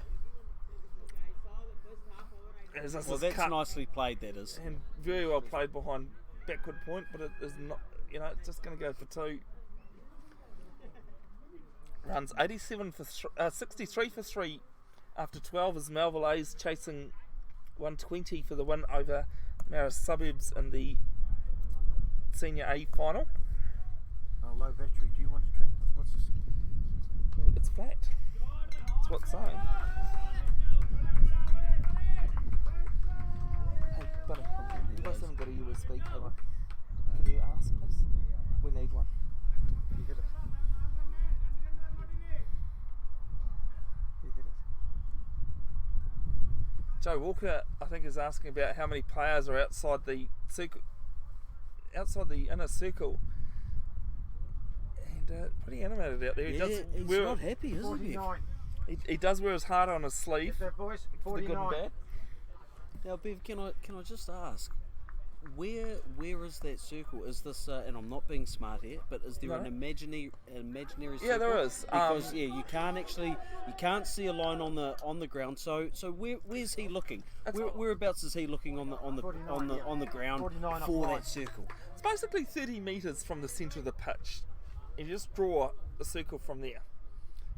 Well, that's cut, nicely played, that is. And very well played behind backward point, but it is not, it's just going to go for 2. Runs 63 for 3 after 12 as Melville A's chasing 120 for the win over Marist Suburbs in the Senior A final. Low battery, do you want to track? What's this? Well, it's flat. That's what it's saying. Hey, buddy, you guys haven't got a USB cable. Can you ask us? We need one. You hit it. Joe Walker, I think, is asking about how many players are outside the circle, outside the inner circle. Pretty animated out there. He's not happy, is he? He does wear his heart on his sleeve. That, boys. 49. The good and bad. Now, Bev, can I just ask, where is that circle? Is this, and I'm not being smart here, but is there an imaginary circle? Yeah, there is. Because you can't see a line on the ground. So where's he looking? Whereabouts is he looking on the ground for that circle? It's basically 30 metres from the centre of the pitch. You just draw a circle from there.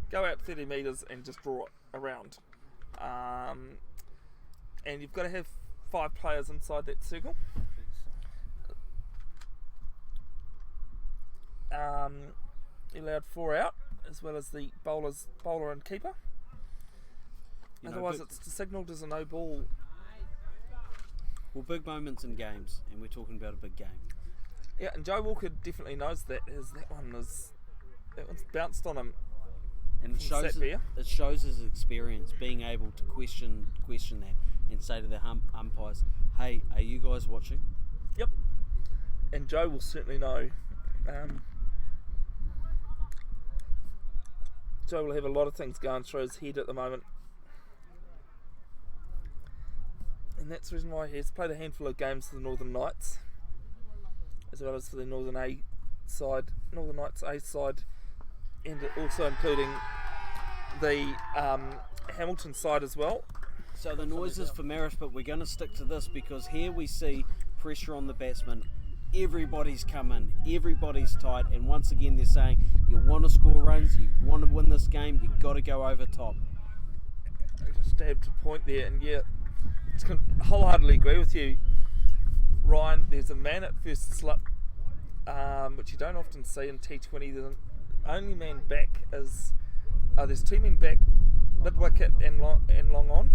Go out 30 metres and just draw it around. And you've got to have 5 players inside that circle. You allowed 4 out, as well as the bowler and keeper. Otherwise, it's signalled as a no ball. Well, big moments in games, and we're talking about a big game. Yeah, and Joe Walker definitely knows that. That one's bounced on him. And it shows his experience, being able to question that and say to the umpires, hey, are you guys watching? Yep. And Joe will certainly know. Joe will have a lot of things going through his head at the moment. And that's the reason why he's played a handful of games for the Northern Knights, as well as for the Northern Knights A side, and also including the Hamilton side as well. So the noise is for Marist, but we're going to stick to this because here we see pressure on the batsman. Everybody's coming, everybody's tight, and once again they're saying you want to score runs, you want to win this game, you've got to go over top. I just stabbed a point there, and yeah, I wholeheartedly agree with you, Ryan. There's a man at first slip, which you don't often see in T20. There's only man back is there's 2 men back, mid wicket and long on.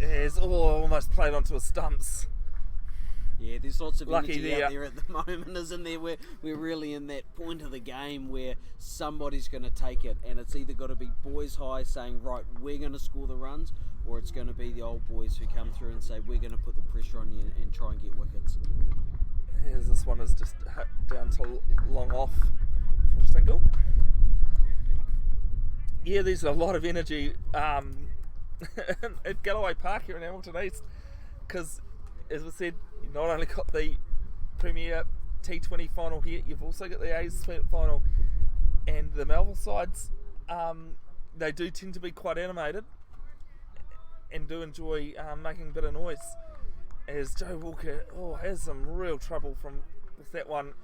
Has almost played onto his stumps. Yeah, there's lots of Lucky energy there. out there at the moment, isn't there? We're really in that point of the game where somebody's going to take it, and it's either got to be boys high saying, right, we're going to score the runs, or it's going to be the old boys who come through and say, we're going to put the pressure on you and try and get wickets. Here's this one is just hit down to long off for a single. Yeah, there's a lot of energy at Galloway Park here in Hamilton East, because as we said, you not only got the Premier T20 final here, you've also got the A's final, and the Melville sides, they do tend to be quite animated and do enjoy making a bit of noise. As Joe Walker has some real trouble with that one.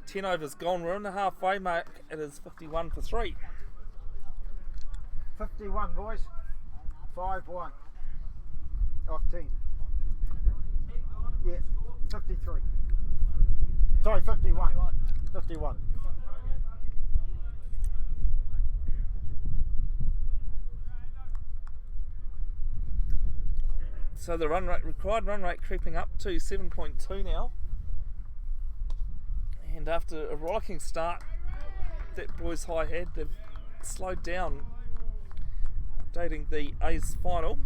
10 overs gone, we're in the halfway mark, it is 51 for 3. 51, boys. 5-1. Off 10. Yeah, 53. Sorry, 51. 51. So the required run rate creeping up to 7.2 now. And after a rollicking start that boys high had, they've slowed down. Updating the A's final.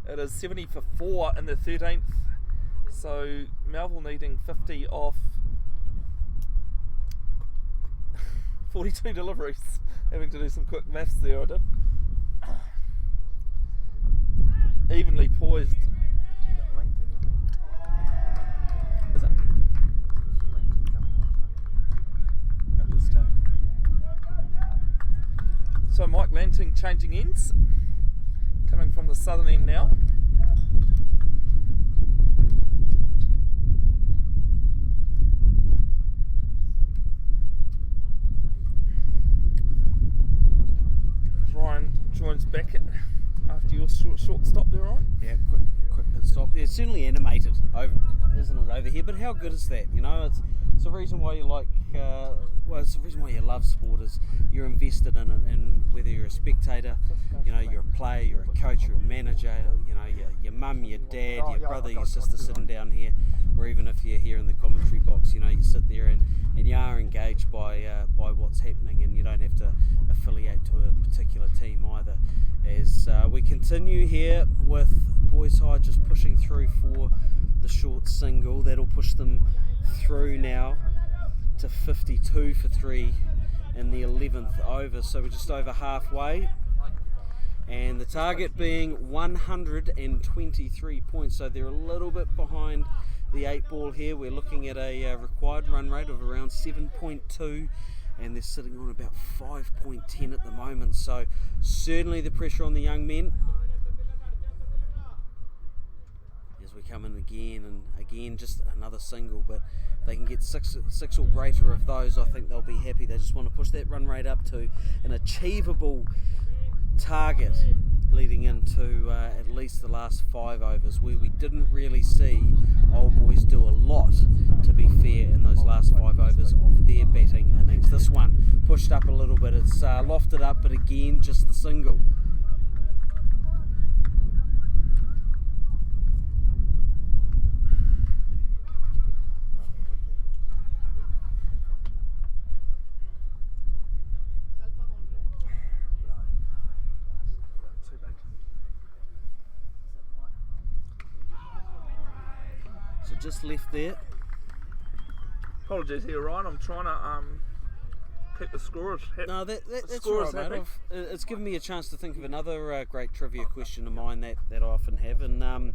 It is 70 for 4 in the 13th. So Melville needing 50 off 42 deliveries. Having to do some quick maths there, I did. Evenly poised. Is it? It is too. So Mike Lanting changing ends. Coming from the southern end now. Ryan joins back after your short stop there, Ryan. Yeah, quick pit stop. It's certainly animated, isn't it, over here? But how good is that? You know, it's the reason why you like. It's the reason why you love sport is you're invested in it, and whether you're a spectator, you know, you're a player, you're a coach, you're a manager, you know, your mum, your dad, your brother, your sister sitting down here, or even if you're here in the commentary box, you know, you sit there and you are engaged by what's happening, and you don't have to affiliate to a particular team either. As we continue here with Boys High just pushing through for the short single, that'll push them through now to 52 for 3 in the 11th over, so we're just over halfway, and the target being 123 points, so they're a little bit behind the 8 ball here. We're looking at a required run rate of around 7.2, and they're sitting on about 5.10 at the moment, so certainly the pressure on the young men as we come in again and again. Just another single, but they can get six or greater of those, I think they'll be happy. They just want to push that run rate up to an achievable target leading into at least the last 5 overs, where we didn't really see old boys do a lot, to be fair, in those last 5 overs of their batting innings. This one pushed up a little bit, it's lofted up, but again just the single. Just left there. Apologies here, Ryan. I'm trying to keep the scorers happy. No, that's all right, mate. It's given me a chance to think of another great trivia question of mine that I often have, and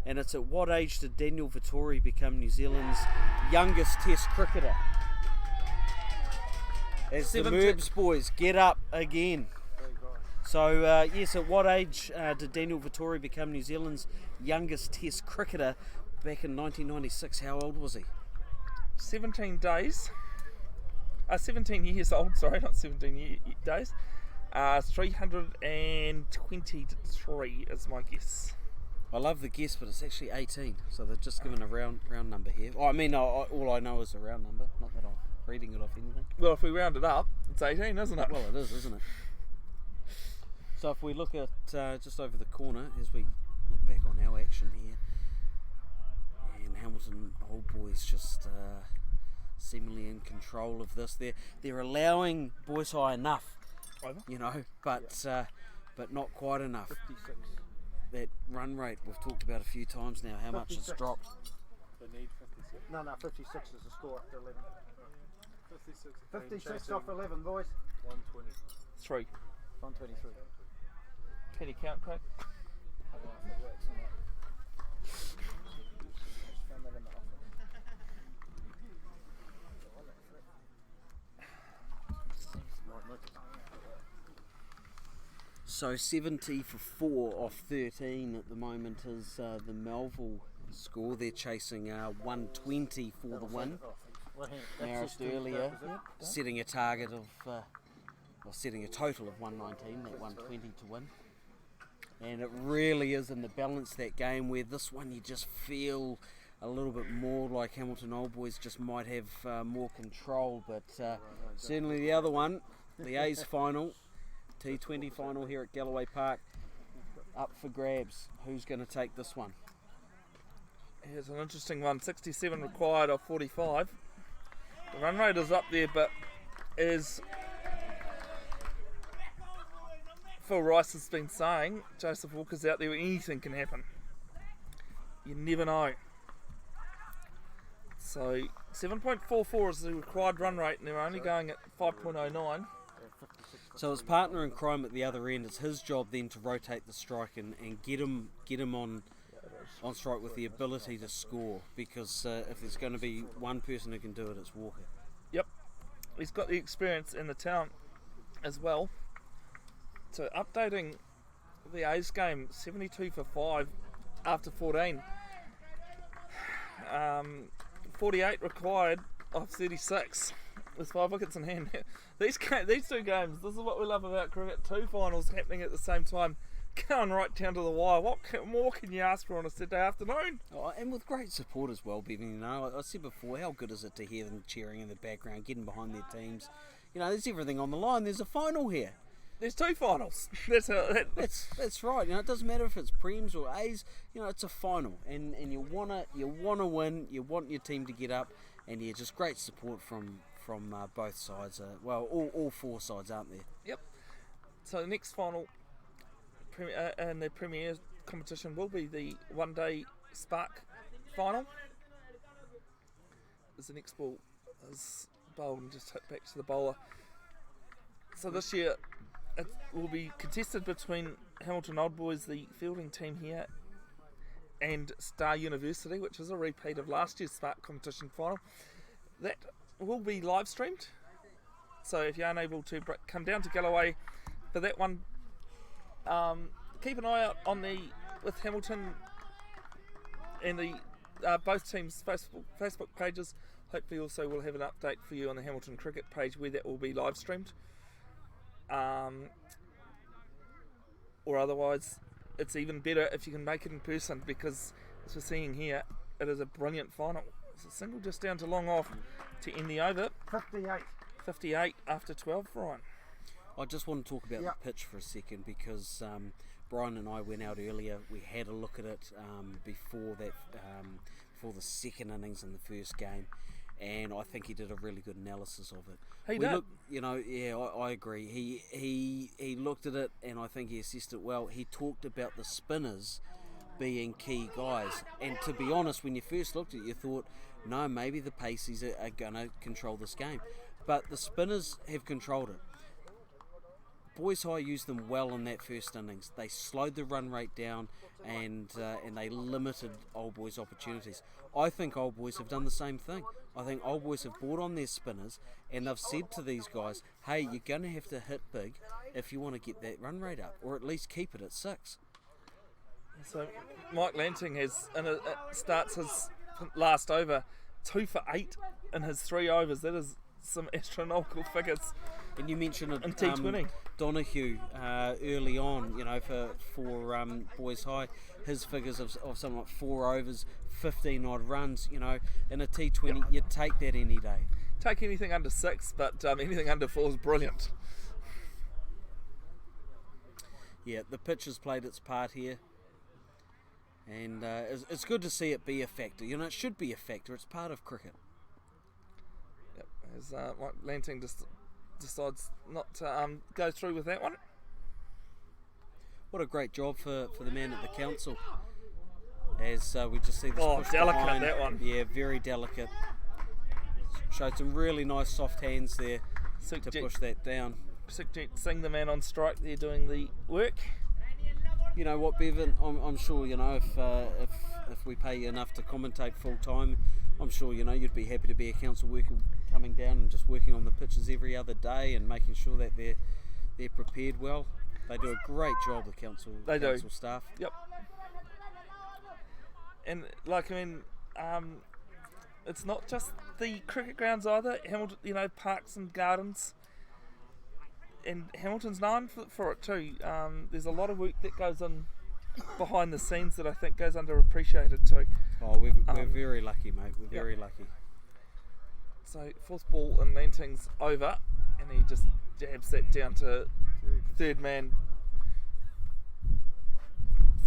it's at what age did Daniel Vettori become New Zealand's youngest Test cricketer? As the Merbs boys get up again. So yes, at what age did Daniel Vettori become New Zealand's youngest Test cricketer? Back in 1996, how old was he? 17 days. 17 years old, sorry, not 17 days. 323 is my guess. I love the guess, but it's actually 18. So they've just given a round number here. Oh, I mean, all I know is a round number, not that reading it off anything. Well, if we round it up, it's 18, isn't it? Well, it is, isn't it? So if we look at just over the corner as we look back on our action here, and Hamilton Old Boys just seemingly in control of this. They're allowing Boys High enough, you know, but not quite enough. 56. That run rate we've talked about a few times now, how much it's 56. dropped. They need 56. No, 56 is the score after 11. 56 off 11, boys. 120. 3. 123. Can you count, Craig? I don't know if it works or not. Just found that in the office. So 70 for 4 off 13 at the moment is the Melville score. They're chasing 120 for the win. Marist earlier setting a target of, setting a total of 119, that 120 to win. And it really is in the balance, that game, where this one you just feel a little bit more like Hamilton Old Boys just might have more control, but certainly the other one, the A's final, T20 final here at Galloway Park, up for grabs. Who's going to take this one? Here's an interesting one. 67 required of 45. The run rate is up there, but as Phil Rice has been saying, Joseph Walker's out there, anything can happen. You never know. So 7.44 is the required run rate, and they're only going at 5.09. So his partner in crime at the other end, it's his job then to rotate the strike and get him on strike with the ability to score, because if there's going to be one person who can do it, it's Walker. Yep, he's got the experience in the town as well. So updating the A's game, 72 for 5 after 14. 48 required of 36 with 5 wickets in hand. These two games, this is what we love about cricket, 2 finals happening at the same time, going right down to the wire. What more can you ask for on a Saturday afternoon? Oh, and with great support as well, Bevan. You know, I said before, how good is it to hear them cheering in the background, getting behind their teams. You know, there's everything on the line. There's a final here. There's 2 finals. That's right. You know, it doesn't matter if it's Prems or A's. You know, it's a final, and you wanna win. You want your team to get up, and yeah, just great support from both sides. All 4 sides, aren't there? Yep. So the next final and the Premier competition will be the one-day Spark final. As the next ball is bowled and just hit back to the bowler. So this year it will be contested between Hamilton Old Boys, the fielding team here, and Star University, which is a repeat of last year's Spark competition final. That will be live streamed. So if you're unable to come down to Galloway for that one, keep an eye out with Hamilton and the both teams' Facebook pages. Hopefully also we'll have an update for you on the Hamilton Cricket page where that will be live streamed. Or otherwise, it's even better if you can make it in person, because as we're seeing here, it is a brilliant final. It's a single just down to long off to end the over. 58 after 12, Brian. I just want to talk about the pitch for a second, because Brian and I went out earlier. We had a look at it before the second innings in the first game, and I think he did a really good analysis of it. He did. I agree. He looked at it, and I think he assessed it well. He talked about the spinners being key guys, and to be honest, when you first looked at it, you thought, no, maybe the paceys are going to control this game, but the spinners have controlled it. Boys High used them well in that first innings. They slowed the run rate down, and they limited Old Boys' opportunities. I think Old Boys have done the same thing. I think Old Boys have brought on their spinners, and they've said to these guys, hey, you're going to have to hit big if you want to get that run rate up, or at least keep it at 6. So Mike Lanting starts his last over 2 for 8 in his 3 overs. That is some astronomical figures. And you mentioned in T20. Donahue early on, you know, for Boys High, his figures of something like 4 overs, 15 odd runs. You know, in a T20, you'd take that any day. take anything under 6, but anything under 4 is brilliant. Yeah, the pitch has played its part here. And it's good to see it be a factor. You know, it should be a factor. It's part of cricket. Yep, as Lanting decides not to go through with that one. What a great job for the man at the council. As we just see this push delicate, behind. that one. Yeah, very delicate. Showed some really nice soft hands there to push that down. Sukhjit Singh, the man on strike there doing the work. You know what, Bevan? I'm sure, you know, if we pay you enough to commentate full time, I'm sure, you know, you'd be happy to be a council worker coming down and just working on the pitches every other day and making sure that they're prepared well. They do a great job, the council staff. Yep. And like, I mean, it's not just the cricket grounds either. Hamilton, you know, parks and gardens. And Hamilton's known for it too. There's a lot of work that goes on behind the scenes that I think goes underappreciated too. Oh, we're very lucky, mate. We're very lucky. So fourth ball and Lanting's over, and he just jabs that down to third man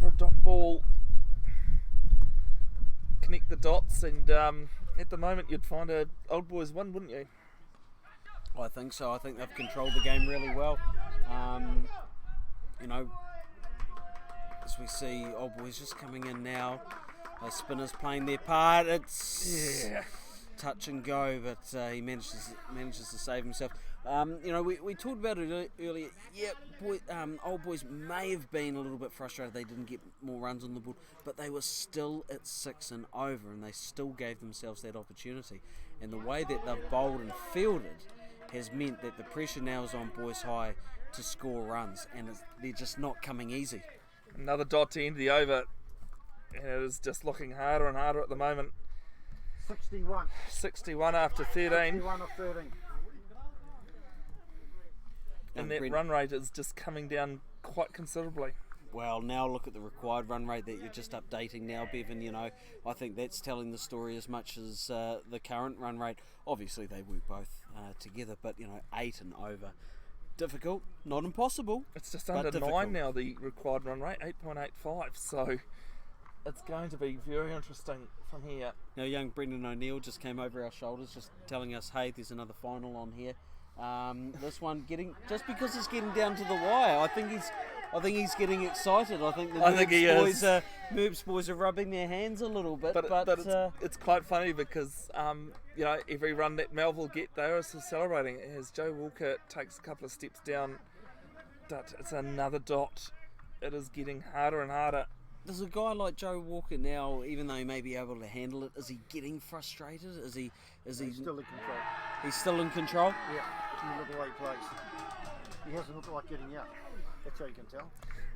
for a dot ball. Connect the dots, and at the moment you'd find a Old Boys win, wouldn't you? I think so. I think they've controlled the game really well. You know, as we see Old Boys just coming in now, spinners playing their part. It's touch and go, but he manages to save himself. You know, we talked about it earlier. Yeah, Old Boys may have been a little bit frustrated they didn't get more runs on the board, but they were still at 6 and over, and they still gave themselves that opportunity. And the way that they've bowled and fielded has meant that the pressure now is on Boys High to score runs, and they're just not coming easy. Another dot to end the over, and it is just looking harder and harder at the moment. 61 after 13. 61 or 13. And that run rate is just coming down quite considerably. Well, now look at the required run rate that you're just updating now, Bevan. You know, I think that's telling the story as much as the current run rate. Obviously, they work both together, but, you know, 8 and over. Difficult, not impossible. It's just under 9 now, the required run rate, 8.85. So it's going to be very interesting from here. Now, young Brendan O'Neill just came over our shoulders, just telling us, hey, there's another final on here. This one just because it's getting down to the wire, I think he's getting excited. I think the Merbs boys are rubbing their hands a little bit. But it's quite funny because you know, every run that Melville get, they are still celebrating. As Joe Walker takes a couple of steps down, but it's another dot. It is getting harder and harder. Does a guy like Joe Walker now, even though he may be able to handle it, is he getting frustrated? Is he He's still in control. He's still in control? Yeah, you look at the way he plays. He hasn't looked like getting out. That's how you can tell.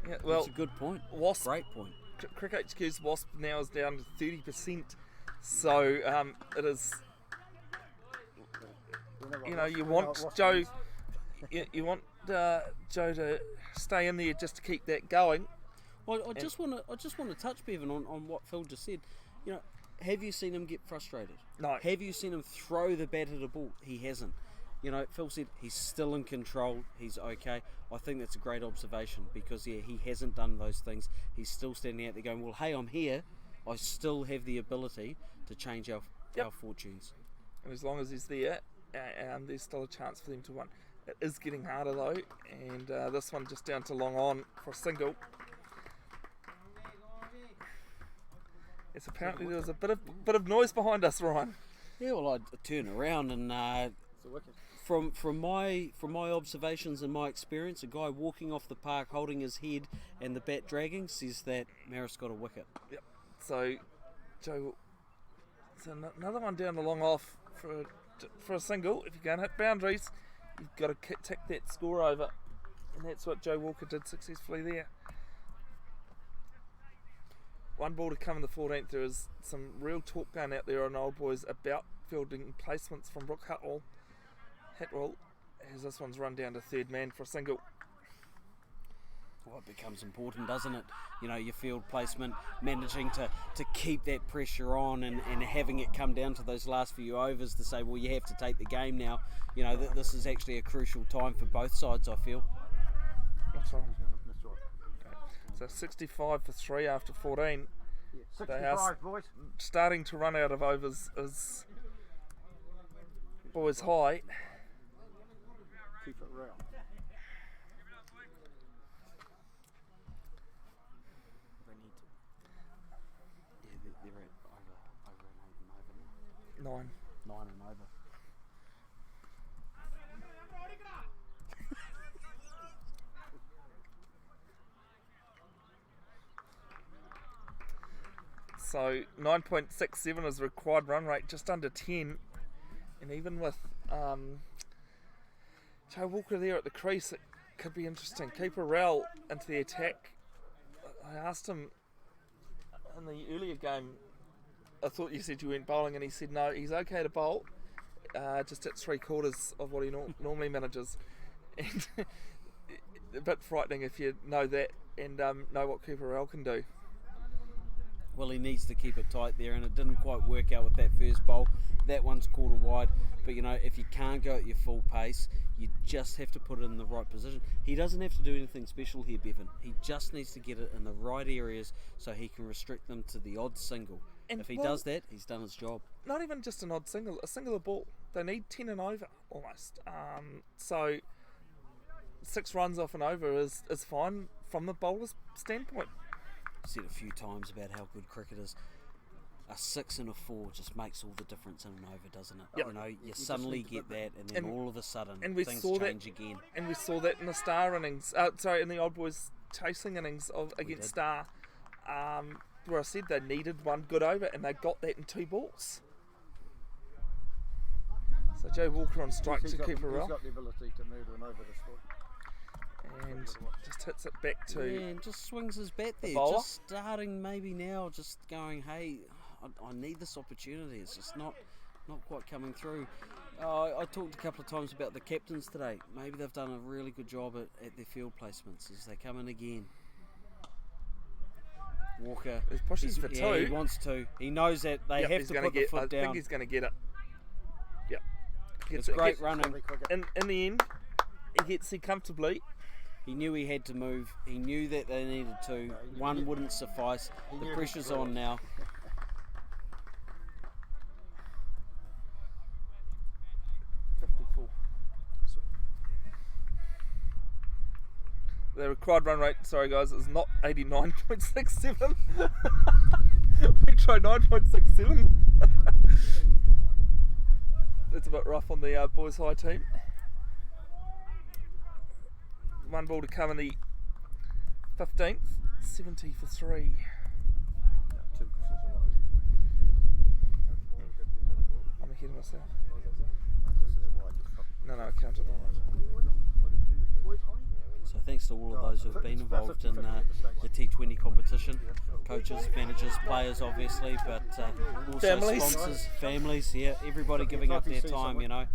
Yeah, well, that's a good point. Wasp, great point. Cricket HQ's Wasp now is down to 30%. So it is. You know, you want Joe. You want Joe to stay in there just to keep that going. Well, I just want to touch, Bevan, on what Phil just said. You know, have you seen him get frustrated? No. Have you seen him throw the bat at a ball? He hasn't. You know, Phil said he's still in control. He's okay. I think that's a great observation because, yeah, he hasn't done those things. He's still standing out there going, well, hey, I'm here. I still have the ability to change our fortunes. And as long as he's there, there's still a chance for them to win. It is getting harder, though, and this one just down to long on for a single. Yes, apparently there was a bit of noise behind us, Ryan. Yeah, well, I'd turn around and from my observations and my experience, a guy walking off the park holding his head and the bat dragging says that Maris got a wicket. Yep. So, Joe, it's another one down the long off for a single. If you're going to hit boundaries, you've got to tick that score over, and that's what Joe Walker did successfully there. One ball to come in the 14th. There is some real talk going out there on Old Boys about fielding placements from Brooke Hatwell, as this one's run down to third man for a single. Well, it becomes important, doesn't it? You know, your field placement, managing to keep that pressure on and having it come down to those last few overs to say, well, you have to take the game now. You know, that this is actually a crucial time for both sides, I feel. That's right. That's right. So 65 for 3 after 14. Yeah, They are 65, boys. starting to run out of overs as boys high. Keep it real. They need to. Yeah, they're at over and over now. 9. 9 and over. So 9.67 is the required run rate, just under 10. And even with Joe Walker there at the crease, it could be interesting. Keeper Rowell into the attack. I asked him in the earlier game, I thought you said you went bowling, and he said no, he's okay to bowl, just at 3/4 of what he normally manages. And a bit frightening if you know that and know what Keeper Rowell can do. Well, he needs to keep it tight there, and it didn't quite work out with that first bowl. That one's quarter wide, but you know, if you can't go at your full pace, you just have to put it in the right position. He doesn't have to do anything special here, Bevan. He just needs to get it in the right areas so he can restrict them to the odd single. And if he well, does that, he's done his job. Not even just an odd single, a singular ball. They need 10 and over almost. So 6 runs off and over is fine from the bowler's standpoint. I've said a few times about how good cricket is. A 6 and a 4 just makes all the difference in an over, doesn't it? Yep. You know, you suddenly get that, and then all of a sudden we things saw change that, again. And we saw that in the Star innings. In the Old Boys chasing innings against Star, where I said they needed one good over, and they got that in 2 balls. So Joe Walker on strike to keep Rowell. He's got the ability to murder an over this foot. And just hits it back to And just swings his bat there, bowler. just starting maybe now, just going, hey, I need this opportunity. It's just not quite coming through. I talked a couple of times about the captains today. Maybe they've done a really good job at their field placements as they come in again. Walker, He's pushing for 2. Yeah, he wants to. He knows that they have to put the foot I down. think he's going to get it. Yep. It's great running. In the end, he gets it comfortably. He knew he had to move. He knew that they needed to. One wouldn't suffice. The pressure's on now. The required run rate, sorry guys, is not 89.67. We tried 9.67. That's a bit rough on the boys high team. 1 ball to come in the 15th, 70 for 3. I'm ahead of myself. No, I counted the right. So thanks to all of those who have been involved in the T20 competition. Coaches, managers, players obviously, but also Families. sponsors, families, yeah, everybody giving up their time, you know.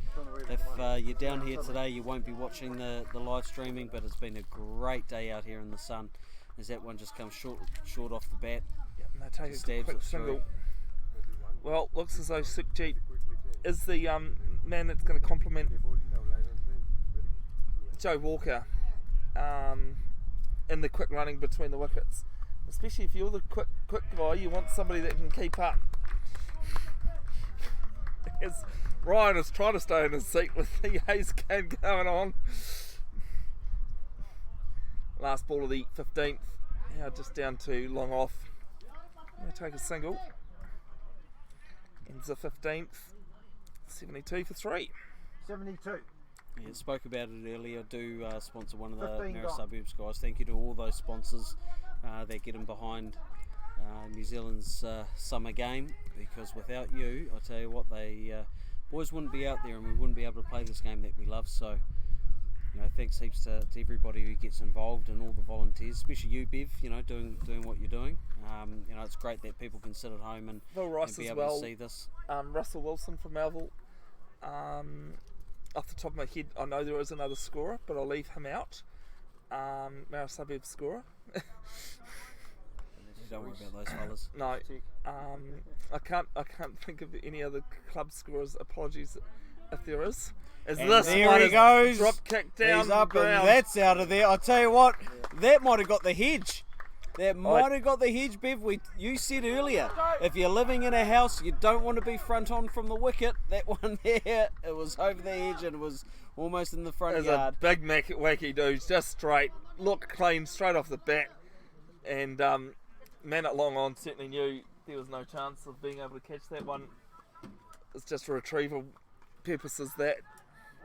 If you're down here today, you won't be watching the live streaming, but it's been a great day out here in the sun. As that one just comes short off the bat. Yep, and they take a Stabs quick it through. single. Well, looks as though Sukhjit is the man that's going to complement Joe Walker in the quick running between the wickets. Especially if you're the quick guy, you want somebody that can keep up. As Ryan is trying to stay in his seat with the Hayes game going on. Last ball of the 15th. Now just down to long off. Going to take a single. Ends the 15th. 72 for 3. 72. Yeah, spoke about it earlier. Do sponsor one of the 15 Mara gone. Suburbs guys. Thank you to all those sponsors that get in behind New Zealand's summer game, because without you, I tell you what, they boys wouldn't be out there and we wouldn't be able to play this game that we love. So, you know, thanks heaps to everybody who gets involved and all the volunteers, especially you, Bev. You know, doing what you're doing. You know, it's great that people can sit at home and be able to see this. Russell Wilson from Melville. Off the top of my head, I know there is another scorer, but I'll leave him out. Mara Suburb scorer. Don't worry about those fellas. No, I can't think of any other club scorers. Apologies if there is. As And this there one he is goes. drop kick down He's up the ground. and that's out of there. I'll tell you what, that might have got the hedge. That might have got the hedge, Bev. You said earlier, if you're living in a house, you don't want to be front on from the wicket. That one there, it was over the hedge and it was almost in the front There's yard. a big wacky dude, just straight, looked clean straight off the bat, and man at long on certainly knew there was no chance of being able to catch that one. It's just for retrieval purposes that.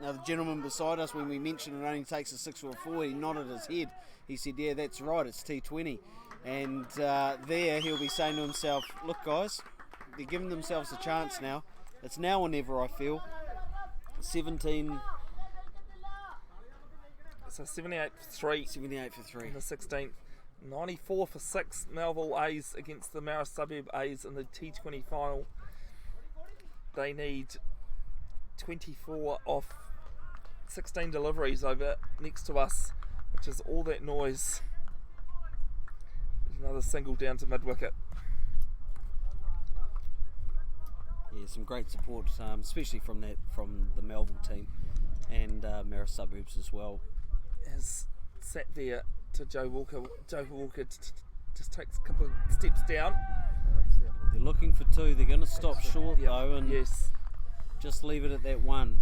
Now the gentleman beside us, when we mentioned it only takes a 6 or a 4, he nodded his head. He said, yeah, that's right, it's T20. And there he'll be saying to himself, look guys, they're giving themselves a chance now. It's now or never, I feel. 17... So 78 for 3. 78 for 3. In the 16th. 94 for 6 Melville A's against the Mara Suburb A's in the T20 final. They need 24 off 16 deliveries over next to us, which is all that noise. There's another single down to mid-wicket. Yeah, some great support, especially from the Melville team and Mara Suburbs as well. Has sat there to Joe Walker. Joe Walker just takes a couple of steps down. They're looking for 2. They're going to stop short though, and yes, just leave it at that 1.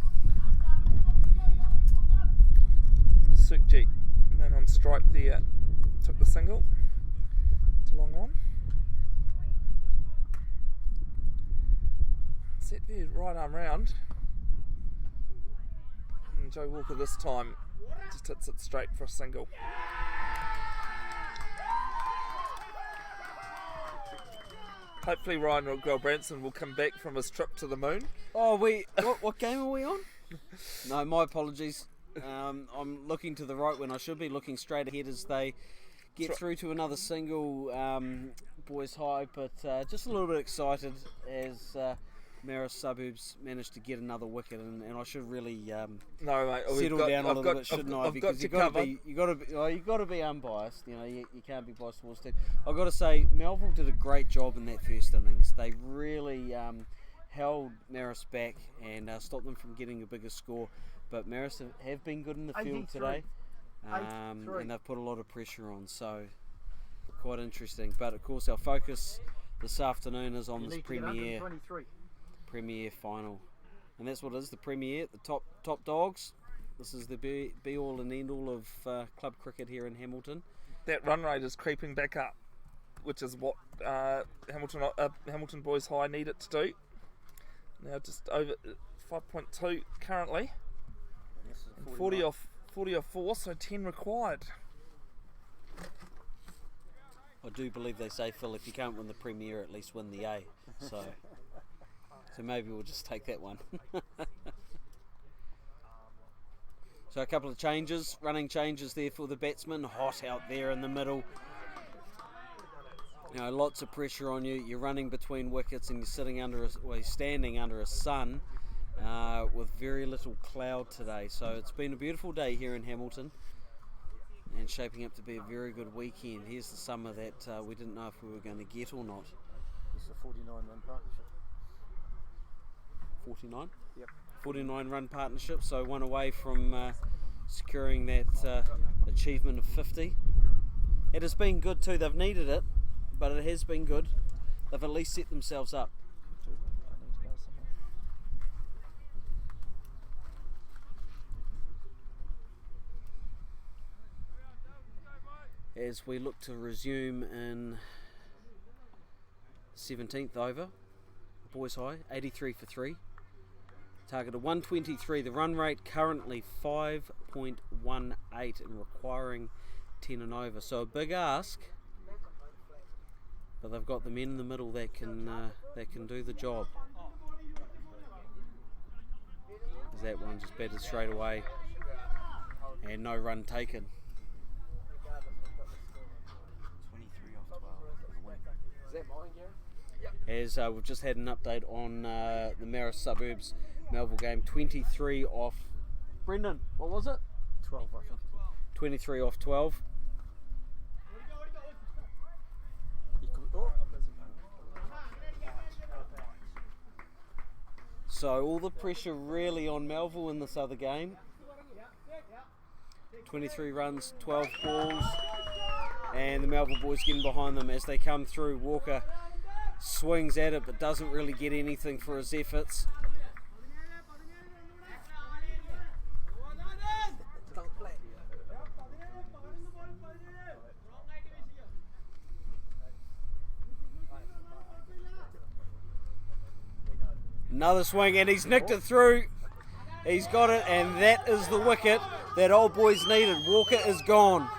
Sukhjit, man on strike there, took the single to long on. Set there, right arm round, and Joe Walker this time just hits it straight for a single. Hopefully Ryan Gilbranson will come back from his trip to the moon. Oh, what game are we on? No, my apologies. I'm looking to the right when I should be looking straight ahead as they get through to another single, boys high, but just a little bit excited as Mara Suburbs managed to get another wicket, and I should really no, mate, settle down a little bit, shouldn't I? Because you've got to be unbiased. You know, you can't be biased towards team. I've got to say, Melville did a great job in that first innings. They really held Maris back and stopped them from getting a bigger score. But Maris have been good in the field today, and they've put a lot of pressure on. So quite interesting. But of course, our focus this afternoon is on this Premier final, and that's what it is, the Premier, the top dogs. This is the be all and end all of club cricket here in Hamilton. That run rate is creeping back up, which is what Hamilton Boys High need it to do. Now just over 5.2 currently, and 40 off 4, so 10 required. I do believe they say, Phil, if you can't win the Premier, at least win the A. So maybe we'll just take that one. So a couple of changes, running changes there for the batsmen. Hot out there in the middle. You know, lots of pressure on you. You're running between wickets and you're standing under a sun with very little cloud today. So it's been a beautiful day here in Hamilton and shaping up to be a very good weekend. Here's the summer that we didn't know if we were going to get or not. It's a 49-run partnership. 49? Yep. 49-run partnership, so one away from securing that achievement of 50. It has been good too. They've needed it, but it has been good. They've at least set themselves up. As we look to resume in 17th over, boys high, 83 for 3. Target of 123. The run rate currently 5.18 and requiring 10 and over. So a big ask, but they've got the men in the middle that can do the job. As that one just batted straight away and no run taken. 23 off 12 for the win. Is that mine, Gary? As we've just had an update on the Mara Suburbs Melville game, 23 off. Brendan, what was it? 12, I think. 23 off 12. So all the pressure really on Melville in this other game. 23 runs, 12 balls, and the Melville boys getting behind them as they come through. Walker swings at it but doesn't really get anything for his efforts. Another swing and he's nicked it through. He's got it, and that is the wicket that Old Boys needed. Walker is gone.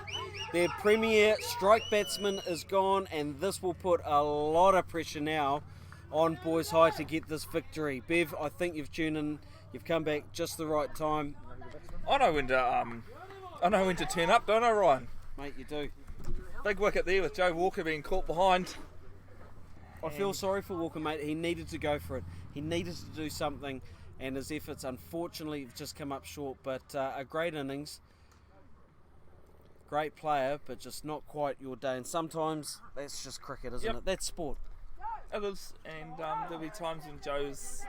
Their premier strike batsman is gone, and this will put a lot of pressure now on Boys High to get this victory. Bev, I think you've tuned in. You've come back just the right time. I know when to turn up, don't I, Ryan? Mate, you do. Big wicket there with Joe Walker being caught behind. I feel sorry for Walker, mate. He needed to go for it. He needed to do something, and his efforts, unfortunately, have just come up short. But a great innings. Great player, but just not quite your day. And sometimes that's just cricket, isn't it? That's sport. It is, and there'll be times when Joe's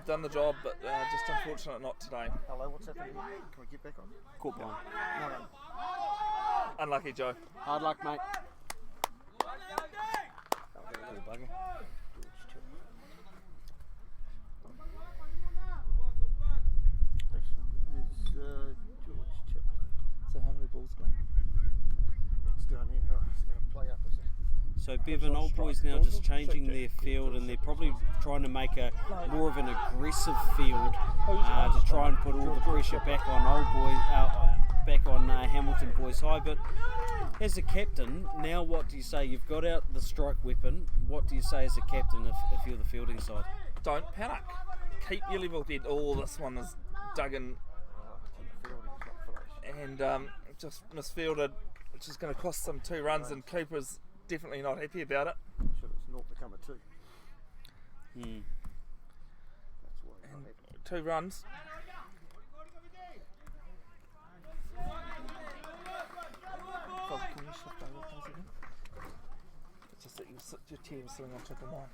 done the job, but just unfortunate not today. Hello, what's happening? Can we get back on? Caught behind. No. Unlucky, Joe. Hard luck, mate. So how many balls gone? It's down here. Oh, it's going to play up, is it? So Bevan, Old Boys now just changing their field, and they're probably trying to make a more of an aggressive field to try and put all the pressure back on Old Boys, back on Hamilton Boys High. But as a captain, now what do you say? You've got out the strike weapon. What do you say as a captain if you're the fielding side? Don't panic. Keep your level head. Oh, this one is dug in and just misfielded, which is going to cost them 2 runs, and Cooper's definitely not happy about it. Should it's not become a 2. Hmm. That's why it's not And happening. 2 runs. Oh, can you shift over those again? It's just that your chair was sitting on top of mine.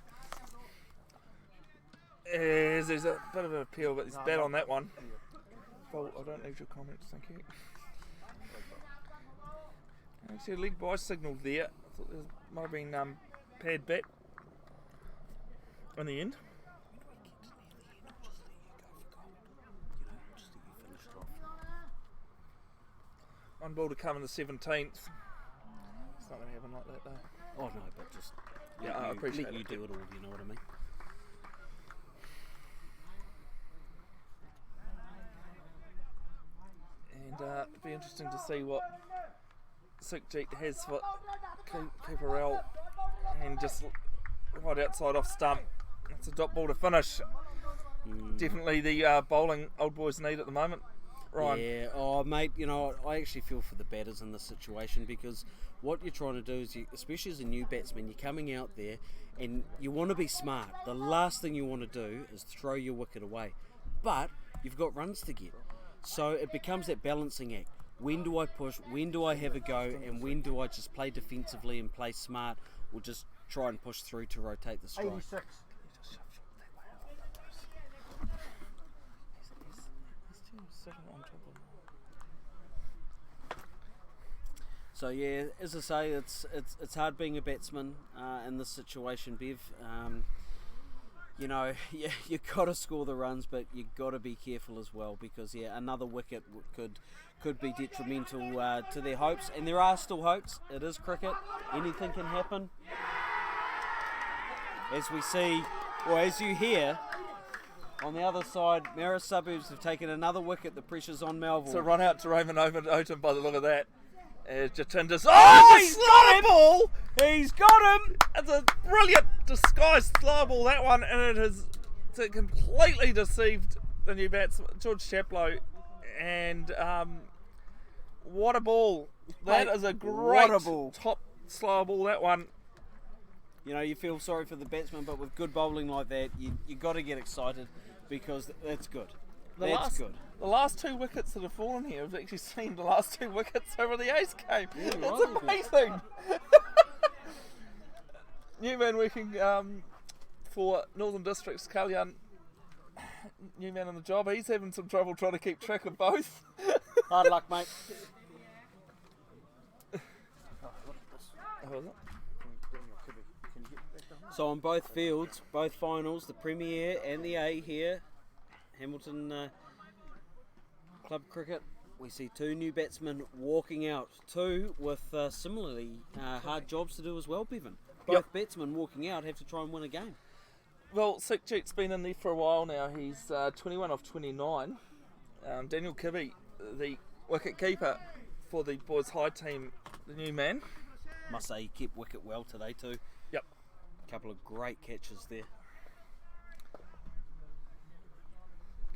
There's a bit of an appeal, but it's bad on that one. Well, I don't need your comments, thank you. Actually, a leg by signal there. I thought there might have been pad bat in the end. One ball to come in the 17th. It's not going to happen like that though. Oh no, but just I appreciate let you it. do it all. You know what I mean? And it'd be interesting to see what Sukhjit has for Cooperell, and just right outside off stump. It's a dot ball to finish. Definitely the bowling Old Boys need at the moment. Ryan. Yeah, oh mate, you know, I actually feel for the batters in this situation, because what you're trying to do is, especially as a new batsman, you're coming out there and you want to be smart. The last thing you want to do is throw your wicket away, but you've got runs to get, so it becomes that balancing act. When do I push, when do I have a go, and when do I just play defensively and play smart, or just try and push through to rotate the strike. 86. So yeah, as I say, it's hard being a batsman in this situation, Bev. You know, you got to score the runs, but you got to be careful as well, because another wicket could be detrimental to their hopes, and there are still hopes. It is cricket; anything can happen. As we see, or as you hear, on the other side, Marist Suburbs have taken another wicket. The pressure's on Melville. So run out to Raymond Oden by the look of that. Jatinder's he's got him! Ball. He's got him! It's a brilliant disguised slow ball, that one, and it has completely deceived the new batsman, George Chaplow. And what a ball! That is a great top slow ball, that one. You know, you feel sorry for the batsman, but with good bowling like that, you got to get excited, because that's good. That's good. The last 2 wickets that have fallen here have actually seen the last 2 wickets over the Ace game. Yeah, It's right, amazing. New man working for Northern Districts, Kalyan. New man on the job. He's having some trouble trying to keep track of both. Hard luck, mate. How was it? So on both fields, both finals, the Premier and the A here, Hamilton Club Cricket, we see 2 new batsmen walking out. 2 with similarly hard jobs to do as well, Bevan. Both batsmen walking out have to try and win a game. Well, Sikjeet's been in there for a while now. He's 21 off 29. Daniel Kibbe, the wicket keeper for the boys' high team, the new man. Must say he kept wicket well today too. Yep. A couple of great catches there.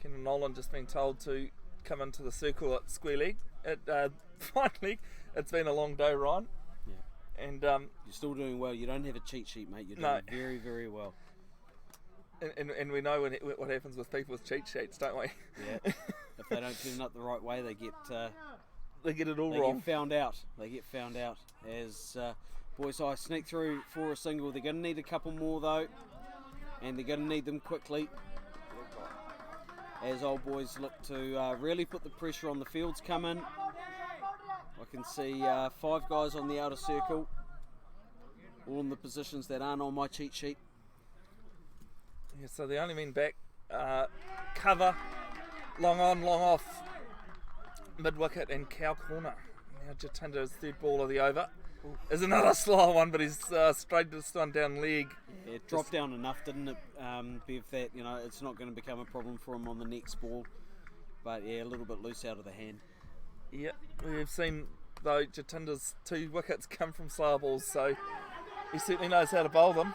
Kenan Nolan just been told to come into the circle at square leg. Finally, it's been a long day, Ryan. Yeah. And you're still doing well. You don't have a cheat sheet, mate. You're doing very, very well. And we know what happens with people with cheat sheets, don't we? Yeah. If they don't turn up the right way, they get it all they wrong. Get found out. They get found out. As boys, I sneak through for a single. They're going to need a couple more though, and they're going to need them quickly. As old boys look to really put the pressure on the fields come in. I can see 5 guys on the outer circle, all in the positions that aren't on my cheat sheet. Yeah, so the only men back, cover, long on, long off, mid wicket and cow corner. Now Jatinder's 3rd ball of the over is another slow one, but he's straight this one down leg. Yeah, it dropped down enough, didn't it, Bev, that it's not going to become a problem for him on the next ball. But yeah, a little bit loose out of the hand. Yeah, we've seen though Jatinder's 2 wickets come from slow balls, so he certainly knows how to bowl them.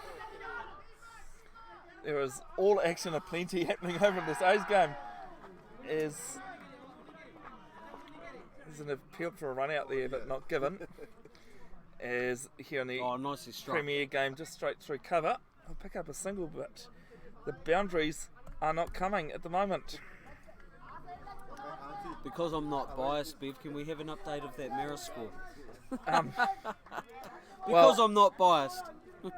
There is all action aplenty happening over in this A's game. There's an appeal for a run out there, but not given. As here in the nicely struck. Premier game, just straight through cover. I'll pick up a single, but the boundaries are not coming at the moment. Because I'm not biased, Bev, can we have an update of that mirror score? Because I'm not biased.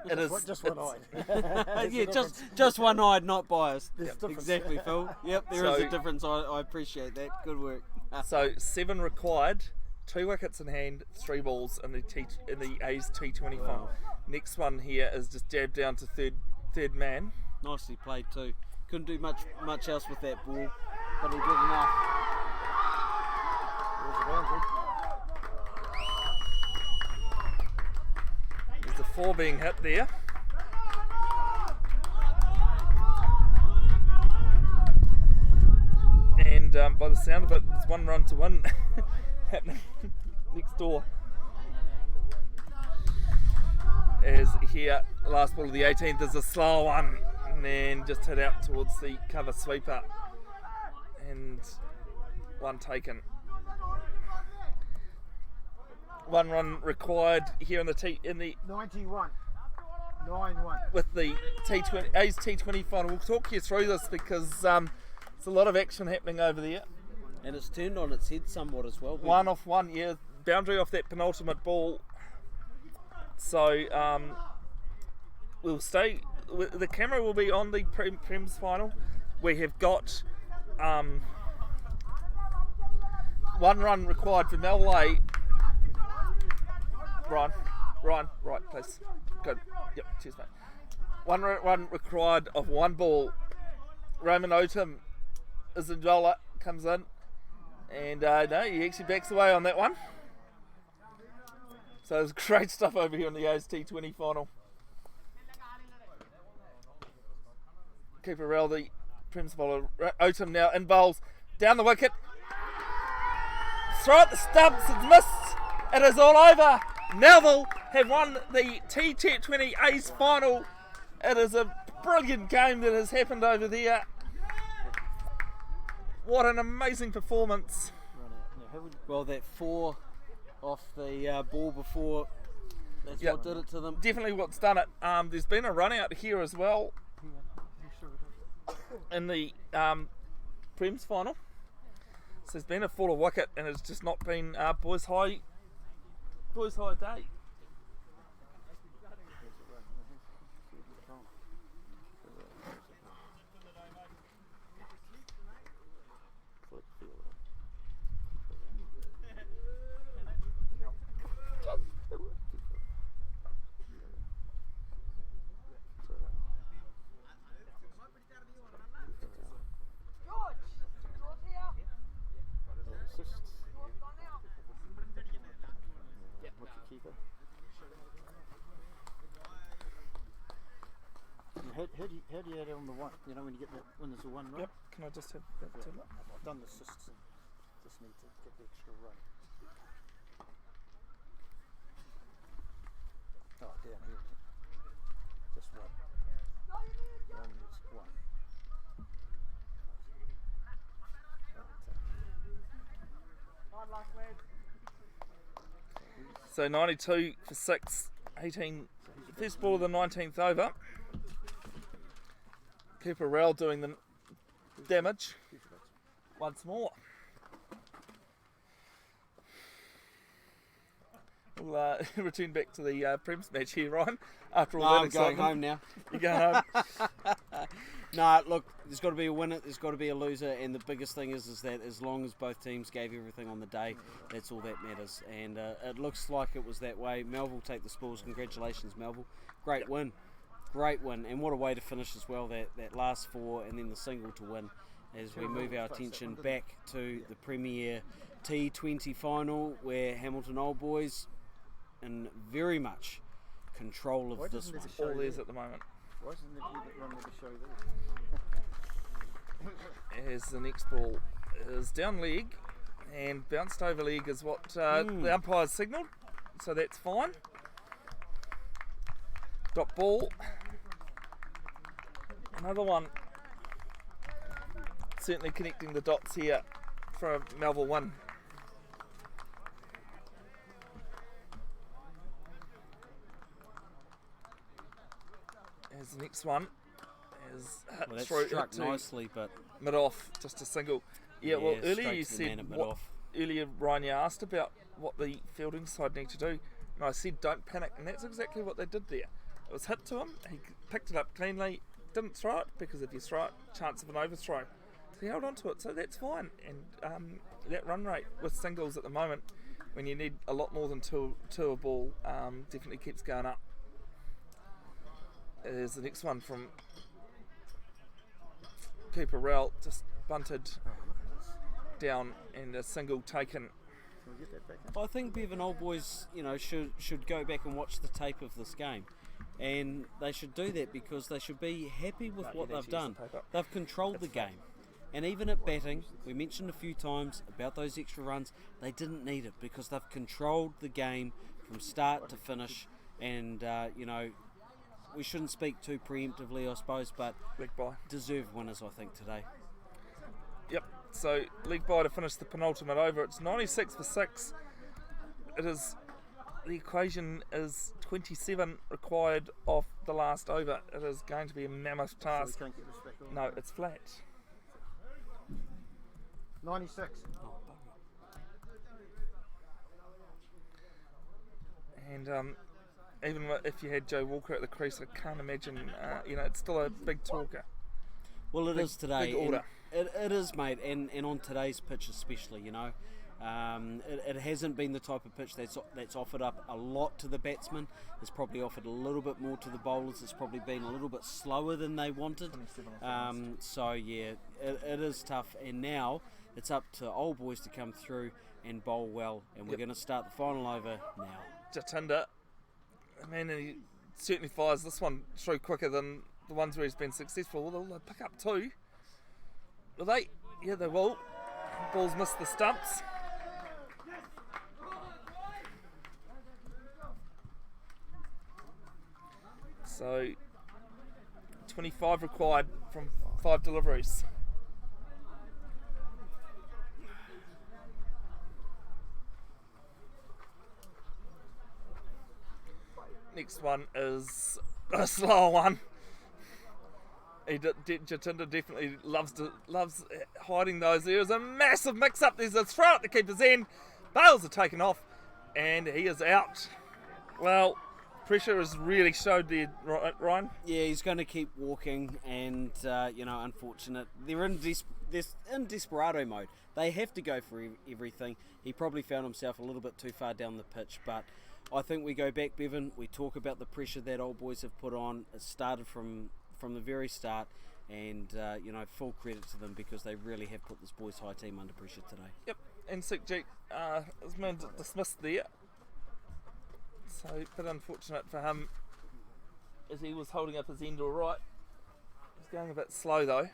It is Just one-eyed. Yeah, just one-eyed, not biased. There's difference. Exactly, Phil. Yep, there is a difference. I appreciate that. Good work. So 7 required, 2 wickets in hand, 3 balls in the A's T20 final. Next one here is just jabbed down to third man. Nicely played too. Couldn't do much else with that ball, but he did enough. There's the boundary. There's the 4 being hit there. And by the sound of it, there's 1 run to win happening next door. As here, last ball of the 18th is a slow one, and then just hit out towards the cover sweeper, and 1 taken. 1 run required here in the 91. 9-1. with the T20 A's T20 final. We'll talk you through this because there's a lot of action happening over there. And it's turned on its head somewhat as well. 1 off 1, yeah, boundary off that penultimate ball. So we'll stay. The camera will be on the Prem's final. We have got 1 run required for Malway. Ryan, right, please. Good. Yep, cheers, mate. 1 run required of 1 ball. Roman Otum Isindola comes in, and no, he actually backs away on that one. So there's great stuff over here in the A's T20 final. Keeper Rel, the Prem's bowler. Otum now in bowls. Down the wicket. Throw at the stumps, it's missed. It is all over. Melville have won the T20 A's final. It is a brilliant game that has happened over there. What an amazing performance. Well, that 4 off the ball before, that's what did it to them. Definitely what's done it. There's been a run out here as well in the Prem's final. So there's been a fall of wicket, and it's just not been boys high day. How do you add on the one? You know, when you get that, when there's a one run? Yep, can I just have that too? I've done the assists and just need to get the extra run. Oh, down here. Just one. Runs one. So 92 for 6, 18, first ball of the 19th over. Cooper Rowell doing the damage once more. We'll return back to the Prems match here, Ryan. After all that I'm going home now. You're going home. No, look, there's got to be a winner, there's got to be a loser, and the biggest thing is that as long as both teams gave everything on the day, that's all that matters. And it looks like it was that way. Melville take the spoils. Congratulations, Melville. Great win. Great win. And what a way to finish as well, that last four and then the single to win as we move our attention back to the Premier T20 final, where Hamilton Old Boys in very much control of this one. All theirs at the moment. Why isn't there a run with the show there? As the next ball is down leg, and bounced over leg is what the umpires signalled, so that's fine. Dot ball. Another one. Certainly connecting the dots here for a Melville win. As the next one is hit Well, that's through struck to nicely, but mid-off, just a single. Yeah, well, earlier straight you to the man said, at mid-off. earlier Ryan, you asked about what the fielding side need to do, and I said don't panic, and that's exactly what they did there. It was hit to him, he picked it up cleanly, didn't throw it, because if you throw it, chance of an overthrow. So he held on to it, so that's fine. And that run rate with singles at the moment, when you need a lot more than two a ball, definitely keeps going up. There's the next one from Cooper Rowell, just bunted down and a single taken. Can we get that back in? I think Bevan Old Boys, should go back and watch the tape of this game, and they should do that because they should be happy with what they've done. They've controlled the game, and even at batting, we mentioned a few times about those extra runs. They didn't need it because they've controlled the game from start to finish, and we shouldn't speak too preemptively, I suppose, but Leg bye. deserved winners, I think, today. Yep, so leg bye to finish the penultimate over. It's 96 for 6. The equation is 27 required off the last over. It is going to be a mammoth So we task. can't get this back on. No, it's flat. 96. And even if you had Joe Walker at the crease, I can't imagine, it's still a big talker. Well, it is today. Big order. It is, mate, and on today's pitch especially, it hasn't been the type of pitch that's offered up a lot to the batsmen. It's probably offered a little bit more to the bowlers. It's probably been a little bit slower than they wanted. So yeah, it is tough, and now it's up to Old Boys to come through and bowl well, and we're going to start the final over now. Jatinder, man, he certainly fires this one through quicker than the ones where he's been successful. Well, they'll pick up two. Will they? Yeah, they will. Ball's missed the stumps. So 25 required from 5 deliveries. Next one is a slower one. Jatinda definitely loves hiding those. There's a massive mix-up. There's a throw at the keeper's end. Bales are taken off, and he is out. Well, pressure has really showed there, Ryan. Yeah, he's going to keep walking, and unfortunate. They're in desperado mode. They have to go for everything. He probably found himself a little bit too far down the pitch, but I think we go back, Bevan. We talk about the pressure that Old Boys have put on. It started from the very start, and full credit to them because they really have put this Boys High team under pressure today. Yep, and Sikjeet is dismissed there. So, a bit unfortunate for him as he was holding up his end all right. He's going a bit slow though.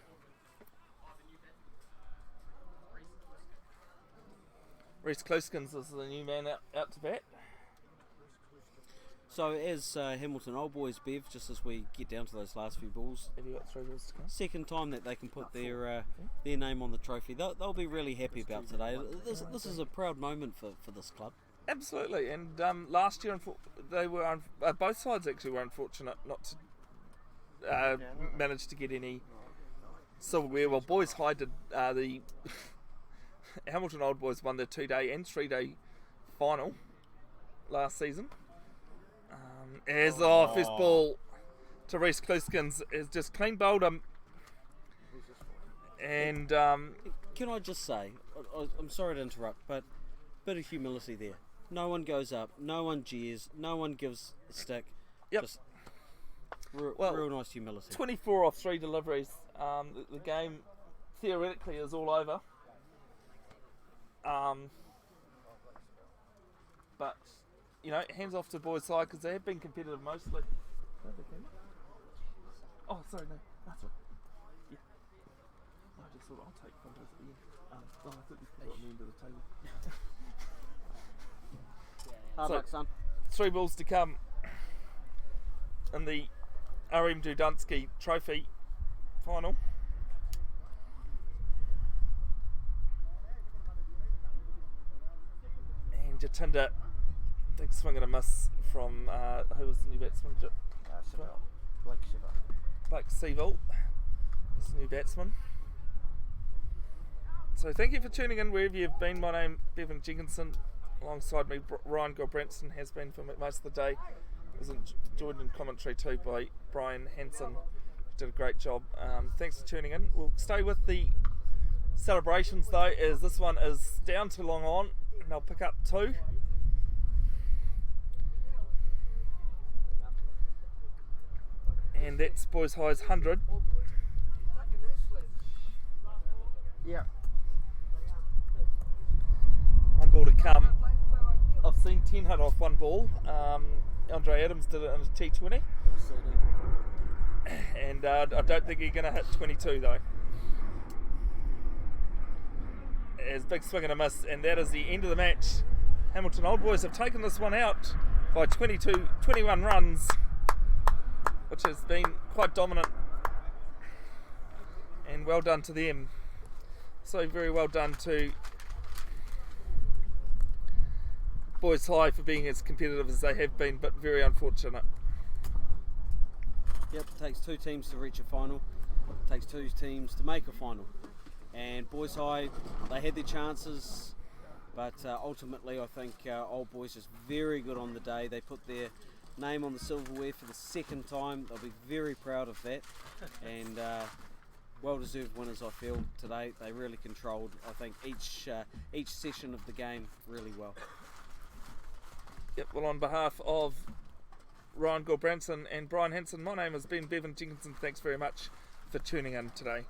Reece Closkins is the new man out to bat. So as Hamilton Old Boys, Bev, just as we get down to those last few balls, Have you got 3 balls to come? second time that they can put their name on the trophy. They'll be really happy about today. This is a proud moment for this club. Absolutely, and last year they were both sides actually were unfortunate not to manage to get any silverware. Well, Boys High did. The Hamilton Old Boys won their 2-day and 3-day final last season. First ball to Reece Closkins is just clean bowled him. And Can I just say, I'm sorry to interrupt, but bit of humility there. No one goes up, no one jeers, no one gives a stick. Yep. Just real nice humility. 24 off 3 deliveries. The game theoretically is all over. But hands off to Boys Side because they have been competitive mostly. Oh, sorry, no, that's right. Yeah. I just thought I'll take photos at the end. I thought you put it on the end of the table. Hard luck, son. 3 balls to come in the RM Dodunski Trophy final. And Jatinda, big swing and a miss from who was the new batsman? Blake Seville, this new batsman. So thank you for tuning in wherever you've been. My name is Bevan Jenkinson. Alongside me, Ryan Gilbranson has been for most of the day. Was enjoyed in commentary too by Brian Hanson. Did a great job. Thanks for tuning in. We'll stay with the celebrations though, as this one is down too long on, and they'll pick up 2. And that's Boys High's 100. Yeah. 1 ball to come. I've seen 10 hit off 1 ball. Andre Adams did it in a T20. And I don't think he's going to hit 22 though. It's big swing and a miss, and that is the end of the match. Hamilton Old Boys have taken this one out by 21 runs, which has been quite dominant, and well done to them. So very well done to Boys High for being as competitive as they have been, but very unfortunate. Yep, it takes 2 teams to reach a final. It takes 2 teams to make a final. And Boys High, they had their chances, but ultimately I think Old Boys is very good on the day. They put their name on the silverware for the 2nd time. They'll be very proud of that, and well-deserved winners I feel today. They really controlled, I think, each session of the game really well. Yep, well, on behalf of Ryan Gilbranson and Brian Hanson, my name has been Bevan Jenkinson. Thanks very much for tuning in today.